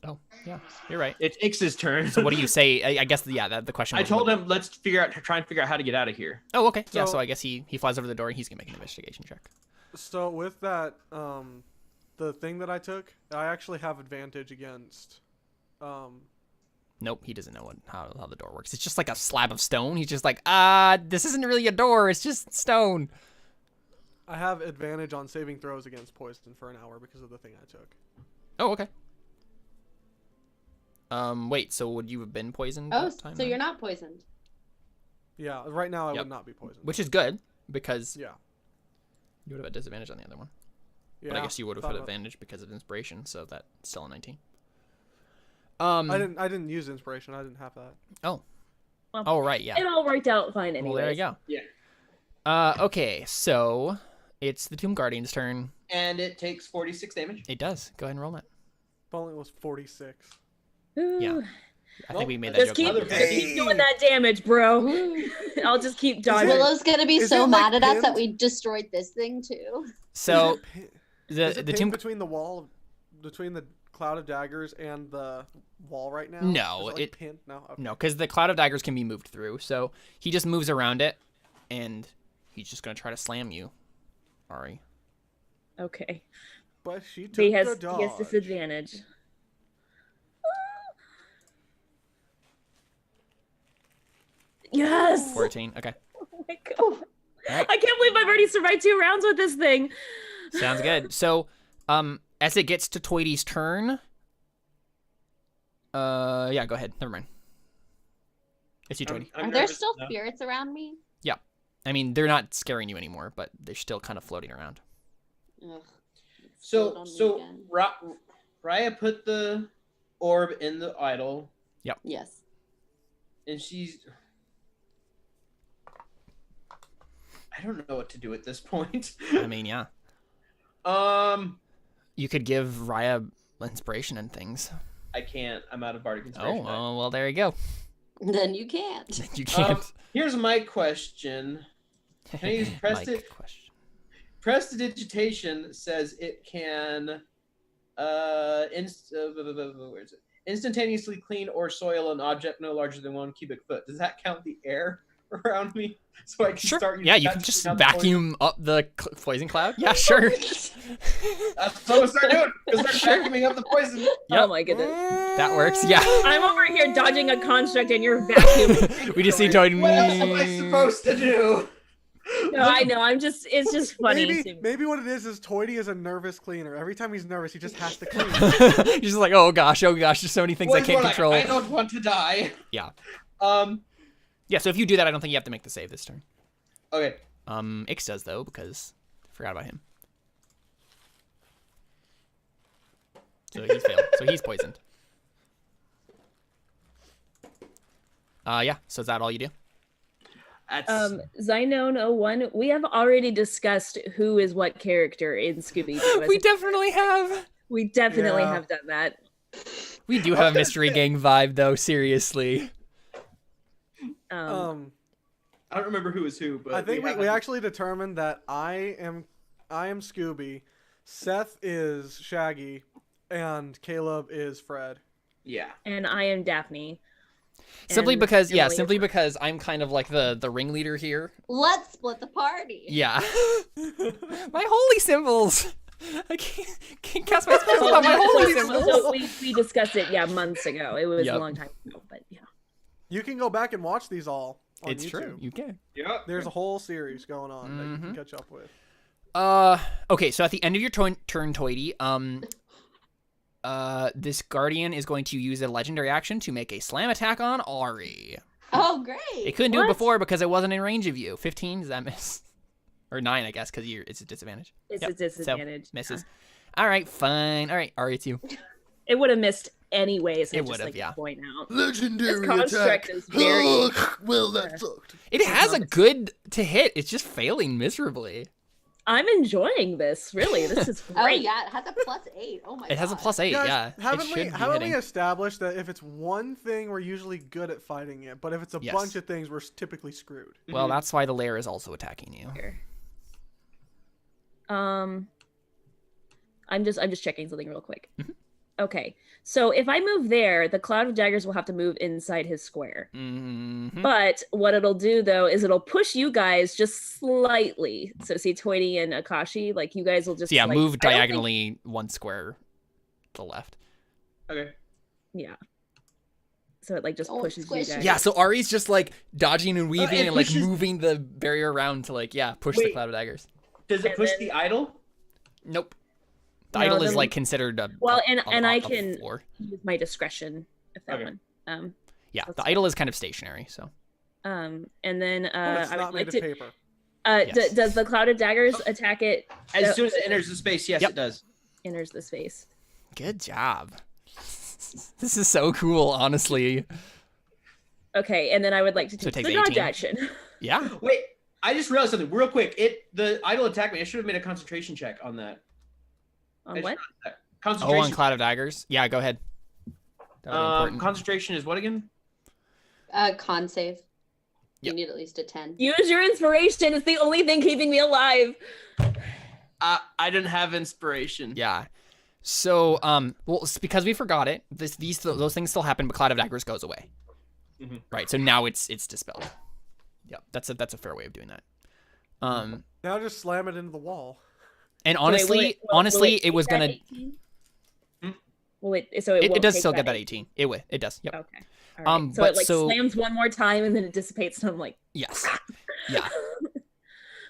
[SPEAKER 4] Oh, yeah, you're right.
[SPEAKER 5] It's Ix's turn.
[SPEAKER 4] So what do you say? I guess, the question
[SPEAKER 5] I
[SPEAKER 4] was
[SPEAKER 5] told
[SPEAKER 4] what-
[SPEAKER 5] him try and figure out how to get out of here.
[SPEAKER 4] Oh, okay. Yeah,
[SPEAKER 2] So-
[SPEAKER 4] so I guess he flies over the door and he's going to make an investigation check.
[SPEAKER 2] So with that, the thing that I took, I actually have advantage against.
[SPEAKER 4] Nope, he doesn't know how the door works. It's just like a slab of stone. He's just like, this isn't really a door. It's just stone.
[SPEAKER 2] I have advantage on saving throws against poison for an hour because of the thing I took.
[SPEAKER 4] Oh, okay. Wait, so would you have been poisoned
[SPEAKER 3] Oh,
[SPEAKER 4] that time?
[SPEAKER 3] so
[SPEAKER 4] then?
[SPEAKER 3] you're not poisoned.
[SPEAKER 2] Yeah, right now I
[SPEAKER 4] Yep.
[SPEAKER 2] would not be poisoned.
[SPEAKER 4] Which is good, because
[SPEAKER 2] Yeah.
[SPEAKER 4] you would have had disadvantage on the other one.
[SPEAKER 2] Yeah.
[SPEAKER 4] But I guess you would have
[SPEAKER 2] thought
[SPEAKER 4] had
[SPEAKER 2] about-
[SPEAKER 4] advantage because of inspiration, so that's still a 19.
[SPEAKER 2] I didn't use inspiration. I didn't have that.
[SPEAKER 4] Oh, right, yeah.
[SPEAKER 1] It all worked out fine anyway.
[SPEAKER 4] Well, there you go.
[SPEAKER 5] Yeah.
[SPEAKER 4] Okay, so it's the Tomb Guardian's turn.
[SPEAKER 5] And it takes 46 damage.
[SPEAKER 4] It does. Go ahead and roll it.
[SPEAKER 2] If only it was 46.
[SPEAKER 4] Yeah.
[SPEAKER 1] Ooh.
[SPEAKER 4] I think we made that
[SPEAKER 1] Just
[SPEAKER 4] joke.
[SPEAKER 1] keep,
[SPEAKER 4] before.
[SPEAKER 1] keep doing that damage, bro. I'll just keep dodging.
[SPEAKER 3] Willow's gonna be
[SPEAKER 2] Is
[SPEAKER 3] so
[SPEAKER 2] it, like,
[SPEAKER 3] mad at us that
[SPEAKER 2] pinned?
[SPEAKER 3] we destroyed this thing too.
[SPEAKER 4] So
[SPEAKER 2] Is
[SPEAKER 4] the
[SPEAKER 2] it
[SPEAKER 4] the
[SPEAKER 2] pinned
[SPEAKER 4] Tomb
[SPEAKER 2] between the wall, between the cloud of daggers and the wall right now?
[SPEAKER 4] No,
[SPEAKER 2] Is
[SPEAKER 4] it-
[SPEAKER 2] pinned. No. Okay.
[SPEAKER 4] No, because the cloud of daggers can be moved through. So he just moves around it, and he's just gonna try to slam you, Ari.
[SPEAKER 1] Okay.
[SPEAKER 2] But she took
[SPEAKER 1] He has
[SPEAKER 2] the dodge.
[SPEAKER 1] disadvantage. Yes!
[SPEAKER 4] 14. Okay,
[SPEAKER 1] Oh my god.
[SPEAKER 4] Alright.
[SPEAKER 1] I can't believe I've already survived 2 rounds with this thing.
[SPEAKER 4] sounds good. So, as it gets to Toity's turn, yeah, go ahead. Never mind. It's you, Toity.
[SPEAKER 5] I'm
[SPEAKER 3] Are there
[SPEAKER 5] nervous
[SPEAKER 3] still
[SPEAKER 5] now.
[SPEAKER 3] spirits around me?
[SPEAKER 4] I mean, they're not scaring you anymore, but they're still kind of floating around.
[SPEAKER 3] Ugh.
[SPEAKER 5] So
[SPEAKER 3] Spilled on me
[SPEAKER 5] so
[SPEAKER 3] again.
[SPEAKER 5] Raya put the orb in the idol,
[SPEAKER 3] Yes.
[SPEAKER 5] and she's. I don't know what to do at this point.
[SPEAKER 4] I mean, yeah. You could give Raia inspiration and things.
[SPEAKER 5] I can't. I'm out of bardic inspiration.
[SPEAKER 4] Oh, well, there you go.
[SPEAKER 3] Then you can't.
[SPEAKER 4] You can't.
[SPEAKER 5] Here's my question. Can I use Prestidigitation says it can where is it? Instantaneously clean or soil an object no larger than 1 cubic foot. Does that count the air around me? So I can start using
[SPEAKER 4] you can just vacuum up the poison cloud. Yeah, sure.
[SPEAKER 5] That's what I'm start doing. Start vacuuming up the poison.
[SPEAKER 4] Yep.
[SPEAKER 1] Oh my goodness.
[SPEAKER 4] That works. Yeah.
[SPEAKER 1] I'm over here dodging a construct and you're vacuuming.
[SPEAKER 4] We just see Toad.
[SPEAKER 5] What else am I supposed to do?
[SPEAKER 1] No, I know. It's just funny.
[SPEAKER 2] Maybe what it is Toity is a nervous cleaner. Every time he's nervous, he just has to clean.
[SPEAKER 4] He's just like, oh gosh, there's so many things I can't control.
[SPEAKER 5] I don't want to die.
[SPEAKER 4] Yeah. Yeah, so if you do that, I don't think you have to make the save this turn.
[SPEAKER 5] Okay.
[SPEAKER 4] Ix does though, because I forgot about him. So he failed. So he's poisoned. Yeah. So is that all you do?
[SPEAKER 1] Zynone01, we have already discussed who is what character in Scooby-Doo.
[SPEAKER 4] We definitely have.
[SPEAKER 1] We definitely have done that.
[SPEAKER 4] We do have a mystery gang vibe, though. Seriously.
[SPEAKER 5] I don't remember who is who, but
[SPEAKER 2] I think we actually determined that I am Scooby, Seth is Shaggy, and Caleb is Fred.
[SPEAKER 5] Yeah.
[SPEAKER 1] And I am Daphne.
[SPEAKER 4] Simply because I'm kind of like the ringleader here.
[SPEAKER 3] Let's split the party.
[SPEAKER 4] Yeah. My holy symbols. I can't cast my spells without my holy symbols.
[SPEAKER 1] So we discussed it, months ago. It was a long time ago, but yeah.
[SPEAKER 2] You can go back and watch these all on
[SPEAKER 4] It's
[SPEAKER 2] YouTube.
[SPEAKER 4] true. You can.
[SPEAKER 5] Yeah.
[SPEAKER 2] There's a whole series going on that you can catch up with.
[SPEAKER 4] Okay, so at the end of your turn, Toity, this guardian is going to use a legendary action to make a slam attack on Ari.
[SPEAKER 3] Oh, great.
[SPEAKER 4] It couldn't do it before because it wasn't in range of you. 15, does that miss? Or 9, I guess, because it's a disadvantage.
[SPEAKER 1] It's a disadvantage.
[SPEAKER 4] So, misses. All right, fine. All right, Ari, it's you.
[SPEAKER 1] It would have missed anyways.
[SPEAKER 4] It would have, yeah.
[SPEAKER 1] Point out.
[SPEAKER 2] Legendary
[SPEAKER 1] construct
[SPEAKER 2] attack.
[SPEAKER 1] is very.
[SPEAKER 2] Well, that sucked.
[SPEAKER 4] It has a good to hit. It's just failing miserably.
[SPEAKER 1] I'm enjoying this. Really, this is great.
[SPEAKER 3] Oh yeah, it has a +8. Oh my god.
[SPEAKER 4] It has a +8.
[SPEAKER 2] Guys,
[SPEAKER 4] Yeah.
[SPEAKER 2] Haven't we established that if it's one thing, we're usually good at fighting it, but if it's a bunch of things, we're typically screwed.
[SPEAKER 4] Well, that's why the lair is also attacking you.
[SPEAKER 1] I'm just checking something real quick. Okay, so if I move there, the cloud of daggers will have to move inside his square. But what it'll do though is it'll push you guys just slightly. So see Toity and Akashi, like you guys will just
[SPEAKER 4] move diagonally 1 square to the left.
[SPEAKER 5] Okay.
[SPEAKER 1] Yeah. So it just pushes you guys.
[SPEAKER 4] Yeah, so Ari's just dodging and weaving and moving the barrier around to push the cloud of daggers.
[SPEAKER 5] Does it push the idol?
[SPEAKER 4] Nope. The idol is considered a
[SPEAKER 1] I can
[SPEAKER 4] floor.
[SPEAKER 1] use my discretion if that one.
[SPEAKER 4] Yeah, the idol is kind of stationary, so.
[SPEAKER 1] And then
[SPEAKER 2] But it's
[SPEAKER 1] I
[SPEAKER 2] not
[SPEAKER 1] would
[SPEAKER 2] made
[SPEAKER 1] like
[SPEAKER 2] of
[SPEAKER 1] to.
[SPEAKER 2] paper.
[SPEAKER 1] Does the cloud of daggers attack it
[SPEAKER 5] As soon as it enters the space? Yes, it does.
[SPEAKER 1] Enters the space.
[SPEAKER 4] Good job. This is so cool, honestly.
[SPEAKER 1] Okay, and then I would like to take the dodge
[SPEAKER 4] 18.
[SPEAKER 1] action.
[SPEAKER 4] Yeah.
[SPEAKER 5] Wait, I just realized something real quick. The idol attacked me. I should have made a concentration check on that.
[SPEAKER 1] On what?
[SPEAKER 5] Concentration.
[SPEAKER 4] On Cloud of Daggers? Yeah, go ahead. That would be important.
[SPEAKER 5] Concentration is what again?
[SPEAKER 3] Con save. You need at least a 10.
[SPEAKER 1] Use your inspiration. It's the only thing keeping me alive.
[SPEAKER 5] I didn't have inspiration.
[SPEAKER 4] Yeah. So, well, it's because we forgot it. Those things still happen, but Cloud of Daggers goes away. Right. So now it's dispelled. Yeah, that's a fair way of doing that.
[SPEAKER 2] Now just slam it into the wall.
[SPEAKER 4] And honestly, it was gonna.
[SPEAKER 1] It
[SPEAKER 4] does still get that 18. It does. Yep.
[SPEAKER 1] Okay. All right. So
[SPEAKER 4] but
[SPEAKER 1] it slams one more time and then it dissipates. And I'm like,
[SPEAKER 4] yes. Yeah.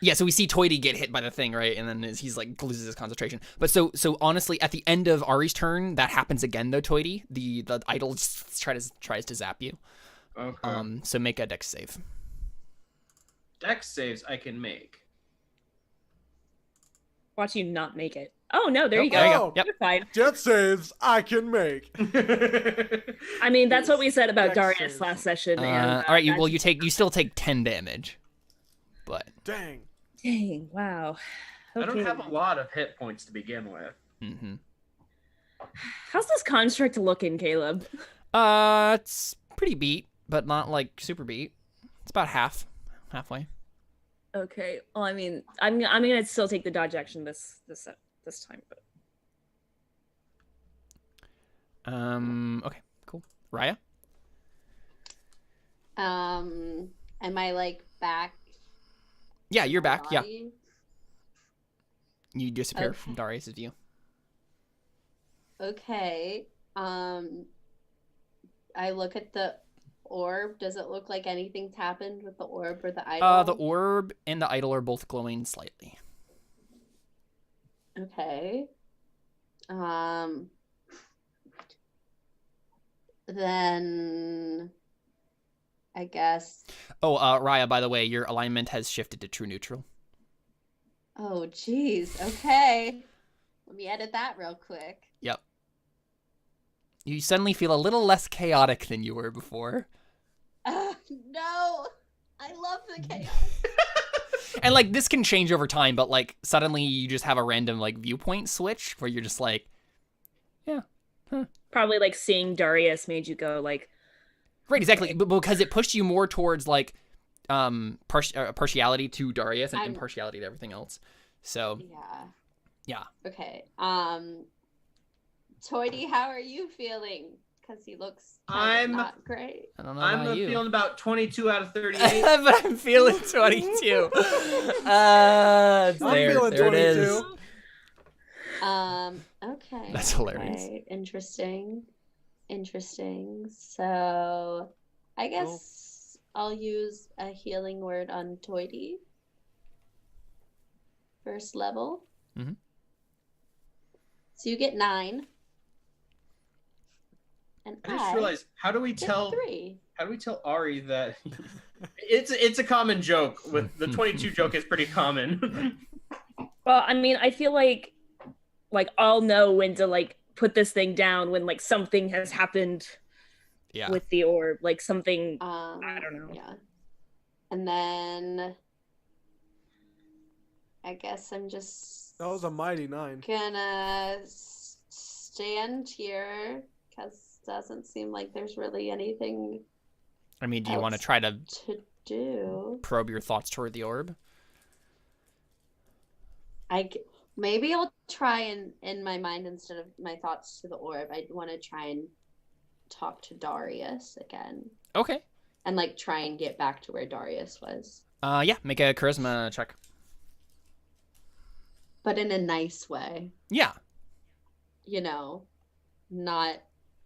[SPEAKER 4] Yeah, so we see Toity get hit by the thing, right? And then he's loses his concentration. But so honestly, at the end of Ari's turn, that happens again though, Toity. The idol tries to zap you.
[SPEAKER 5] Okay.
[SPEAKER 4] So make a dex save.
[SPEAKER 5] Dex saves I can make.
[SPEAKER 1] watch you not make it. Oh no, there you go.
[SPEAKER 4] There you go. Yep.
[SPEAKER 1] You're fine.
[SPEAKER 2] Jet saves I can make.
[SPEAKER 1] I mean, that's what we said about
[SPEAKER 2] Dex
[SPEAKER 1] Darius
[SPEAKER 2] saves.
[SPEAKER 1] last session. And,
[SPEAKER 4] all right, you still take 10 damage, but
[SPEAKER 2] Dang.
[SPEAKER 1] Dang! Wow.
[SPEAKER 5] I don't have a lot of hit points to begin with.
[SPEAKER 4] Mm-hmm.
[SPEAKER 1] How's this construct looking, Caleb?
[SPEAKER 4] It's pretty beat, but not like super beat. It's about halfway.
[SPEAKER 1] Okay. Well, I mean, I'm gonna still take the dodge action this time, but
[SPEAKER 4] Okay, cool. Raia?
[SPEAKER 3] Am I like back?
[SPEAKER 4] Yeah, you're back. Yeah,
[SPEAKER 3] Body?
[SPEAKER 4] you disappear
[SPEAKER 3] Okay.
[SPEAKER 4] from Darius's view.
[SPEAKER 3] Okay. I look at the orb. Does it look like anything's happened with the orb or the idol?
[SPEAKER 4] The orb and the idol are both glowing slightly.
[SPEAKER 3] Okay. Then I guess.
[SPEAKER 4] Oh, Raia, by the way, your alignment has shifted to true neutral.
[SPEAKER 3] Oh, geez. Okay. Let me edit that real quick.
[SPEAKER 4] Yep. You suddenly feel a little less chaotic than you were before.
[SPEAKER 3] No. I love the chaos.
[SPEAKER 4] And like this can change over time, but like suddenly you just have a random like viewpoint switch where you're just like, yeah.
[SPEAKER 1] probably like seeing Darius made you go like,
[SPEAKER 4] Right, exactly. But because it pushed you more towards like partiality to Darius and impartiality to everything else. So yeah.
[SPEAKER 3] Okay. Toity, how are you feeling? Because he looks not great.
[SPEAKER 4] I don't know
[SPEAKER 5] I'm
[SPEAKER 4] about you.
[SPEAKER 5] feeling about 22 out of 38.
[SPEAKER 4] But I'm feeling 22.
[SPEAKER 2] I'm feeling
[SPEAKER 4] there
[SPEAKER 2] 22.
[SPEAKER 4] it is.
[SPEAKER 3] Okay.
[SPEAKER 4] That's hilarious.
[SPEAKER 3] Okay. Interesting. So I guess I'll use a healing word on Toity. First level.
[SPEAKER 4] Mm-hmm.
[SPEAKER 3] So you get 9. And
[SPEAKER 5] I just realized, how do we
[SPEAKER 3] get
[SPEAKER 5] tell
[SPEAKER 3] 3.
[SPEAKER 5] Ari that it's a common joke? With the 22 joke is pretty common.
[SPEAKER 1] well, I mean, I feel like I'll know when to like put this thing down when like something has happened with the orb, like something I don't know.
[SPEAKER 3] Yeah. And then I guess I'm just
[SPEAKER 2] That was a mighty 9.
[SPEAKER 3] gonna stand here because doesn't seem like there's really anything.
[SPEAKER 4] I mean, do you want to try to
[SPEAKER 3] do?
[SPEAKER 4] Probe your thoughts toward the orb?
[SPEAKER 3] Maybe I'll try in my mind instead of my thoughts to the orb. I want to try and talk to Darius again.
[SPEAKER 4] Okay.
[SPEAKER 3] And like try and get back to where Darius was.
[SPEAKER 4] Yeah, make a charisma check.
[SPEAKER 3] But in a nice way.
[SPEAKER 4] Yeah.
[SPEAKER 3] You know, not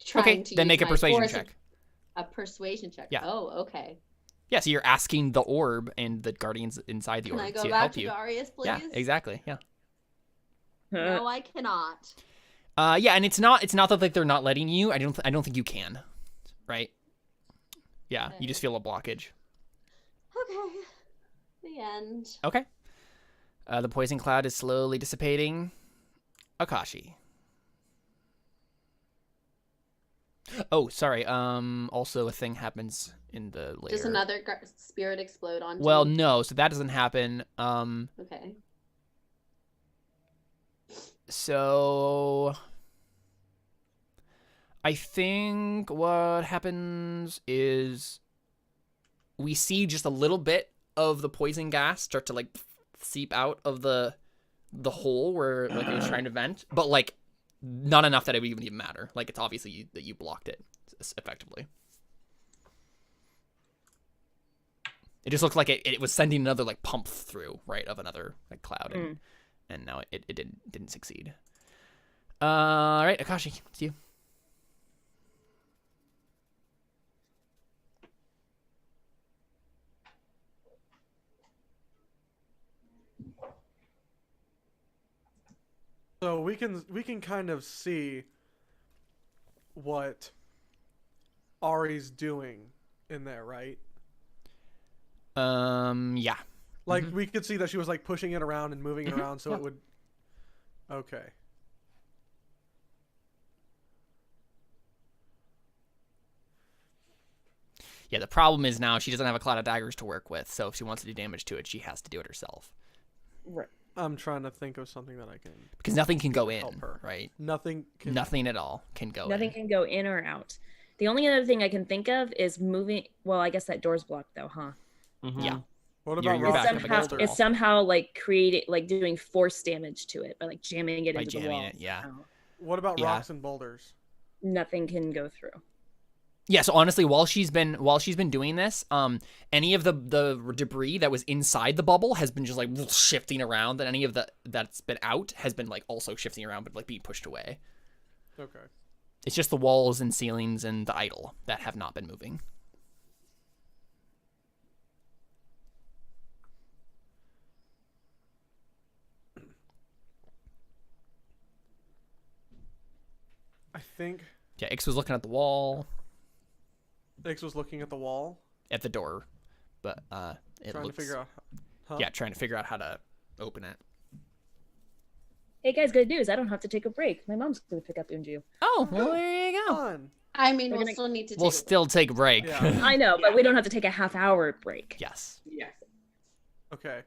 [SPEAKER 3] trying to
[SPEAKER 4] then
[SPEAKER 3] use
[SPEAKER 4] make a
[SPEAKER 3] my
[SPEAKER 4] persuasion
[SPEAKER 3] force.
[SPEAKER 4] check.
[SPEAKER 3] A persuasion check.
[SPEAKER 4] Yeah.
[SPEAKER 3] Oh, okay.
[SPEAKER 4] Yeah, so you're asking the orb and the guardians inside the
[SPEAKER 3] Can
[SPEAKER 4] orb
[SPEAKER 3] I go
[SPEAKER 4] to
[SPEAKER 3] back
[SPEAKER 4] help
[SPEAKER 3] to
[SPEAKER 4] you.
[SPEAKER 3] Darius, please?
[SPEAKER 4] Yeah, exactly. Yeah.
[SPEAKER 3] No, I cannot.
[SPEAKER 4] Yeah, and it's not that like they're not letting you. I don't think you can. Right? Yeah, you just feel a blockage.
[SPEAKER 3] Okay. The end.
[SPEAKER 4] Okay. The poison cloud is slowly dissipating. Akashi. Oh, sorry. Also, a thing happens in the layer.
[SPEAKER 3] Does another spirit explode on?
[SPEAKER 4] Well, no. So that doesn't happen.
[SPEAKER 3] Okay.
[SPEAKER 4] So I think what happens is we see just a little bit of the poison gas start to like seep out of the hole where like it was trying to vent, but like not enough that it would even matter. Like it's obviously that you blocked it effectively. It just looked like it was sending another like pump through, right, of another like cloud, and now it didn't succeed. All right, Akashi, it's you.
[SPEAKER 2] So we can kind of see what Ari's doing in there, right?
[SPEAKER 4] Yeah.
[SPEAKER 2] Like we could see that she was like pushing it around and moving it around, so it would. Okay.
[SPEAKER 4] Yeah, the problem is now she doesn't have a cloud of daggers to work with, so if she wants to do damage to it, she has to do it herself.
[SPEAKER 1] Right.
[SPEAKER 2] I'm trying to think of something that I can.
[SPEAKER 4] Because nothing can go in,
[SPEAKER 2] help her.
[SPEAKER 4] right?
[SPEAKER 2] Nothing can.
[SPEAKER 4] Nothing at all can go
[SPEAKER 1] Nothing
[SPEAKER 4] in.
[SPEAKER 1] can go in or out. The only other thing I can think of is moving. Well, I guess that door's blocked though, huh?
[SPEAKER 4] Yeah.
[SPEAKER 2] What
[SPEAKER 4] You're-
[SPEAKER 2] about
[SPEAKER 4] you're
[SPEAKER 2] rocks
[SPEAKER 4] back
[SPEAKER 2] and
[SPEAKER 4] up
[SPEAKER 1] Somehow,
[SPEAKER 4] against the
[SPEAKER 2] boulders?
[SPEAKER 1] it's somehow like creating, like doing force damage to it by like jamming it
[SPEAKER 4] By
[SPEAKER 1] into the
[SPEAKER 4] jamming
[SPEAKER 1] wall.
[SPEAKER 4] it, yeah.
[SPEAKER 1] somehow.
[SPEAKER 2] What about
[SPEAKER 4] Yeah.
[SPEAKER 2] rocks and boulders?
[SPEAKER 1] Nothing can go through.
[SPEAKER 4] Yeah, so honestly, while she's been doing this, any of the debris that was inside the bubble has been just like shifting around, and any of that's been out has been like also shifting around, but like being pushed away.
[SPEAKER 2] Okay.
[SPEAKER 4] It's just the walls and ceilings and the idol that have not been moving.
[SPEAKER 2] I think
[SPEAKER 4] Yeah, Ix was looking at the wall,
[SPEAKER 2] Ix was looking at the wall,
[SPEAKER 4] at the door, but it
[SPEAKER 2] trying
[SPEAKER 4] looks,
[SPEAKER 2] to figure out. Huh?
[SPEAKER 4] yeah, trying to figure out how to open it.
[SPEAKER 1] Hey guys, good news! I don't have to take a break. My mom's gonna pick up Unju.
[SPEAKER 4] Oh, well, there you go.
[SPEAKER 2] Fun.
[SPEAKER 3] I mean,
[SPEAKER 1] We're
[SPEAKER 3] we'll
[SPEAKER 1] gonna-
[SPEAKER 3] still need to take
[SPEAKER 4] We'll
[SPEAKER 3] a
[SPEAKER 4] still take a break.
[SPEAKER 2] Yeah.
[SPEAKER 1] I know, but we don't have to take a half-hour break.
[SPEAKER 4] Yes.
[SPEAKER 5] Yes.
[SPEAKER 2] Okay.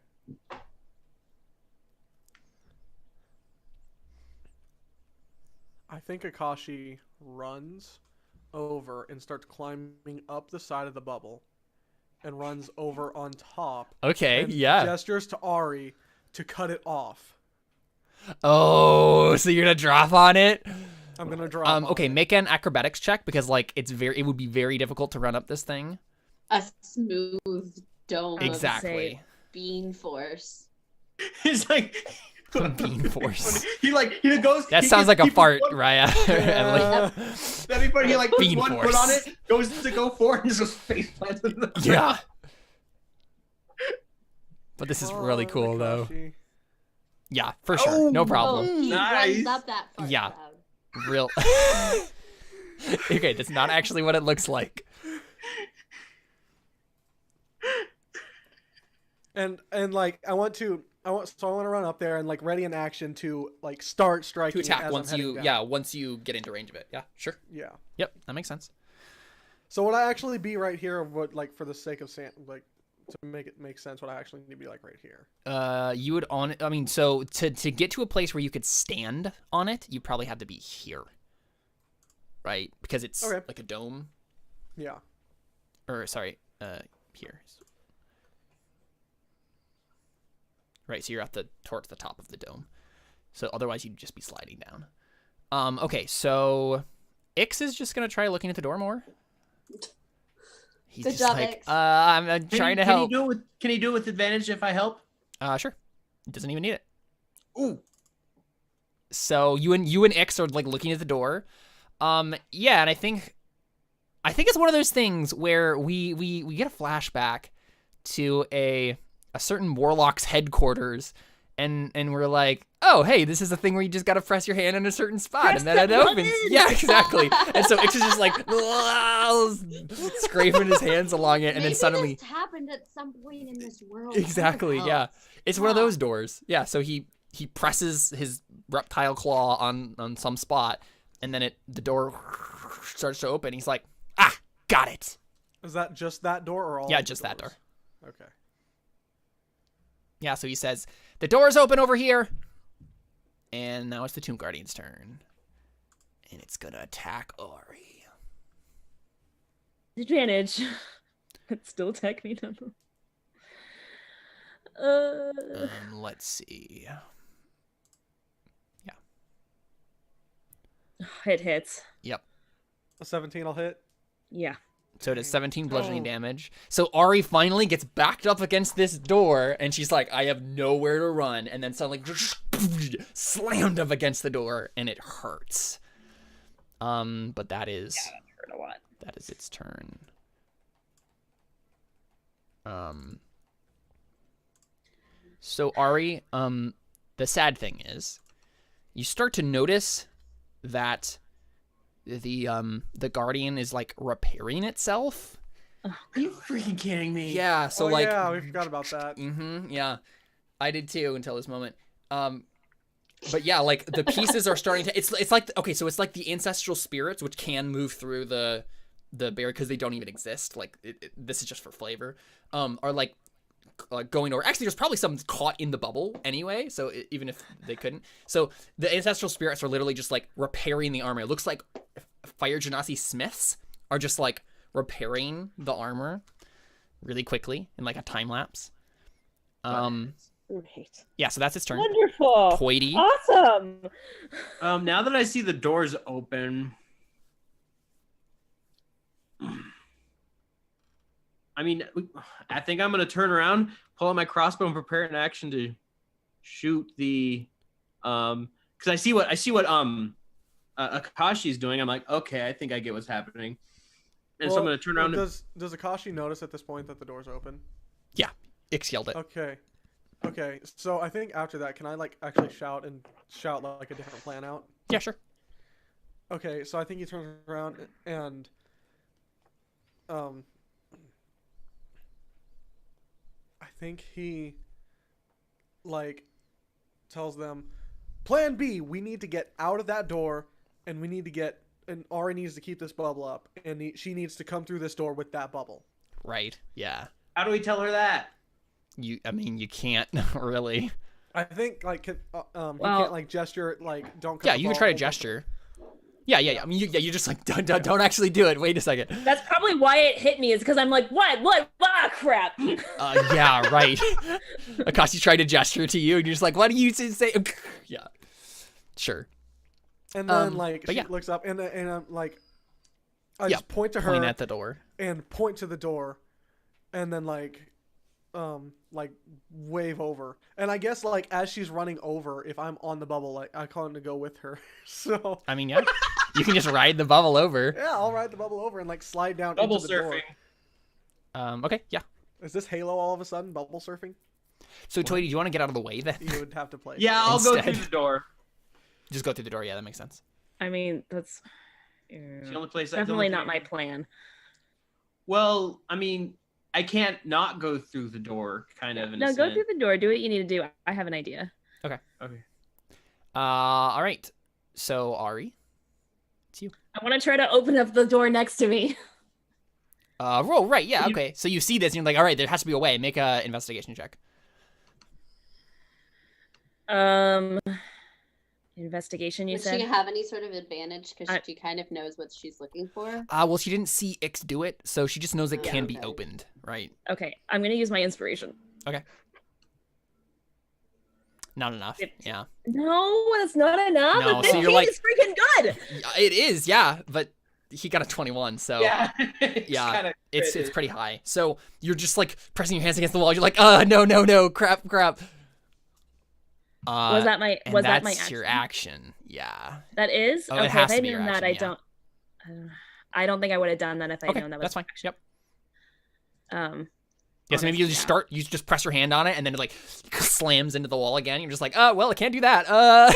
[SPEAKER 2] I think Akashi runs over and starts climbing up the side of the bubble and runs over on top
[SPEAKER 4] Okay,
[SPEAKER 2] and
[SPEAKER 4] yeah.
[SPEAKER 2] gestures to Ari to cut it off.
[SPEAKER 4] Oh, so you're gonna drop on it?
[SPEAKER 2] I'm gonna drop.
[SPEAKER 4] Okay,
[SPEAKER 2] on it.
[SPEAKER 4] make an acrobatics check because like it would be very difficult to run up this thing.
[SPEAKER 3] a smooth dome
[SPEAKER 4] Exactly.
[SPEAKER 3] of bean force.
[SPEAKER 5] He's like
[SPEAKER 4] Bean force.
[SPEAKER 5] He goes.
[SPEAKER 4] That
[SPEAKER 5] he
[SPEAKER 4] sounds
[SPEAKER 5] gets
[SPEAKER 4] like a
[SPEAKER 5] people
[SPEAKER 4] fart,
[SPEAKER 5] one-
[SPEAKER 4] Raya. Emily.
[SPEAKER 5] That'd be funny. He like puts
[SPEAKER 4] Bean
[SPEAKER 5] one foot
[SPEAKER 4] force.
[SPEAKER 5] on it, goes to go forward, and just goes face plants in the
[SPEAKER 4] Yeah. But this is
[SPEAKER 2] Come
[SPEAKER 4] really
[SPEAKER 2] on,
[SPEAKER 4] cool though.
[SPEAKER 2] Akashi.
[SPEAKER 4] Yeah, for sure. No
[SPEAKER 3] Oh,
[SPEAKER 4] problem.
[SPEAKER 3] he
[SPEAKER 5] Nice.
[SPEAKER 3] runs up that far.
[SPEAKER 4] Yeah.
[SPEAKER 3] Cloud.
[SPEAKER 4] Real. Okay, that's not actually what it looks like.
[SPEAKER 2] And like I want to run up there and like ready in action to like start
[SPEAKER 4] To
[SPEAKER 2] striking.
[SPEAKER 4] attack
[SPEAKER 2] as I'm
[SPEAKER 4] once
[SPEAKER 2] heading down.
[SPEAKER 4] once you get into range of it. Yeah, sure.
[SPEAKER 2] Yeah.
[SPEAKER 4] Yep, that makes sense.
[SPEAKER 2] So would I actually be right here? Or would like for the sake of like to make it make sense? Would I actually need to be like right here?
[SPEAKER 4] You would so to get to a place where you could stand on it, you probably have to be here. Right? Because it's
[SPEAKER 2] Okay.
[SPEAKER 4] like a dome.
[SPEAKER 2] Yeah.
[SPEAKER 4] Or sorry, here. Right, so you're towards the top of the dome. So otherwise you'd just be sliding down. Okay, so Ix is just gonna try looking at the door more. He's
[SPEAKER 3] Good
[SPEAKER 4] just
[SPEAKER 3] job,
[SPEAKER 4] like,
[SPEAKER 3] Ix.
[SPEAKER 4] I'm trying to help.
[SPEAKER 5] Can he do it with advantage if I help?
[SPEAKER 4] Sure. He doesn't even need it.
[SPEAKER 5] Ooh.
[SPEAKER 4] So you and Ix are like looking at the door. Yeah, and I think it's one of those things where we get a flashback to a certain warlock's headquarters, and we're like, oh hey, this is a thing where you just gotta press your hand in a certain spot
[SPEAKER 1] Press
[SPEAKER 4] and then it
[SPEAKER 1] the
[SPEAKER 4] opens.
[SPEAKER 1] button!
[SPEAKER 4] Yeah, exactly. And so Ix is just like scraping his hands along it, and
[SPEAKER 3] Maybe
[SPEAKER 4] then suddenly
[SPEAKER 3] this happened at some point in this world.
[SPEAKER 4] exactly,
[SPEAKER 3] What
[SPEAKER 4] yeah.
[SPEAKER 3] else?
[SPEAKER 4] It's one of
[SPEAKER 3] Huh.
[SPEAKER 4] those doors. Yeah, so he presses his reptile claw on some spot, and then the door starts to open. He's like, got it.
[SPEAKER 2] Is that just that door or all?
[SPEAKER 4] Yeah,
[SPEAKER 2] of the
[SPEAKER 4] just that
[SPEAKER 2] doors?
[SPEAKER 4] door.
[SPEAKER 2] Okay.
[SPEAKER 4] Yeah, so he says, the door's open over here. And now it's the Tomb Guardian's turn. And it's gonna attack Ori.
[SPEAKER 1] Advantage. It's still attack me now.
[SPEAKER 4] Let's see.
[SPEAKER 1] It hits.
[SPEAKER 4] Yep.
[SPEAKER 2] A 17 will hit.
[SPEAKER 1] Yeah.
[SPEAKER 4] So it is 17 bludgeoning
[SPEAKER 2] Oh.
[SPEAKER 4] damage. So Ari finally gets backed up against this door, and she's like, I have nowhere to run. And then suddenly slammed up against the door, and it hurts. But that is
[SPEAKER 1] Hurt a lot.
[SPEAKER 4] that is its turn. So Ari, the sad thing is, you start to notice that the Guardian is like repairing itself.
[SPEAKER 5] Are you freaking kidding me?
[SPEAKER 4] Yeah, so
[SPEAKER 2] oh,
[SPEAKER 4] like
[SPEAKER 2] yeah, we forgot about that.
[SPEAKER 4] yeah. I did too until this moment. But yeah, like the pieces are starting to it's like okay, so it's like the ancestral spirits which can move through the barrier because they don't even exist. Like this is just for flavor. Are like going over. Actually, there's probably some caught in the bubble anyway, so even if they couldn't. So the ancestral spirits are literally just like repairing the armor. It looks like Fire Genasi smiths are just like repairing the armor really quickly in like a time lapse.
[SPEAKER 1] Great.
[SPEAKER 4] Yeah, so that's its turn.
[SPEAKER 1] Wonderful.
[SPEAKER 4] Toity.
[SPEAKER 1] Awesome.
[SPEAKER 6] Now that I see the doors open, I mean, I think I'm gonna turn around, pull out my crossbow, and prepare an action to shoot the, because I see what Akashi's doing. I'm like, okay, I think I get what's happening, and so I'm gonna turn around.
[SPEAKER 2] Does Akashi notice at this point that the door's open?
[SPEAKER 4] Yeah, Ix yelled it.
[SPEAKER 2] Okay. So I think after that, can I like actually shout like a different plan out?
[SPEAKER 4] Yeah, sure.
[SPEAKER 2] Okay, so I think he turns around and I think he like tells them, Plan B, we need to get out of that door, and we need to get, and Ari needs to keep this bubble up, and she needs to come through this door with that bubble.
[SPEAKER 4] Right. Yeah.
[SPEAKER 5] How do we tell her that?
[SPEAKER 4] I mean, you can't really.
[SPEAKER 2] I think like he can't like gesture like don't.
[SPEAKER 4] Yeah, you can try to gesture. Yeah. I mean, you just like don't actually do it. Wait a second.
[SPEAKER 1] That's probably why it hit me, is because I'm like, what? Ah, crap.
[SPEAKER 4] Yeah, right. Akashi tried to gesture to you, and you're just like, what do you say? Yeah, sure.
[SPEAKER 2] And then like she
[SPEAKER 4] yeah.
[SPEAKER 2] looks up, and I'm like, I just point to her,
[SPEAKER 4] point at the door,
[SPEAKER 2] and point to the door, and then like wave over. And I guess like as she's running over, if I'm on the bubble, like I call him to go with her. So
[SPEAKER 4] I mean, yeah, you can just ride the bubble over.
[SPEAKER 2] Yeah, I'll ride the bubble over and like slide down
[SPEAKER 5] Bubble
[SPEAKER 2] into the
[SPEAKER 5] surfing.
[SPEAKER 2] door.
[SPEAKER 4] Okay, yeah.
[SPEAKER 2] Is this Halo all of a sudden bubble surfing?
[SPEAKER 4] So Toity, do you want to get out of the way then?
[SPEAKER 2] You would have to play.
[SPEAKER 5] Yeah, I'll go
[SPEAKER 4] Instead.
[SPEAKER 5] through the door.
[SPEAKER 4] Just go through the door. Yeah, that makes sense.
[SPEAKER 1] I mean, that's
[SPEAKER 5] It's the only place.
[SPEAKER 1] definitely not my plan.
[SPEAKER 5] Well, I mean, I can't not go through the door, kind of. In
[SPEAKER 1] No,
[SPEAKER 5] a
[SPEAKER 1] go
[SPEAKER 5] sense.
[SPEAKER 1] through the door. Do what you need to do. I have an idea.
[SPEAKER 4] Okay.
[SPEAKER 5] Okay.
[SPEAKER 4] All right. So Ari, it's you.
[SPEAKER 1] I want to try to open up the door next to me.
[SPEAKER 4] Roll. Right. Yeah. Okay. So you see this, and you're like, all right, there has to be a way. Make a investigation check.
[SPEAKER 1] Investigation, you
[SPEAKER 3] Would
[SPEAKER 1] said?
[SPEAKER 3] she have any sort of advantage because she kind of knows what she's looking for?
[SPEAKER 4] Well, she didn't see Ix do it, so she just knows it
[SPEAKER 3] Oh,
[SPEAKER 4] can be
[SPEAKER 3] okay.
[SPEAKER 4] opened, right?
[SPEAKER 1] Okay, I'm going to use my inspiration.
[SPEAKER 4] Okay. Not enough. Yeah.
[SPEAKER 1] No, that's not enough.
[SPEAKER 4] No,
[SPEAKER 1] The
[SPEAKER 4] so you're
[SPEAKER 1] 15
[SPEAKER 4] like-
[SPEAKER 1] is freaking good.
[SPEAKER 4] It is, yeah, but he got a 21, so
[SPEAKER 5] Yeah.
[SPEAKER 4] yeah, it's pretty high. So you're just like pressing your hands against the wall. You're like, no, crap.
[SPEAKER 1] Was that my
[SPEAKER 4] And
[SPEAKER 1] was
[SPEAKER 4] that's
[SPEAKER 1] that my action?
[SPEAKER 4] your action. Yeah.
[SPEAKER 1] That is?
[SPEAKER 4] Oh, it
[SPEAKER 1] okay,
[SPEAKER 4] has
[SPEAKER 1] if
[SPEAKER 4] to
[SPEAKER 1] I
[SPEAKER 4] be your
[SPEAKER 1] knew that,
[SPEAKER 4] action,
[SPEAKER 1] I don't think I would have done that if I
[SPEAKER 4] Okay,
[SPEAKER 1] known that was
[SPEAKER 4] that's fine. Yep.
[SPEAKER 1] Yeah,
[SPEAKER 4] so maybe you just you just press your hand on it, and then it like slams into the wall again. You're just like, well, I can't do that.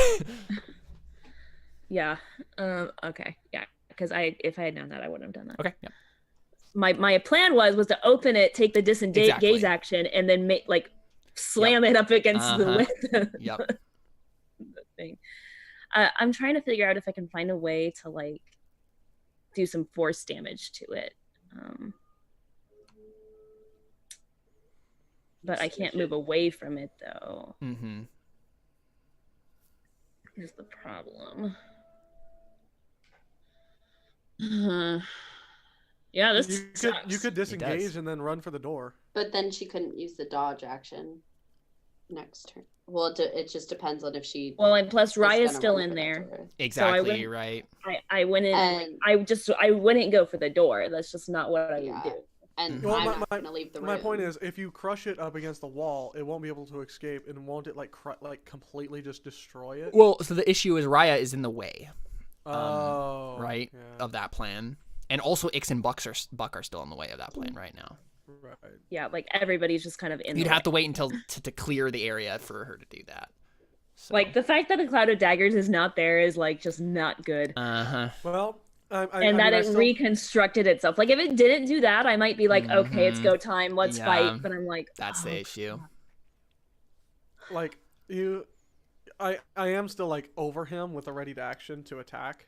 [SPEAKER 1] Yeah. Okay. Yeah. Because if I had known that, I wouldn't have done that.
[SPEAKER 4] Okay. Yep.
[SPEAKER 1] My plan was to open it, take the disengage
[SPEAKER 4] Exactly.
[SPEAKER 1] action, and then slam it up against the
[SPEAKER 4] Yep.
[SPEAKER 1] the thing. I'm trying to figure out if I can find a way to do some force damage to it. But I can't move away from it though.
[SPEAKER 4] Mm-hmm.
[SPEAKER 1] Here's the problem. Yeah, this
[SPEAKER 2] You
[SPEAKER 1] sucks.
[SPEAKER 2] could disengage
[SPEAKER 4] does.
[SPEAKER 2] and then run for the door.
[SPEAKER 3] But then she couldn't use the dodge action next turn. Well, it just depends on if she.
[SPEAKER 1] Well, and plus
[SPEAKER 3] was
[SPEAKER 1] Raya's
[SPEAKER 3] gonna
[SPEAKER 1] still
[SPEAKER 3] run
[SPEAKER 1] in
[SPEAKER 3] for that
[SPEAKER 1] there.
[SPEAKER 3] door.
[SPEAKER 4] Exactly.
[SPEAKER 1] went-
[SPEAKER 4] Right.
[SPEAKER 1] I wouldn't.
[SPEAKER 3] And-
[SPEAKER 1] I wouldn't go for the door. That's just not what I
[SPEAKER 3] Yeah.
[SPEAKER 1] would do.
[SPEAKER 3] And
[SPEAKER 2] Well,
[SPEAKER 3] I'm
[SPEAKER 2] my-
[SPEAKER 3] not going to leave the room.
[SPEAKER 2] My point is, if you crush it up against the wall, it won't be able to escape, and won't it completely just destroy it?
[SPEAKER 4] Well, so the issue is Raia is in the way, right,
[SPEAKER 2] yeah.
[SPEAKER 4] of that plan, and also Ix and Buck are still in the way of that plan right now.
[SPEAKER 2] Right.
[SPEAKER 1] Yeah, everybody's just kind of in.
[SPEAKER 4] You'd
[SPEAKER 1] the
[SPEAKER 4] have
[SPEAKER 1] way.
[SPEAKER 4] to wait until to clear the area for her to do that. So.
[SPEAKER 1] The fact that a cloud of daggers is not there is just not good.
[SPEAKER 2] Well,
[SPEAKER 1] And that it reconstructed itself. If it didn't do that, I might be okay, it's go time, let's
[SPEAKER 4] Yeah.
[SPEAKER 1] fight. But I'm
[SPEAKER 4] That's the issue.
[SPEAKER 2] I am still over him with a ready to action to attack.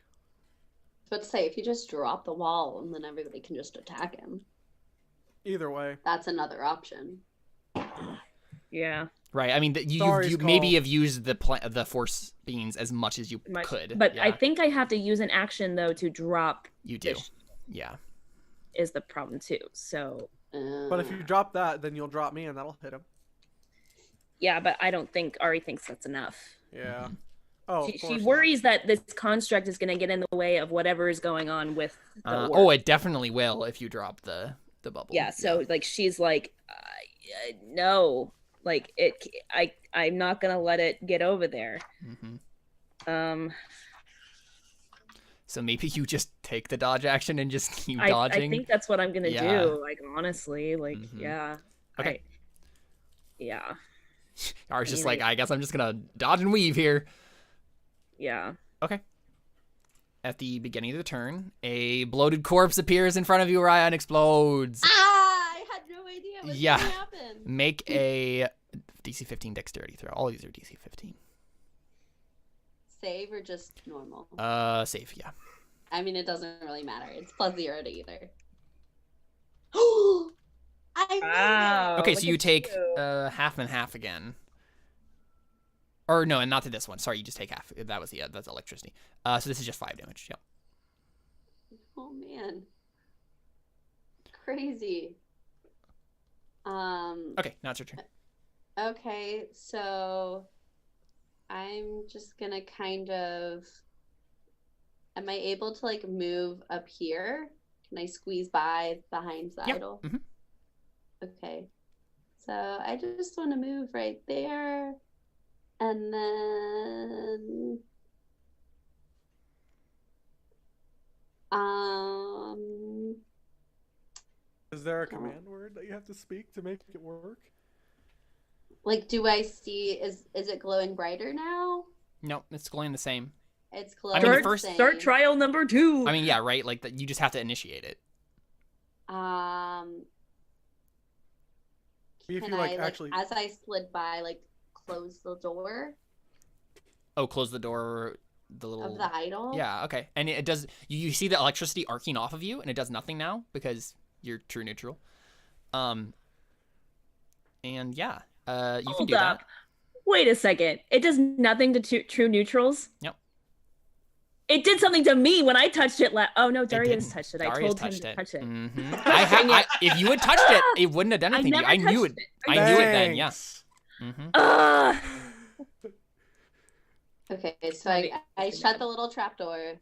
[SPEAKER 3] But say if you just drop the wall and then everybody can just attack him,
[SPEAKER 2] Either way,
[SPEAKER 3] that's another option.
[SPEAKER 1] Yeah.
[SPEAKER 4] Right. I mean,
[SPEAKER 2] Sorry,
[SPEAKER 4] you maybe
[SPEAKER 2] Skull.
[SPEAKER 4] have used the force beans as much as you could.
[SPEAKER 1] But
[SPEAKER 4] yeah.
[SPEAKER 1] I think I have to use an action though to drop.
[SPEAKER 4] You do. Yeah.
[SPEAKER 1] Is the problem too. So.
[SPEAKER 2] But if you drop that, then you'll drop me, and that'll hit him.
[SPEAKER 1] Yeah, but I don't think Ari thinks that's enough.
[SPEAKER 2] Yeah. Oh,
[SPEAKER 1] she worries that this construct is going to get in the way of whatever is going on with the
[SPEAKER 4] Oh, it definitely will if you drop the bubble.
[SPEAKER 1] Yeah, so like she's like, no, like I'm not gonna let it get over there.
[SPEAKER 4] Mm-hmm. So maybe you just take the dodge action and just keep dodging.
[SPEAKER 1] I think that's what I'm gonna do. Like honestly, like yeah.
[SPEAKER 4] Okay.
[SPEAKER 1] Yeah.
[SPEAKER 4] I was just like, I guess I'm just gonna dodge and weave here.
[SPEAKER 1] Yeah.
[SPEAKER 4] Okay. At the beginning of the turn, a bloated corpse appears in front of you, Raia, and explodes.
[SPEAKER 3] I had no idea what was going to happen.
[SPEAKER 4] Make a DC 15 dexterity throw. All these are DC 15.
[SPEAKER 3] Save or just normal?
[SPEAKER 4] Save, yeah.
[SPEAKER 3] I mean, it doesn't really matter. It's +0 to either.
[SPEAKER 1] Wow.
[SPEAKER 4] Okay, so you take half and half again. Or no, and not to this one. Sorry, you just take half. That was that's electricity. So this is just 5 damage. Yep.
[SPEAKER 3] Oh man. Crazy.
[SPEAKER 4] Okay, now it's your turn.
[SPEAKER 3] Okay, so I'm just gonna kind of. Am I able to like move up here? Can I squeeze by behind the idol?
[SPEAKER 4] Mm-hmm.
[SPEAKER 3] Okay. So I just want to move right there. And then
[SPEAKER 2] is there a command word that you have to speak to make it work?
[SPEAKER 3] Like, do I see is it glowing brighter now?
[SPEAKER 4] No, it's glowing the same.
[SPEAKER 3] It's glowing.
[SPEAKER 4] I mean,
[SPEAKER 1] start trial number 2.
[SPEAKER 4] I mean, yeah, right. Like you just have to initiate it.
[SPEAKER 2] If
[SPEAKER 3] Can
[SPEAKER 2] you
[SPEAKER 3] I
[SPEAKER 2] actually,
[SPEAKER 3] as I slid by, like close the door?
[SPEAKER 4] Oh, close the door. The little
[SPEAKER 3] Of the idol.
[SPEAKER 4] Yeah. Okay. And it does. You see the electricity arcing off of you, and it does nothing now because you're true neutral. And yeah, you can do that.
[SPEAKER 1] Wait a second. It does nothing to true neutrals.
[SPEAKER 4] Yep.
[SPEAKER 1] It did something to me when I touched it. Oh no, Darius touched it. I told him to touch it.
[SPEAKER 4] Mm-hmm. If you had touched it, it wouldn't have done anything to you. I knew it. I knew it then. Yeah. Mm-hmm.
[SPEAKER 3] Okay, so I shut the little trapdoor,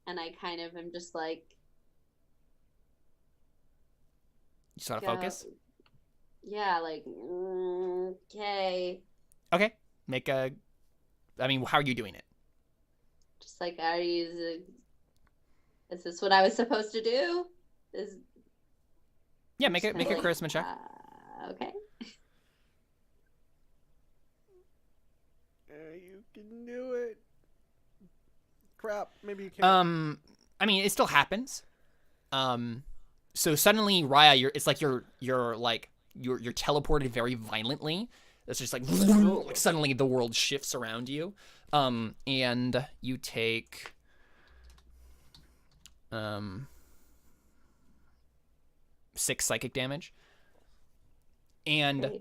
[SPEAKER 3] and I kind of am just like.
[SPEAKER 4] You just gotta focus.
[SPEAKER 3] Yeah, like okay.
[SPEAKER 4] Okay, make a. I mean, how are you doing it?
[SPEAKER 3] Just like, is this what I was supposed to do?
[SPEAKER 4] Yeah, make a charisma check.
[SPEAKER 3] Okay.
[SPEAKER 2] You can do it. Crap, maybe you can't.
[SPEAKER 4] I mean, it still happens. So suddenly, Raia, it's like you're teleported very violently. It's just like suddenly the world shifts around you. And you take 6 psychic damage. And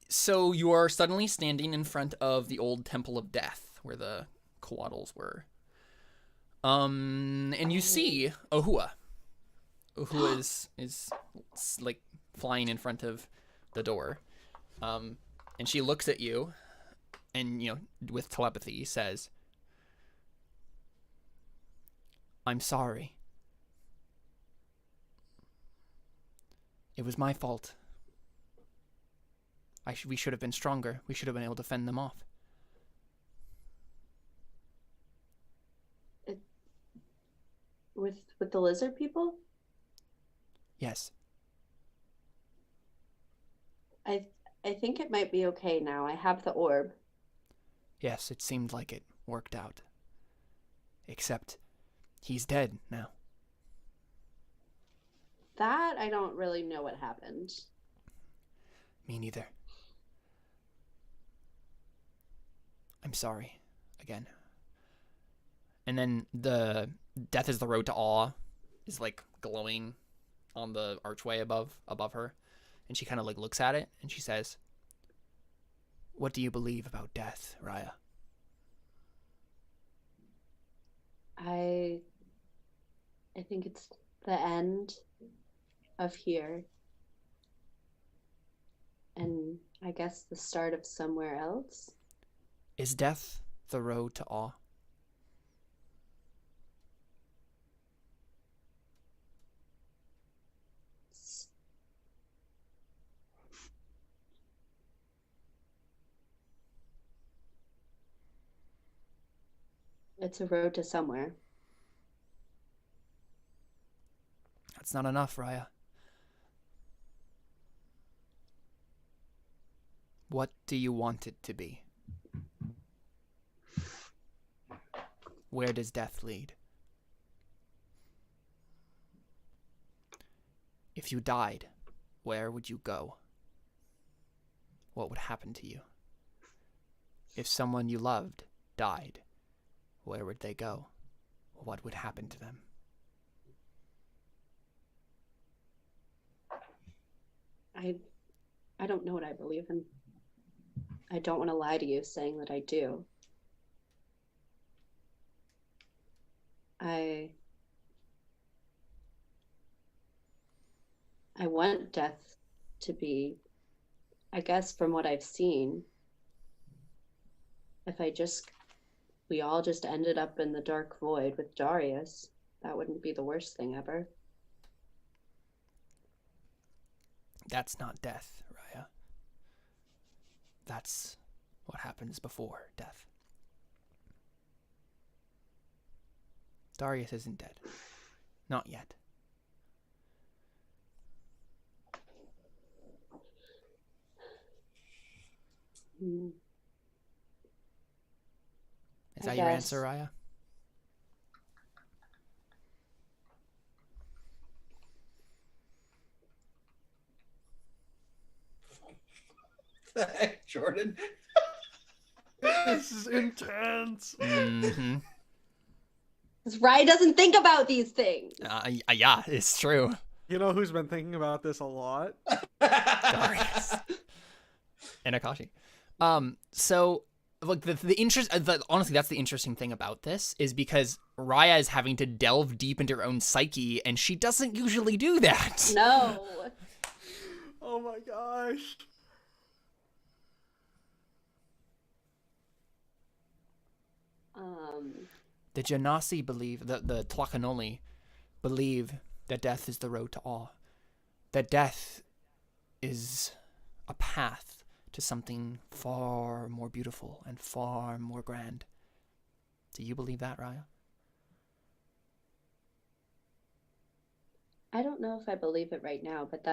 [SPEAKER 4] so you are suddenly standing in front of the old Temple of Death, where the coatls were. And you see Ohua. Ohua is like flying in front of the door. And she looks at you and, with telepathy says, "I'm sorry. It was my fault. We should have been stronger. We should have been able to fend them off."
[SPEAKER 3] With the lizard people?
[SPEAKER 4] Yes.
[SPEAKER 3] I think it might be okay now. I have the orb.
[SPEAKER 4] Yes, it seemed like it worked out. Except he's dead now.
[SPEAKER 3] That I don't really know what happened.
[SPEAKER 4] Me neither. I'm sorry. Again. And then the Death is the Road to Awe is like glowing on the archway above her. And she kind of like looks at it and she says, "What do you believe about death, Raia?"
[SPEAKER 3] I think it's the end of here. And I guess the start of somewhere else.
[SPEAKER 4] Is death the road to awe?
[SPEAKER 3] It's a road to somewhere.
[SPEAKER 4] That's not enough, Raia. What do you want it to be? Where does death lead? If you died, where would you go? What would happen to you? If someone you loved died, where would they go? What would happen to them?
[SPEAKER 3] I don't know what I believe in. I don't want to lie to you saying that I do. I want death to be, I guess from what I've seen, if we all just ended up in the dark void with Darius, that wouldn't be the worst thing ever.
[SPEAKER 4] That's not death, Raia. That's what happens before death. Darius isn't dead. Not yet. Is that your answer, Raia?
[SPEAKER 5] Jordan.
[SPEAKER 2] This is intense.
[SPEAKER 4] Mm-hmm.
[SPEAKER 3] Because Raia doesn't think about these things.
[SPEAKER 4] Yeah, it's true.
[SPEAKER 2] You know who's been thinking about this a lot?
[SPEAKER 4] Darius. And Akashi. So like honestly, that's the interesting thing about this, is because Raia is having to delve deep into her own psyche, and she doesn't usually do that.
[SPEAKER 3] No.
[SPEAKER 2] Oh my gosh.
[SPEAKER 4] The Genasi believe, the Tlacanoli believe that death is the road to awe. That death is a path to something far more beautiful and far more grand. Do you believe that, Raia?
[SPEAKER 3] I don't know if I believe it right now, but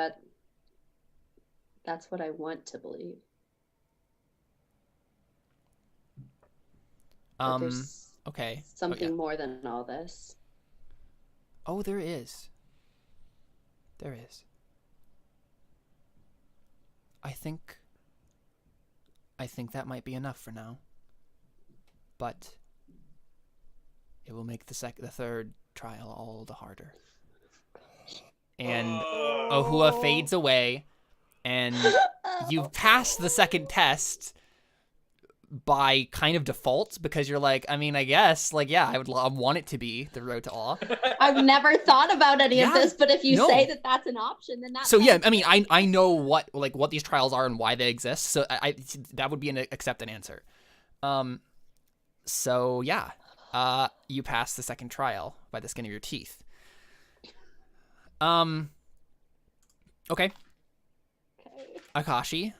[SPEAKER 3] that's what I want to believe. But there's
[SPEAKER 4] okay.
[SPEAKER 3] something more than all this.
[SPEAKER 4] Oh, there is. There is. I think that might be enough for now. But it will make the third trial all the harder. And Ohua fades away, and you've passed the second test by kind of default, because you're like, I mean, I guess, like, yeah, I want it to be the road to awe.
[SPEAKER 3] I've never thought about any of this, but if you say that that's an option, then that's...
[SPEAKER 4] So yeah, I mean, I know what these trials are and why they exist, so I that would be an accepted answer. So yeah, you passed the second trial by the skin of your teeth. Okay. Akashi.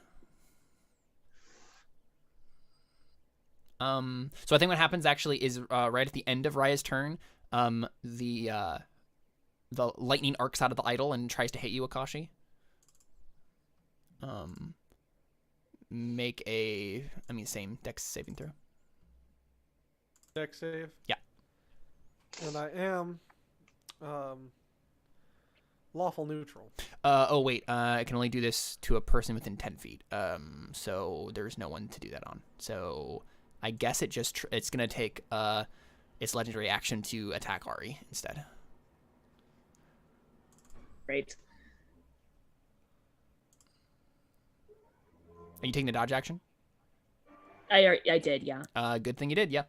[SPEAKER 4] So I think what happens actually is right at the end of Raia's turn, the lightning arcs out of the idol and tries to hit you, Akashi. Make same dex saving throw.
[SPEAKER 2] Dex save?
[SPEAKER 4] Yeah.
[SPEAKER 2] And I am lawful neutral.
[SPEAKER 4] Oh wait, I can only do this to a person within 10 feet. So there's no one to do that on. So I guess it's gonna take its legendary action to attack Ari instead.
[SPEAKER 1] Great.
[SPEAKER 4] Are you taking the dodge action?
[SPEAKER 1] I did, yeah.
[SPEAKER 4] Good thing you did. Yeah.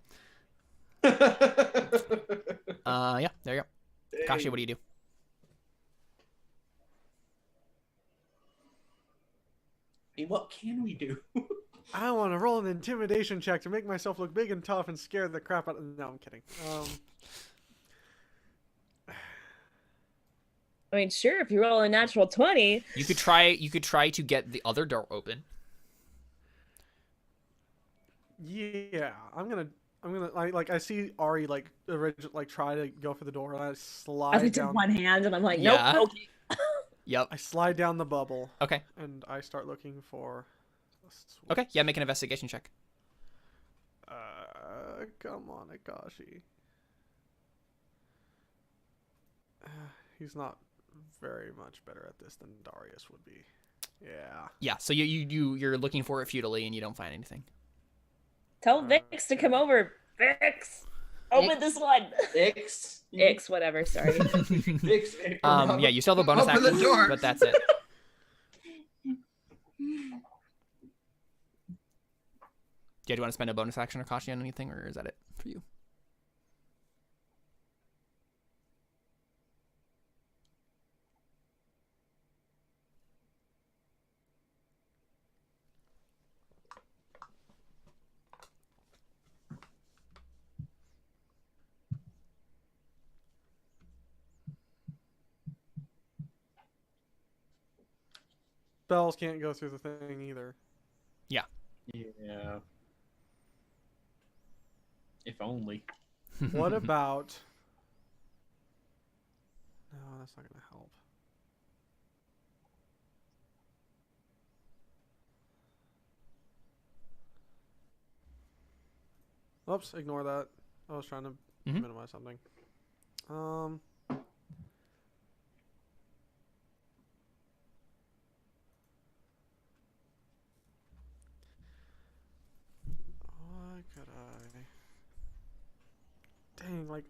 [SPEAKER 4] Yeah. There you go. Kashi, what do you do?
[SPEAKER 5] What can we do?
[SPEAKER 2] I want to roll an intimidation check to make myself look big and tough and scare the crap out of... No, I'm kidding.
[SPEAKER 1] I mean, sure, if you roll a natural 20.
[SPEAKER 4] You could try to get the other door open.
[SPEAKER 2] Yeah, I'm gonna I see Ari try to go for the door, and I
[SPEAKER 1] I
[SPEAKER 2] slide
[SPEAKER 1] took
[SPEAKER 2] down.
[SPEAKER 1] one hand, and I'm like, nope.
[SPEAKER 4] Yeah.
[SPEAKER 1] Okay.
[SPEAKER 4] Yep.
[SPEAKER 2] I slide down the bubble.
[SPEAKER 4] Okay.
[SPEAKER 2] And I start looking for.
[SPEAKER 4] Okay. Yeah, make an investigation check.
[SPEAKER 2] Come on, Akashi. He's not very much better at this than Darius would be. Yeah.
[SPEAKER 4] Yeah. So you're looking for it futilely, and you don't find anything.
[SPEAKER 1] Tell Vix to come over. Vix, open this one. Ix, whatever. Sorry.
[SPEAKER 5] Vix.
[SPEAKER 4] Yeah, you still have a bonus
[SPEAKER 5] Open the
[SPEAKER 4] action,
[SPEAKER 5] door.
[SPEAKER 4] but that's it. Yeah, do you want to spend a bonus action or Kashi on anything, or is that it for you?
[SPEAKER 2] Spells can't go through the thing either.
[SPEAKER 4] Yeah.
[SPEAKER 5] Yeah. If only.
[SPEAKER 2] What about? No, that's not gonna help. Oops, ignore that. I was trying to minimize something. Why could I? Dang, like.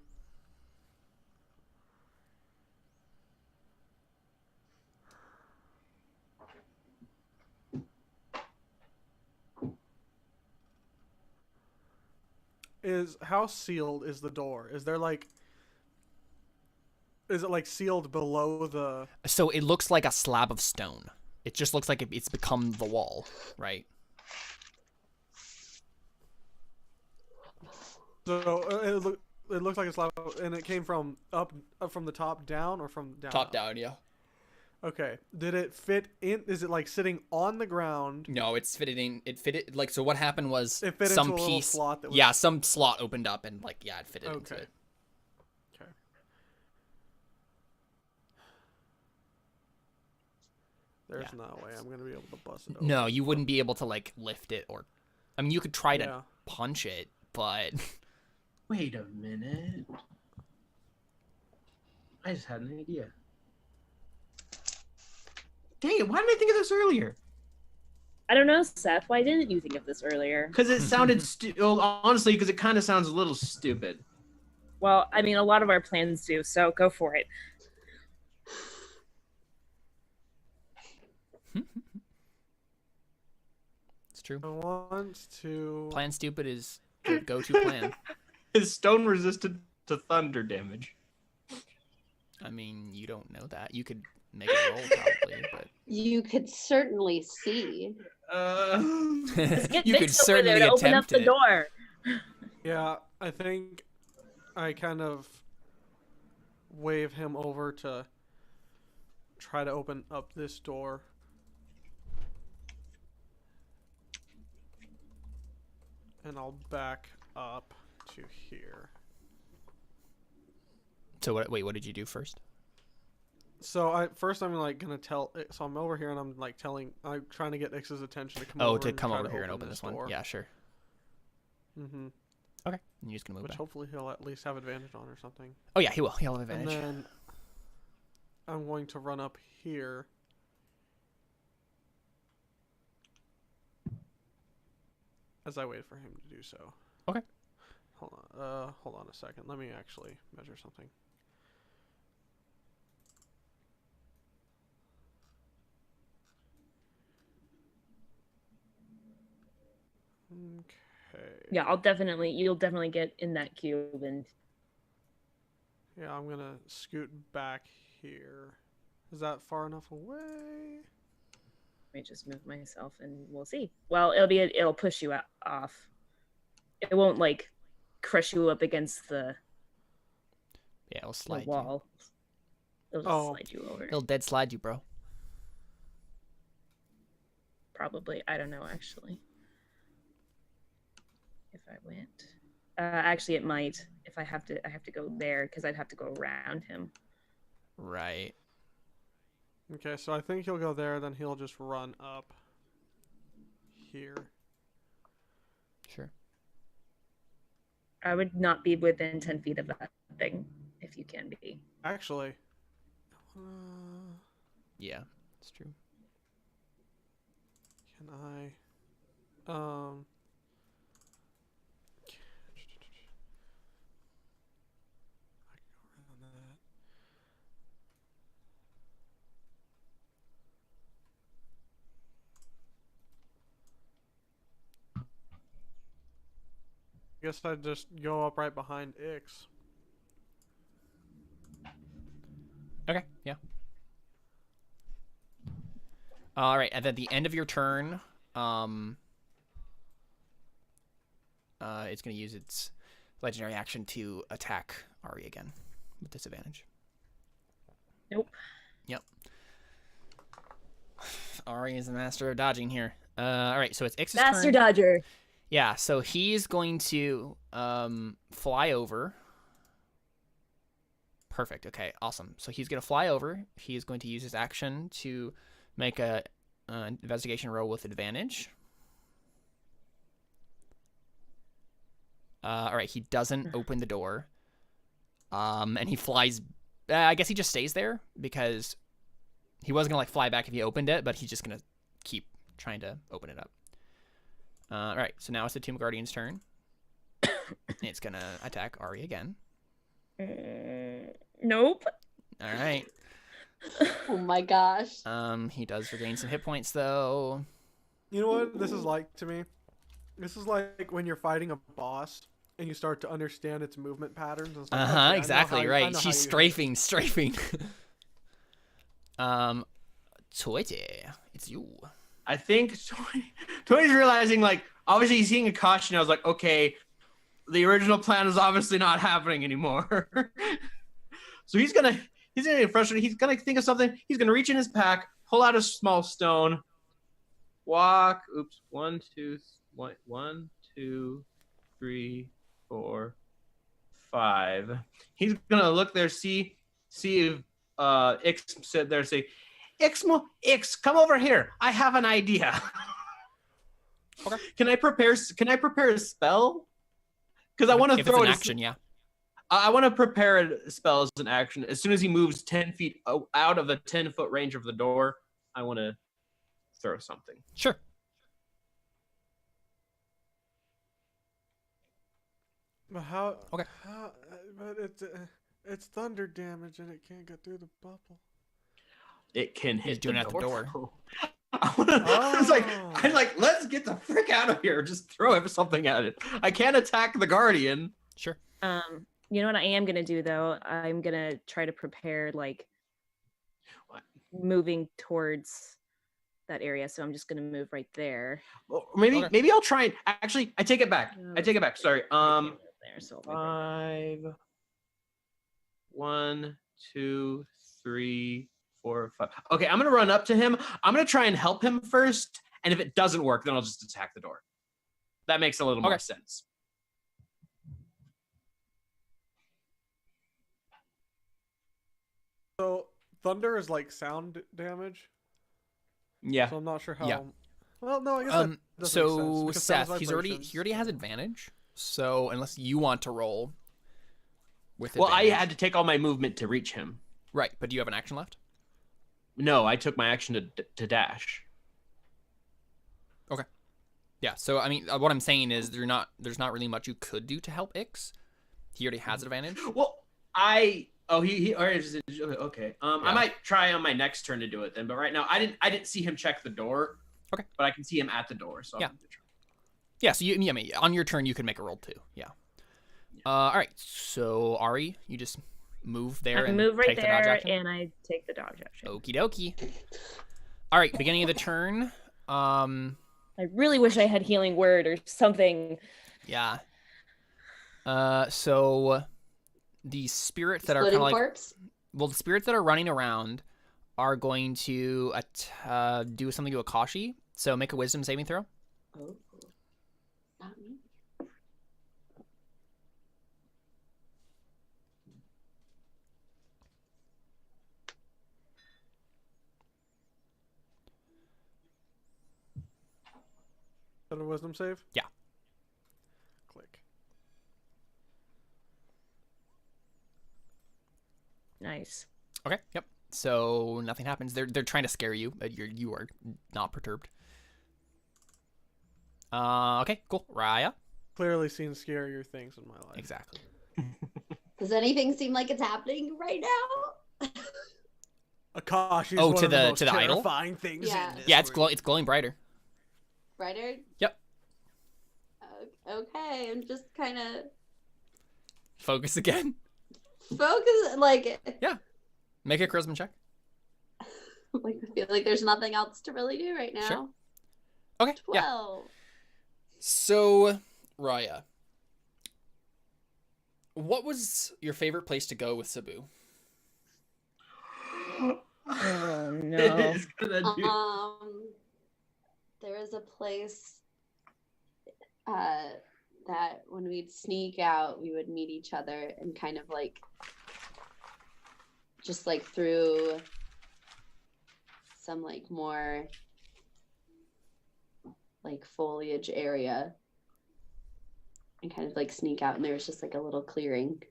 [SPEAKER 2] How sealed is the door? Is there like... Is it like sealed below the...
[SPEAKER 4] So it looks like a slab of stone. It just looks like it's become the wall, right?
[SPEAKER 2] So it looks like a slab, and it came from up from the top down, or from down
[SPEAKER 4] Top
[SPEAKER 2] up?
[SPEAKER 4] down, yeah.
[SPEAKER 2] Okay. Did it fit in? Is it like sitting on the ground?
[SPEAKER 4] No, it's fitted in. It fitted like, so what happened was
[SPEAKER 2] It fit
[SPEAKER 4] some
[SPEAKER 2] into a little
[SPEAKER 4] piece.
[SPEAKER 2] slot that was...
[SPEAKER 4] Yeah, some slot opened up and like, yeah, it fitted into it.
[SPEAKER 2] Okay. There's no way I'm gonna be able to bust it open.
[SPEAKER 4] No, you wouldn't be able to like lift it, or, I mean, you could try to
[SPEAKER 2] Yeah.
[SPEAKER 4] punch it, but
[SPEAKER 5] Wait a minute. I just had an idea. Dang it, why didn't I think of this earlier?
[SPEAKER 1] I don't know, Seth. Why didn't you think of this earlier?
[SPEAKER 5] Because it sounded well, honestly, because it kind of sounds a little stupid.
[SPEAKER 1] Well, I mean, a lot of our plans do, so go for it.
[SPEAKER 4] it's true.
[SPEAKER 2] I want to...
[SPEAKER 4] Plan stupid is the go-to plan.
[SPEAKER 5] Is stone resistant to thunder damage?
[SPEAKER 4] I mean, you don't know that. You could make a roll probably, but
[SPEAKER 3] You could certainly see.
[SPEAKER 1] Let's get
[SPEAKER 4] you could
[SPEAKER 1] Vix over there
[SPEAKER 4] certainly
[SPEAKER 1] to open up
[SPEAKER 4] attempt
[SPEAKER 1] the
[SPEAKER 4] it.
[SPEAKER 1] door.
[SPEAKER 2] Yeah, I think I kind of wave him over to try to open up this door. And I'll back up to here.
[SPEAKER 4] So what? Wait, what did you do first?
[SPEAKER 2] So I'm like gonna tell. So I'm over here and I'm like I'm trying to get Ix's attention to come
[SPEAKER 4] Oh,
[SPEAKER 2] over.
[SPEAKER 4] to
[SPEAKER 2] and
[SPEAKER 4] come
[SPEAKER 2] try
[SPEAKER 4] over
[SPEAKER 2] to
[SPEAKER 4] here and open this one.
[SPEAKER 2] door.
[SPEAKER 4] Yeah, sure.
[SPEAKER 2] Mm-hmm.
[SPEAKER 4] Okay, and you're just gonna move
[SPEAKER 2] Which
[SPEAKER 4] back.
[SPEAKER 2] hopefully he'll at least have advantage on or something.
[SPEAKER 4] Oh yeah, he will. He'll have advantage.
[SPEAKER 2] And then I'm going to run up here. As I wait for him to do so.
[SPEAKER 4] Okay.
[SPEAKER 2] Hold on a second. Let me actually measure something. Okay.
[SPEAKER 1] Yeah, you'll definitely get in that cube, and
[SPEAKER 2] Yeah, I'm gonna scoot back here. Is that far enough away?
[SPEAKER 1] let me just move myself, and we'll see. Well, it'll push you off. It won't like crush you up against the
[SPEAKER 4] it'll slide
[SPEAKER 1] wall. It'll just slide you over.
[SPEAKER 4] It'll dead slide you, bro.
[SPEAKER 1] Probably. I don't know, actually. If I went. Actually, it might. If I have to go there, because I'd have to go around him.
[SPEAKER 4] Right.
[SPEAKER 2] Okay, so I think he'll go there, then he'll just run up here.
[SPEAKER 4] Sure.
[SPEAKER 1] I would not be within 10 feet of that thing, if you can be.
[SPEAKER 2] Actually.
[SPEAKER 4] Yeah, it's true.
[SPEAKER 2] Can I... I guess I'd just go up right behind Ix.
[SPEAKER 4] Okay, yeah. All right, and at the end of your turn, it's going to use its legendary action to attack Ari again with disadvantage.
[SPEAKER 1] Nope.
[SPEAKER 4] Yep. Ari is the master of dodging here. All right, so it's Ix's turn.
[SPEAKER 1] Master Dodger.
[SPEAKER 4] Yeah, so he's going to fly over. Perfect. Okay, awesome. So he's going to fly over. He's going to use his action to make a investigation roll with advantage. All right, he doesn't open the door. And he flies. I guess he just stays there because he wasn't going to like fly back if he opened it, but he's just going to keep trying to open it up. All right, so now it's the Tomb Guardian's turn. It's going to attack Ari again.
[SPEAKER 1] Nope.
[SPEAKER 4] All right.
[SPEAKER 3] Oh my gosh.
[SPEAKER 4] He does regain some hit points, though.
[SPEAKER 2] You know what this is like to me? This is like when you're fighting a boss and you start to understand its movement patterns and stuff. Okay,
[SPEAKER 4] exactly, right. She's strafing. Toite, it's you.
[SPEAKER 6] I think Tony's realizing, like, obviously he's seeing a caution. I was like, okay, the original plan is obviously not happening anymore. So he's gonna get frustrated. He's gonna think of something. He's gonna reach in his pack, pull out a small stone, walk. Oops, 1, 2, 3, 4, 5. He's gonna look there, see if Ix sit there, say, Ix, come over here. I have an idea.
[SPEAKER 4] Okay.
[SPEAKER 6] Can I prepare a spell? Because I want to throw
[SPEAKER 4] it
[SPEAKER 6] an
[SPEAKER 4] action. Yeah.
[SPEAKER 6] I want to prepare a spell as an action. As soon as he moves 10 feet out of the 10-foot range of the door, I want to throw something.
[SPEAKER 4] Sure.
[SPEAKER 2] But how?
[SPEAKER 4] Okay.
[SPEAKER 2] But it's thunder damage and it can't get through the bubble.
[SPEAKER 6] It can hit
[SPEAKER 4] doing it at the door.
[SPEAKER 6] I was like, let's get the frick out of here. Just throw something at it. I can't attack the Guardian.
[SPEAKER 4] Sure.
[SPEAKER 1] You know what I am gonna do though? I'm gonna try to prepare like moving towards that area. So I'm just gonna move right there.
[SPEAKER 6] Well, maybe I'll try and actually. I take it back. Sorry.
[SPEAKER 1] There, so
[SPEAKER 6] 5. 1, 2, 3, 4, 5. Okay, I'm gonna run up to him. I'm gonna try and help him first, and if it doesn't work, then I'll just attack the door. That makes a little more sense.
[SPEAKER 2] So thunder is like sound damage.
[SPEAKER 6] Yeah.
[SPEAKER 2] So I'm not sure how.
[SPEAKER 4] Yeah.
[SPEAKER 2] Well, no, I guess that doesn't make sense, because
[SPEAKER 4] Seth,
[SPEAKER 2] sound is
[SPEAKER 4] he
[SPEAKER 2] vibrations.
[SPEAKER 4] already has advantage. So unless you want to roll with
[SPEAKER 6] Well,
[SPEAKER 4] advantage.
[SPEAKER 6] I had to take all my movement to reach him.
[SPEAKER 4] Right, but do you have an action left?
[SPEAKER 6] No, I took my action to dash.
[SPEAKER 4] Okay. Yeah, so I mean, what I'm saying is there's not really much you could do to help Ix. He already has advantage.
[SPEAKER 6] Well, he already okay.
[SPEAKER 4] Yeah.
[SPEAKER 6] I might try on my next turn to do it then, but right now I didn't see him check the door.
[SPEAKER 4] Okay.
[SPEAKER 6] But I can see him at the door, so
[SPEAKER 4] Yeah.
[SPEAKER 6] I'm gonna try.
[SPEAKER 4] Yeah, so I mean, on your turn, you can make a roll too. Yeah. All right. So Ari, you just move there
[SPEAKER 1] I
[SPEAKER 4] and
[SPEAKER 1] move right
[SPEAKER 4] take the dodge
[SPEAKER 1] there,
[SPEAKER 4] action.
[SPEAKER 1] and I take the dodge action.
[SPEAKER 4] Okie dokie. All right, beginning of the turn.
[SPEAKER 1] I really wish I had healing word or something.
[SPEAKER 4] Yeah. So the spirits that are kind of like,
[SPEAKER 3] corpse?
[SPEAKER 4] well, the spirits that are running around are going to do something to Akashi. So make a wisdom saving throw.
[SPEAKER 3] Oh, not me.
[SPEAKER 2] Is that a wisdom save?
[SPEAKER 4] Yeah.
[SPEAKER 2] Click.
[SPEAKER 1] Nice.
[SPEAKER 4] Okay. Yep. So nothing happens. They're trying to scare you, but you are not perturbed. Okay. Cool. Raia.
[SPEAKER 2] Clearly seen scarier things in my life.
[SPEAKER 4] Exactly.
[SPEAKER 3] Does anything seem like it's happening right now?
[SPEAKER 2] Akashi is
[SPEAKER 4] Oh,
[SPEAKER 2] one
[SPEAKER 4] to
[SPEAKER 2] of the
[SPEAKER 4] the-
[SPEAKER 2] most
[SPEAKER 4] to the idol?
[SPEAKER 2] terrifying things
[SPEAKER 3] Yeah.
[SPEAKER 2] in this
[SPEAKER 4] Yeah, it's
[SPEAKER 2] world.
[SPEAKER 4] it's glowing brighter.
[SPEAKER 3] Brighter?
[SPEAKER 4] Yep.
[SPEAKER 3] Okay, I'm just kind of
[SPEAKER 4] Focus again.
[SPEAKER 3] focus. Like,
[SPEAKER 4] Make a charisma check.
[SPEAKER 3] like I feel like there's nothing else to really do right now.
[SPEAKER 4] Sure. Okay. Yeah.
[SPEAKER 3] 12.
[SPEAKER 4] So, Raia, what was your favorite place to go with Sabu?
[SPEAKER 1] Oh no.
[SPEAKER 5] It's gonna do-
[SPEAKER 3] There was a place that when we'd sneak out, we would meet each other and kind of like just like through some like more like foliage area and kind of like sneak out, and there was just like a little clearing.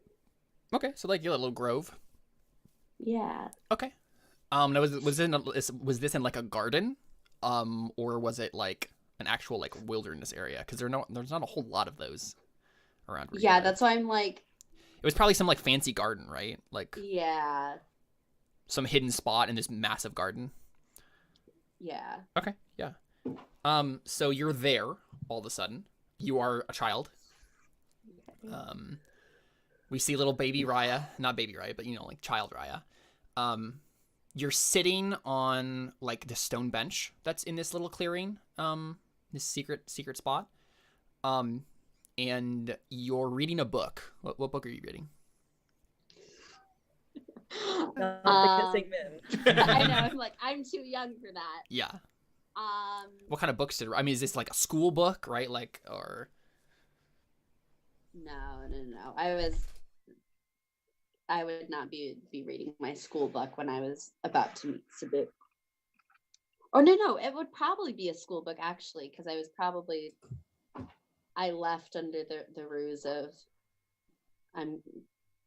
[SPEAKER 4] Okay, so like your little grove.
[SPEAKER 3] Yeah.
[SPEAKER 4] Okay. Now was this in like a garden, or was it like an actual like wilderness area? Because there's not a whole lot of those around. where you
[SPEAKER 3] Yeah,
[SPEAKER 4] live.
[SPEAKER 3] that's why I'm like,
[SPEAKER 4] It was probably some like fancy garden, right? Like
[SPEAKER 3] yeah.
[SPEAKER 4] some hidden spot in this massive garden.
[SPEAKER 3] Yeah.
[SPEAKER 4] Okay, yeah. So you're there all of a sudden. You are a child. We see little baby Raia, not baby Raia, but like child Raia. You're sitting on like the stone bench that's in this little clearing, this secret spot. And you're reading a book. What book are you reading?
[SPEAKER 1] Not the kissing men.
[SPEAKER 3] I know. I'm like, I'm too young for that.
[SPEAKER 4] Yeah. What kind of books is this like a school book, right? Like, or
[SPEAKER 3] No. I would not be reading my school book when I was about to meet Sabu. Oh no, it would probably be a school book actually, because I left under the ruse of I'm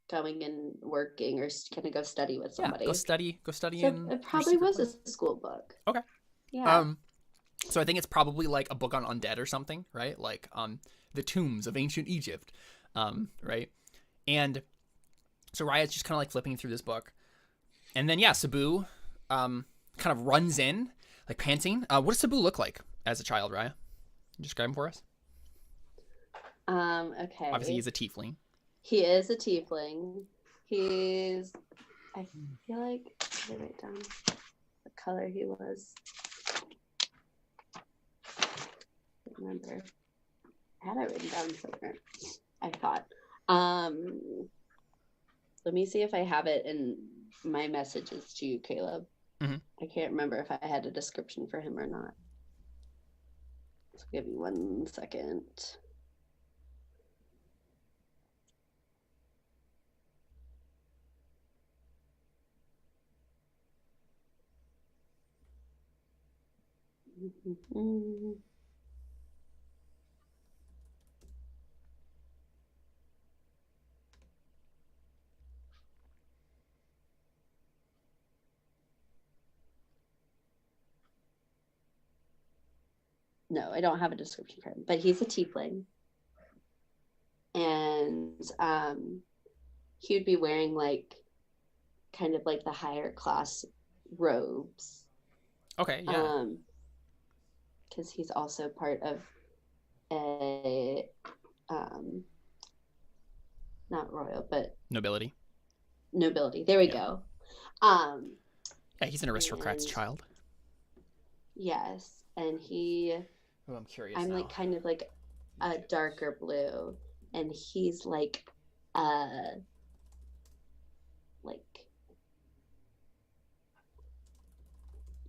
[SPEAKER 3] going and working or gonna go study with somebody.
[SPEAKER 4] Go study
[SPEAKER 3] So
[SPEAKER 4] in
[SPEAKER 3] it
[SPEAKER 4] your
[SPEAKER 3] probably
[SPEAKER 4] secret
[SPEAKER 3] was
[SPEAKER 4] place.
[SPEAKER 3] a school book.
[SPEAKER 4] Okay.
[SPEAKER 3] Yeah.
[SPEAKER 4] So I think it's probably like a book on undead or something, right? Like the tombs of ancient Egypt, right? And so Raia's just kind of like flipping through this book, and then Sabu kind of runs in like panting. What does Sabu look like as a child, Raia? Can you describe him for us?
[SPEAKER 3] Okay.
[SPEAKER 4] Obviously, he's a tiefling.
[SPEAKER 3] He is a tiefling. I feel like I did write down what color he was. I don't remember. I had it written down somewhere, I thought. Let me see if I have it in my messages to you, Caleb.
[SPEAKER 4] Mhm.
[SPEAKER 3] I can't remember if I had a description for him or not. So give me 1 second. No, I don't have a description for him, but he's a tiefling. And he would be wearing like kind of like the higher class robes.
[SPEAKER 4] Okay, yeah.
[SPEAKER 3] Because he's also part of a not royal, but
[SPEAKER 4] Nobility.
[SPEAKER 3] nobility. There we go.
[SPEAKER 4] Yeah, he's an aristocrat's
[SPEAKER 3] and-
[SPEAKER 4] child.
[SPEAKER 3] Yes, and he.
[SPEAKER 4] Oh, I'm curious.
[SPEAKER 3] I'm
[SPEAKER 4] now.
[SPEAKER 3] like kind of like a darker blue, and he's like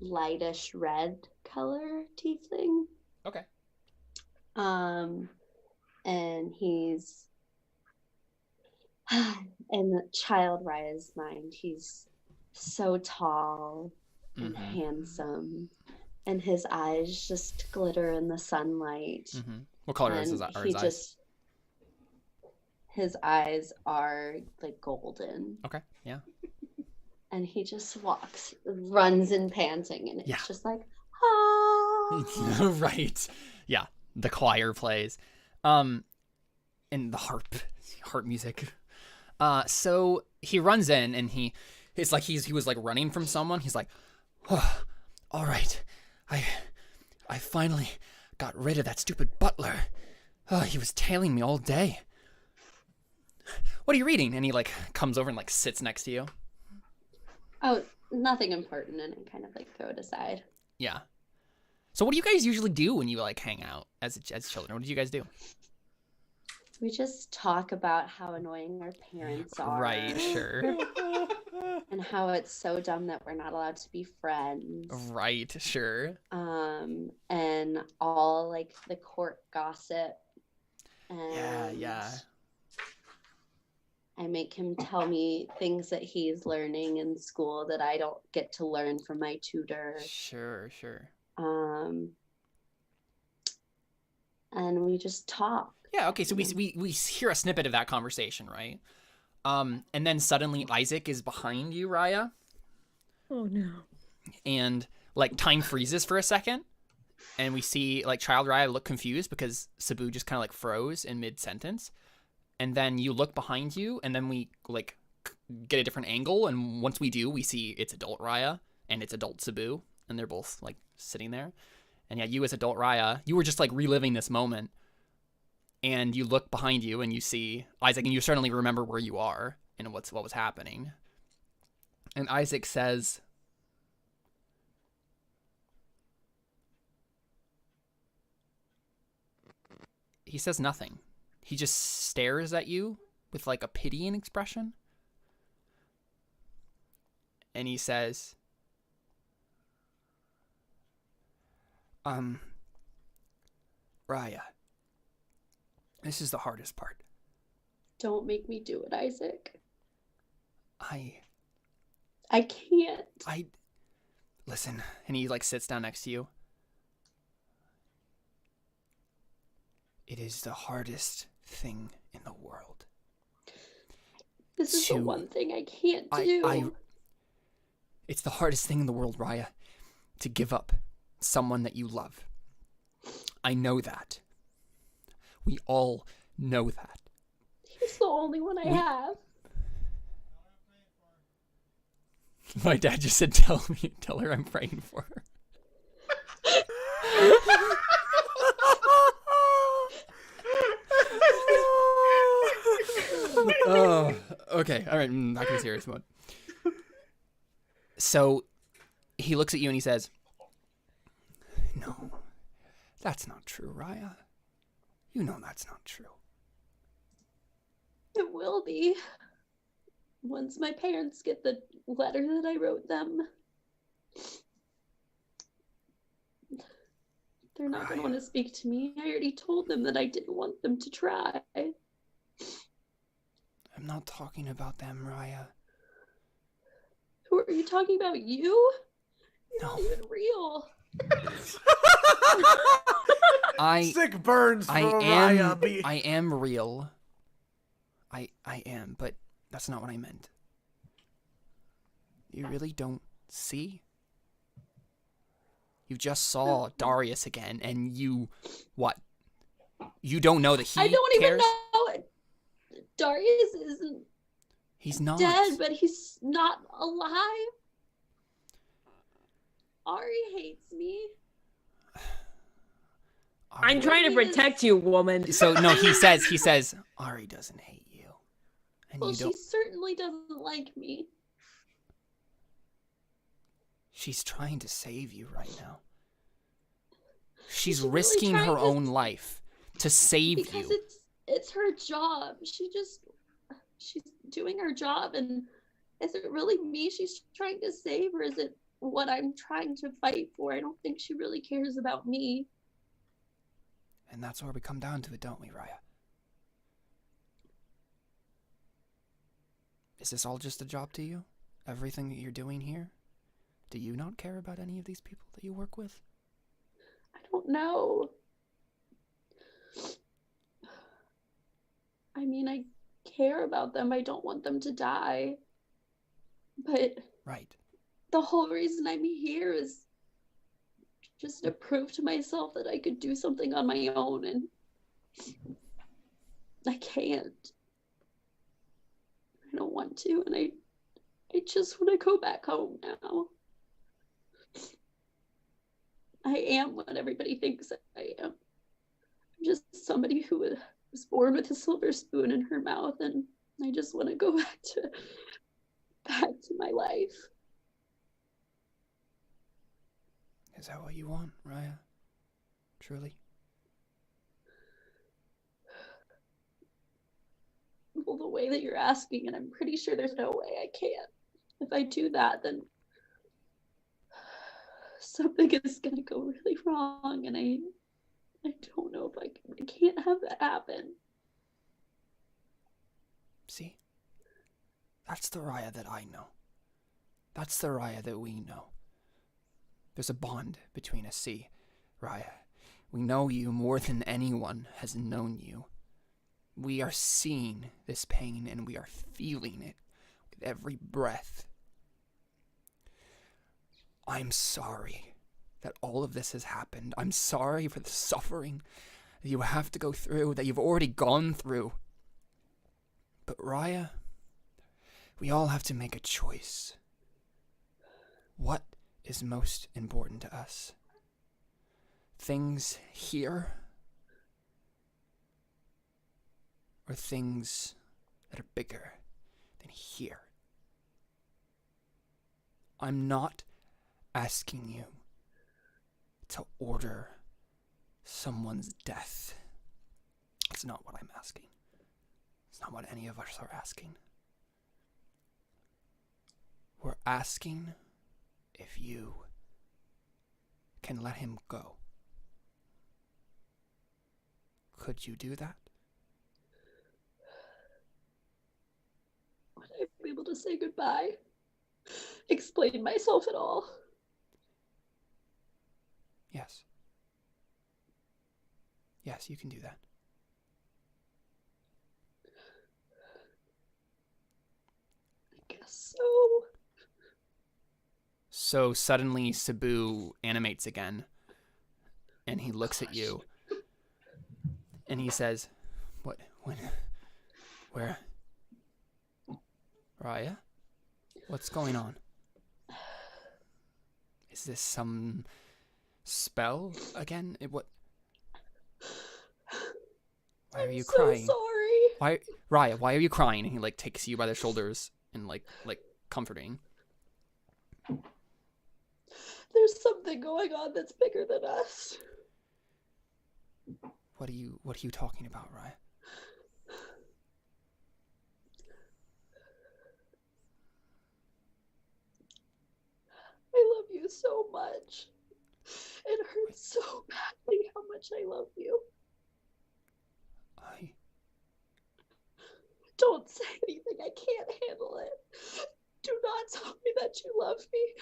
[SPEAKER 3] lightish red color tiefling.
[SPEAKER 4] Okay.
[SPEAKER 3] And he's in the child Raia's mind, he's so tall and handsome, and his eyes just glitter in the sunlight.
[SPEAKER 4] What color is
[SPEAKER 3] And
[SPEAKER 4] his, are
[SPEAKER 3] he
[SPEAKER 4] his eyes?
[SPEAKER 3] just his eyes are like golden.
[SPEAKER 4] Okay, yeah.
[SPEAKER 3] And he just runs and panting, and it's just like, ah.
[SPEAKER 4] Right. Yeah. The choir plays. And the harp music. So he runs in, and he was like running from someone. He's like, oh, all right. I finally got rid of that stupid butler. Oh, he was tailing me all day. What are you reading? And he like comes over and like sits next to you.
[SPEAKER 3] Oh, nothing important, and I kind of like throw it aside.
[SPEAKER 4] Yeah. So what do you guys usually do when you like hang out as children? What did you guys do?
[SPEAKER 3] We just talk about how annoying our parents are.
[SPEAKER 4] Right, sure.
[SPEAKER 3] And how it's so dumb that we're not allowed to be friends.
[SPEAKER 4] Right, sure.
[SPEAKER 3] And all like the court gossip. And
[SPEAKER 4] Yeah.
[SPEAKER 3] I make him tell me things that he's learning in school that I don't get to learn from my tutor.
[SPEAKER 4] Sure.
[SPEAKER 3] And we just talk.
[SPEAKER 4] Yeah, okay, so we hear a snippet of that conversation, right? And then suddenly Isaac is behind you, Raia.
[SPEAKER 1] Oh no.
[SPEAKER 4] And like time freezes for a second, and we see like child Raia look confused because Sabu just kind of like froze in mid-sentence. And then you look behind you, and then we like get a different angle, and once we do, we see it's adult Raia and it's adult Sabu, and they're both like sitting there. And yeah, you as adult Raia, you were just like reliving this moment, and you look behind you and you see Isaac, and you suddenly remember where you are and what was happening. And Isaac says, he says nothing. He just stares at you with like a pitying expression. And he says, Raia, this is the hardest part.
[SPEAKER 3] Don't make me do it, Isaac.
[SPEAKER 4] I
[SPEAKER 3] can't.
[SPEAKER 4] Listen. And he like sits down next to you. It is the hardest thing in the world.
[SPEAKER 3] This is the one thing I can't do.
[SPEAKER 4] It's the hardest thing in the world, Raia, to give up someone that you love. I know that. We all know that.
[SPEAKER 3] He's the only one I have.
[SPEAKER 4] My dad just said, tell her I'm praying for her. Oh, okay. All right. Back in serious mode. So he looks at you and he says, no, that's not true, Raia. You know that's not true.
[SPEAKER 3] It will be. Once my parents get the letter that I wrote them. They're not going to want to speak to me. I already told them that I didn't want them to try.
[SPEAKER 4] I'm not talking about them, Raia.
[SPEAKER 3] Who are you talking about? You? You're
[SPEAKER 4] No.
[SPEAKER 3] not even real.
[SPEAKER 2] Sick burns from Raia.
[SPEAKER 4] I am real. I am, but that's not what I meant. You really don't see? You just saw Darius again, and you, what? You don't know that he
[SPEAKER 3] I don't
[SPEAKER 4] cares?
[SPEAKER 3] even know. Darius isn't
[SPEAKER 4] He's not.
[SPEAKER 3] dead, but he's not alive. Ari hates me.
[SPEAKER 1] I'm trying to protect you, woman.
[SPEAKER 4] So no, he says, Ari doesn't hate you. And
[SPEAKER 3] Well,
[SPEAKER 4] you don't.
[SPEAKER 3] she certainly doesn't like me.
[SPEAKER 4] She's trying to save you right now. She's
[SPEAKER 3] really
[SPEAKER 4] risking
[SPEAKER 3] trying
[SPEAKER 4] her
[SPEAKER 3] to-
[SPEAKER 4] own life to save
[SPEAKER 3] Because
[SPEAKER 4] you.
[SPEAKER 3] it's her job. She's doing her job, and is it really me she's trying to save, or is it what I'm trying to fight for? I don't think she really cares about me.
[SPEAKER 4] And that's where we come down to it, don't we, Raia? Is this all just a job to you? Everything that you're doing here? Do you not care about any of these people that you work with?
[SPEAKER 3] I don't know. I mean, I care about them. I don't want them to die. But
[SPEAKER 4] Right.
[SPEAKER 3] the whole reason I'm here is just to prove to myself that I could do something on my own, and I can't. I don't want to, and I just want to go back home now. I am what everybody thinks I am. I'm just somebody who was born with a silver spoon in her mouth, and I just want to go back to my life.
[SPEAKER 4] Is that what you want, Raia? Truly?
[SPEAKER 3] Well, the way that you're asking, and I'm pretty sure there's no way I can. If I do that, then something is gonna go really wrong, and I don't know if I can't have that happen.
[SPEAKER 4] See? That's the Raia that I know. That's the Raia that we know. There's a bond between us, see, Raia. We know you more than anyone has known you. We are seeing this pain and we are feeling it with every breath. I'm sorry that all of this has happened. I'm sorry for the suffering that you have to go through, that you've already gone through. But Raia, we all have to make a choice. What is most important to us? Things here, or things that are bigger than here? I'm not asking you to order someone's death. It's not what I'm asking. It's not what any of us are asking. We're asking if you can let him go. Could you do that?
[SPEAKER 3] Would I be able to say goodbye? Explain myself at all?
[SPEAKER 4] Yes. Yes, you can do that.
[SPEAKER 3] I guess so.
[SPEAKER 4] So suddenly Sabu animates again, and he looks at you, and he says, "What? When? Where? Raia? What's going on? Is this some spell again? What? Why are you crying?
[SPEAKER 3] So sorry.
[SPEAKER 4] Why, Raia? Why are you crying?" And he takes you by the shoulders and like comforting.
[SPEAKER 3] There's something going on that's bigger than us.
[SPEAKER 4] What are you talking about, Raia?
[SPEAKER 3] I love you so much. It hurts so badly how much I love you. Don't say anything. I can't handle it. Do not tell me that you love me.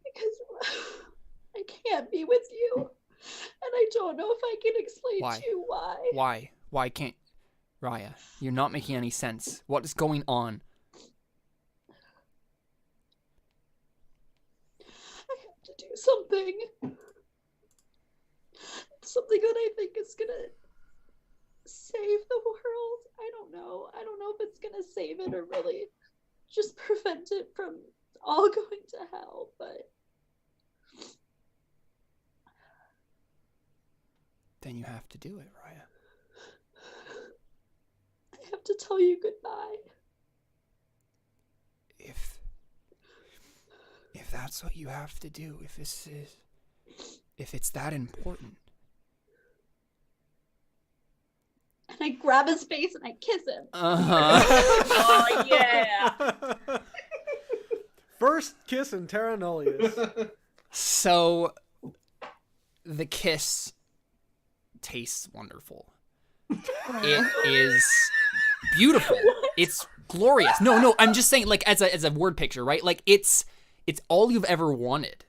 [SPEAKER 3] Because I can't be with you. And I don't know if I can explain to you why.
[SPEAKER 4] Why? Why can't... Raia, you're not making any sense. What is going on?
[SPEAKER 3] I have to do something. Something that I think is gonna save the world. I don't know. I don't know if it's gonna save it or really just prevent it from all going to hell, but
[SPEAKER 4] Then you have to do it, Raia.
[SPEAKER 3] I have to tell you goodbye.
[SPEAKER 4] If that's what you have to do, if it's that important.
[SPEAKER 3] And I grab his face and I kiss him.
[SPEAKER 1] Oh yeah.
[SPEAKER 2] First kiss in Terra Nullius.
[SPEAKER 4] So the kiss tastes wonderful. It is beautiful. It's glorious. No, I'm just saying, like, as a word picture, right? Like, it's all you've ever wanted.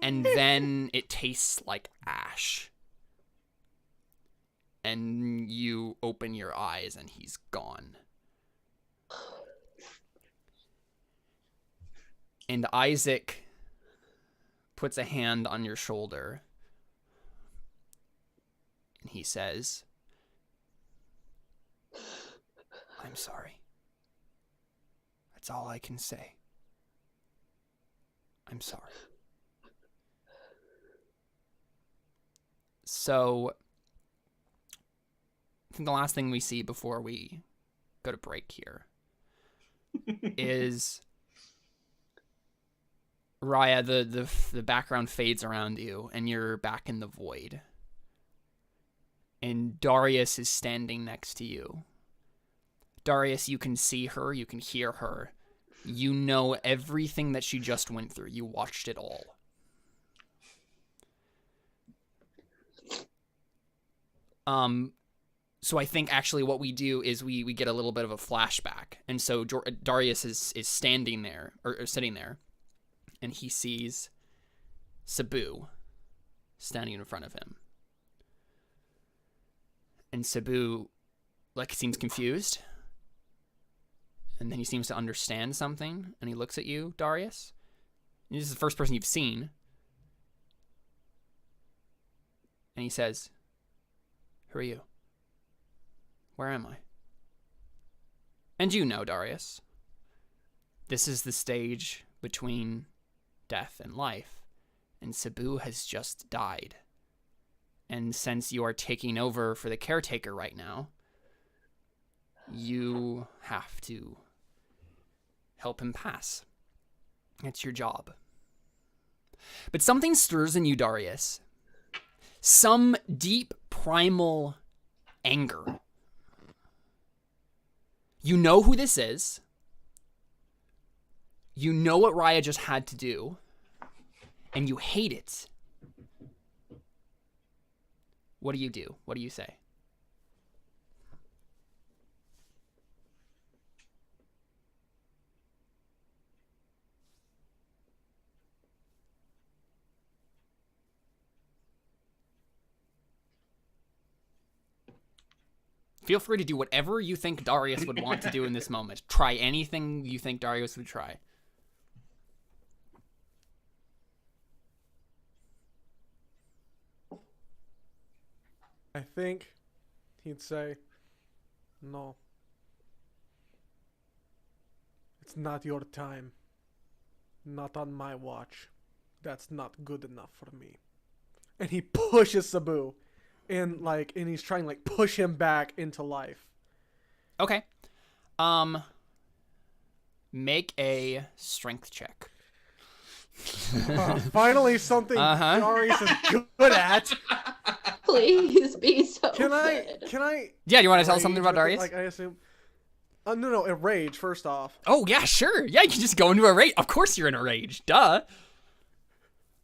[SPEAKER 4] And then it tastes like ash. And you open your eyes and he's gone. And Isaac puts a hand on your shoulder. And he says, I'm sorry. That's all I can say. I'm sorry. So, I think the last thing we see before we go to break here is Raia, the background fades around you, and you're back in the void. And Darius is standing next to you. Darius, you can see her, you can hear her. You know everything that she just went through. You watched it all. So I think actually what we do is we get a little bit of a flashback. And so Darius is standing there, or sitting there, and he sees Sabu standing in front of him. And Sabu, like, seems confused. And then he seems to understand something, and he looks at you, Darius. And this is the first person you've seen. And he says, who are you? Where am I? And you know, Darius, this is the stage between death and life, and Sabu has just died. And since you are taking over for the caretaker right now, you have to help him pass. It's your job. But something stirs in you, Darius. Some deep primal anger. You know who this is. You know what Raia just had to do. And you hate it. What do you do? What do you say? Feel free to do whatever you think Darius would want to do in this moment. Try anything you think Darius would try.
[SPEAKER 2] I think he'd say, no. It's not your time. Not on my watch. That's not good enough for me. And he pushes Sabu. And he's trying to push him back into life.
[SPEAKER 4] Okay. Make a strength check.
[SPEAKER 2] Finally something Darius is good at.
[SPEAKER 3] Please be so
[SPEAKER 2] Can
[SPEAKER 3] good.
[SPEAKER 2] I
[SPEAKER 4] Yeah, you want to tell us something about Darius?
[SPEAKER 2] I assume. No, a rage first off.
[SPEAKER 4] Oh, yeah, sure. Yeah, you can just go into a rage. Of course you're in a rage. Duh.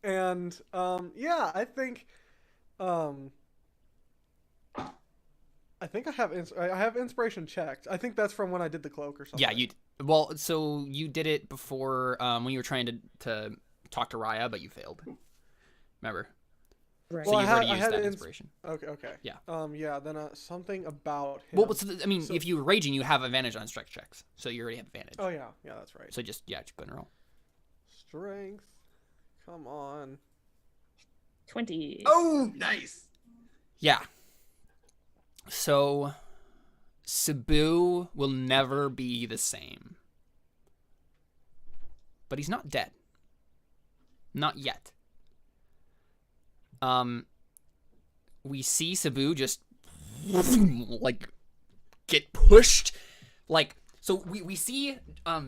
[SPEAKER 2] And yeah, I think I have inspiration checked. I think that's from when I did the cloak or something.
[SPEAKER 4] Yeah, so you did it before when you were trying to talk to Raia, but you failed. Remember?
[SPEAKER 1] Right.
[SPEAKER 4] So you've already used that inspiration.
[SPEAKER 2] Okay.
[SPEAKER 4] Yeah.
[SPEAKER 2] Yeah. Then something about him.
[SPEAKER 4] Well, if you were raging, you have advantage on strength checks, so you already have advantage.
[SPEAKER 2] Oh yeah, that's right.
[SPEAKER 4] So just go ahead and roll.
[SPEAKER 2] Strength. Come on.
[SPEAKER 1] 20.
[SPEAKER 6] Oh, nice.
[SPEAKER 4] Yeah. So Sabu will never be the same. But he's not dead. Not yet. we see Sabu just like get pushed, like, so we see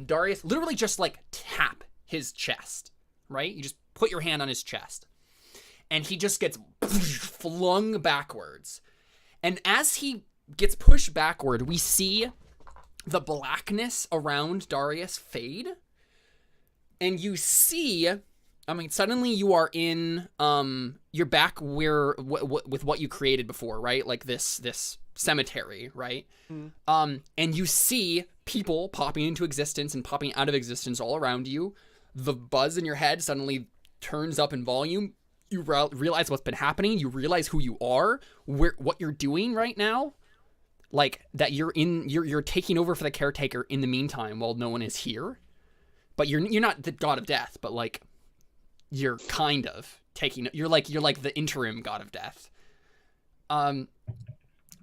[SPEAKER 4] Darius literally just like tap his chest, right? You just put your hand on his chest, and he just gets flung backwards. And as he gets pushed backward, we see the blackness around Darius fade, and you see, I mean, suddenly you are in, you're back where, with what you created before, right? Like this cemetery, right? And you see people popping into existence and popping out of existence all around you. The buzz in your head suddenly turns up in volume. You realize what's been happening. You realize who you are, what you're doing right now. Like, that you're taking over for the caretaker in the meantime while no one is here. But you're not the god of death, but like, you're kind of taking, you're like the interim god of death. And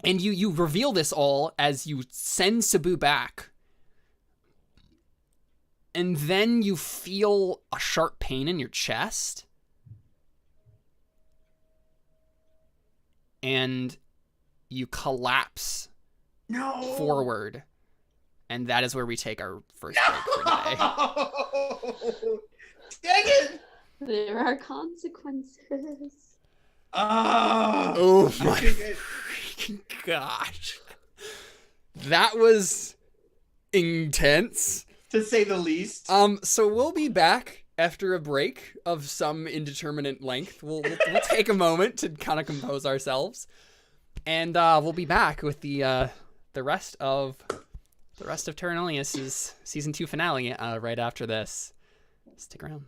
[SPEAKER 4] you reveal this all as you send Sabu back. And then you feel a sharp pain in your chest. And you collapse forward. And that is where we take our first break for today.
[SPEAKER 5] Dang it!
[SPEAKER 3] There are consequences.
[SPEAKER 4] Oh my freaking gosh. That was intense,
[SPEAKER 5] to say the least.
[SPEAKER 4] So we'll be back after a break of some indeterminate length. We'll take a moment to kind of compose ourselves, and we'll be back with the rest of Terra Nullius' season 2 finale right after this. Stick around.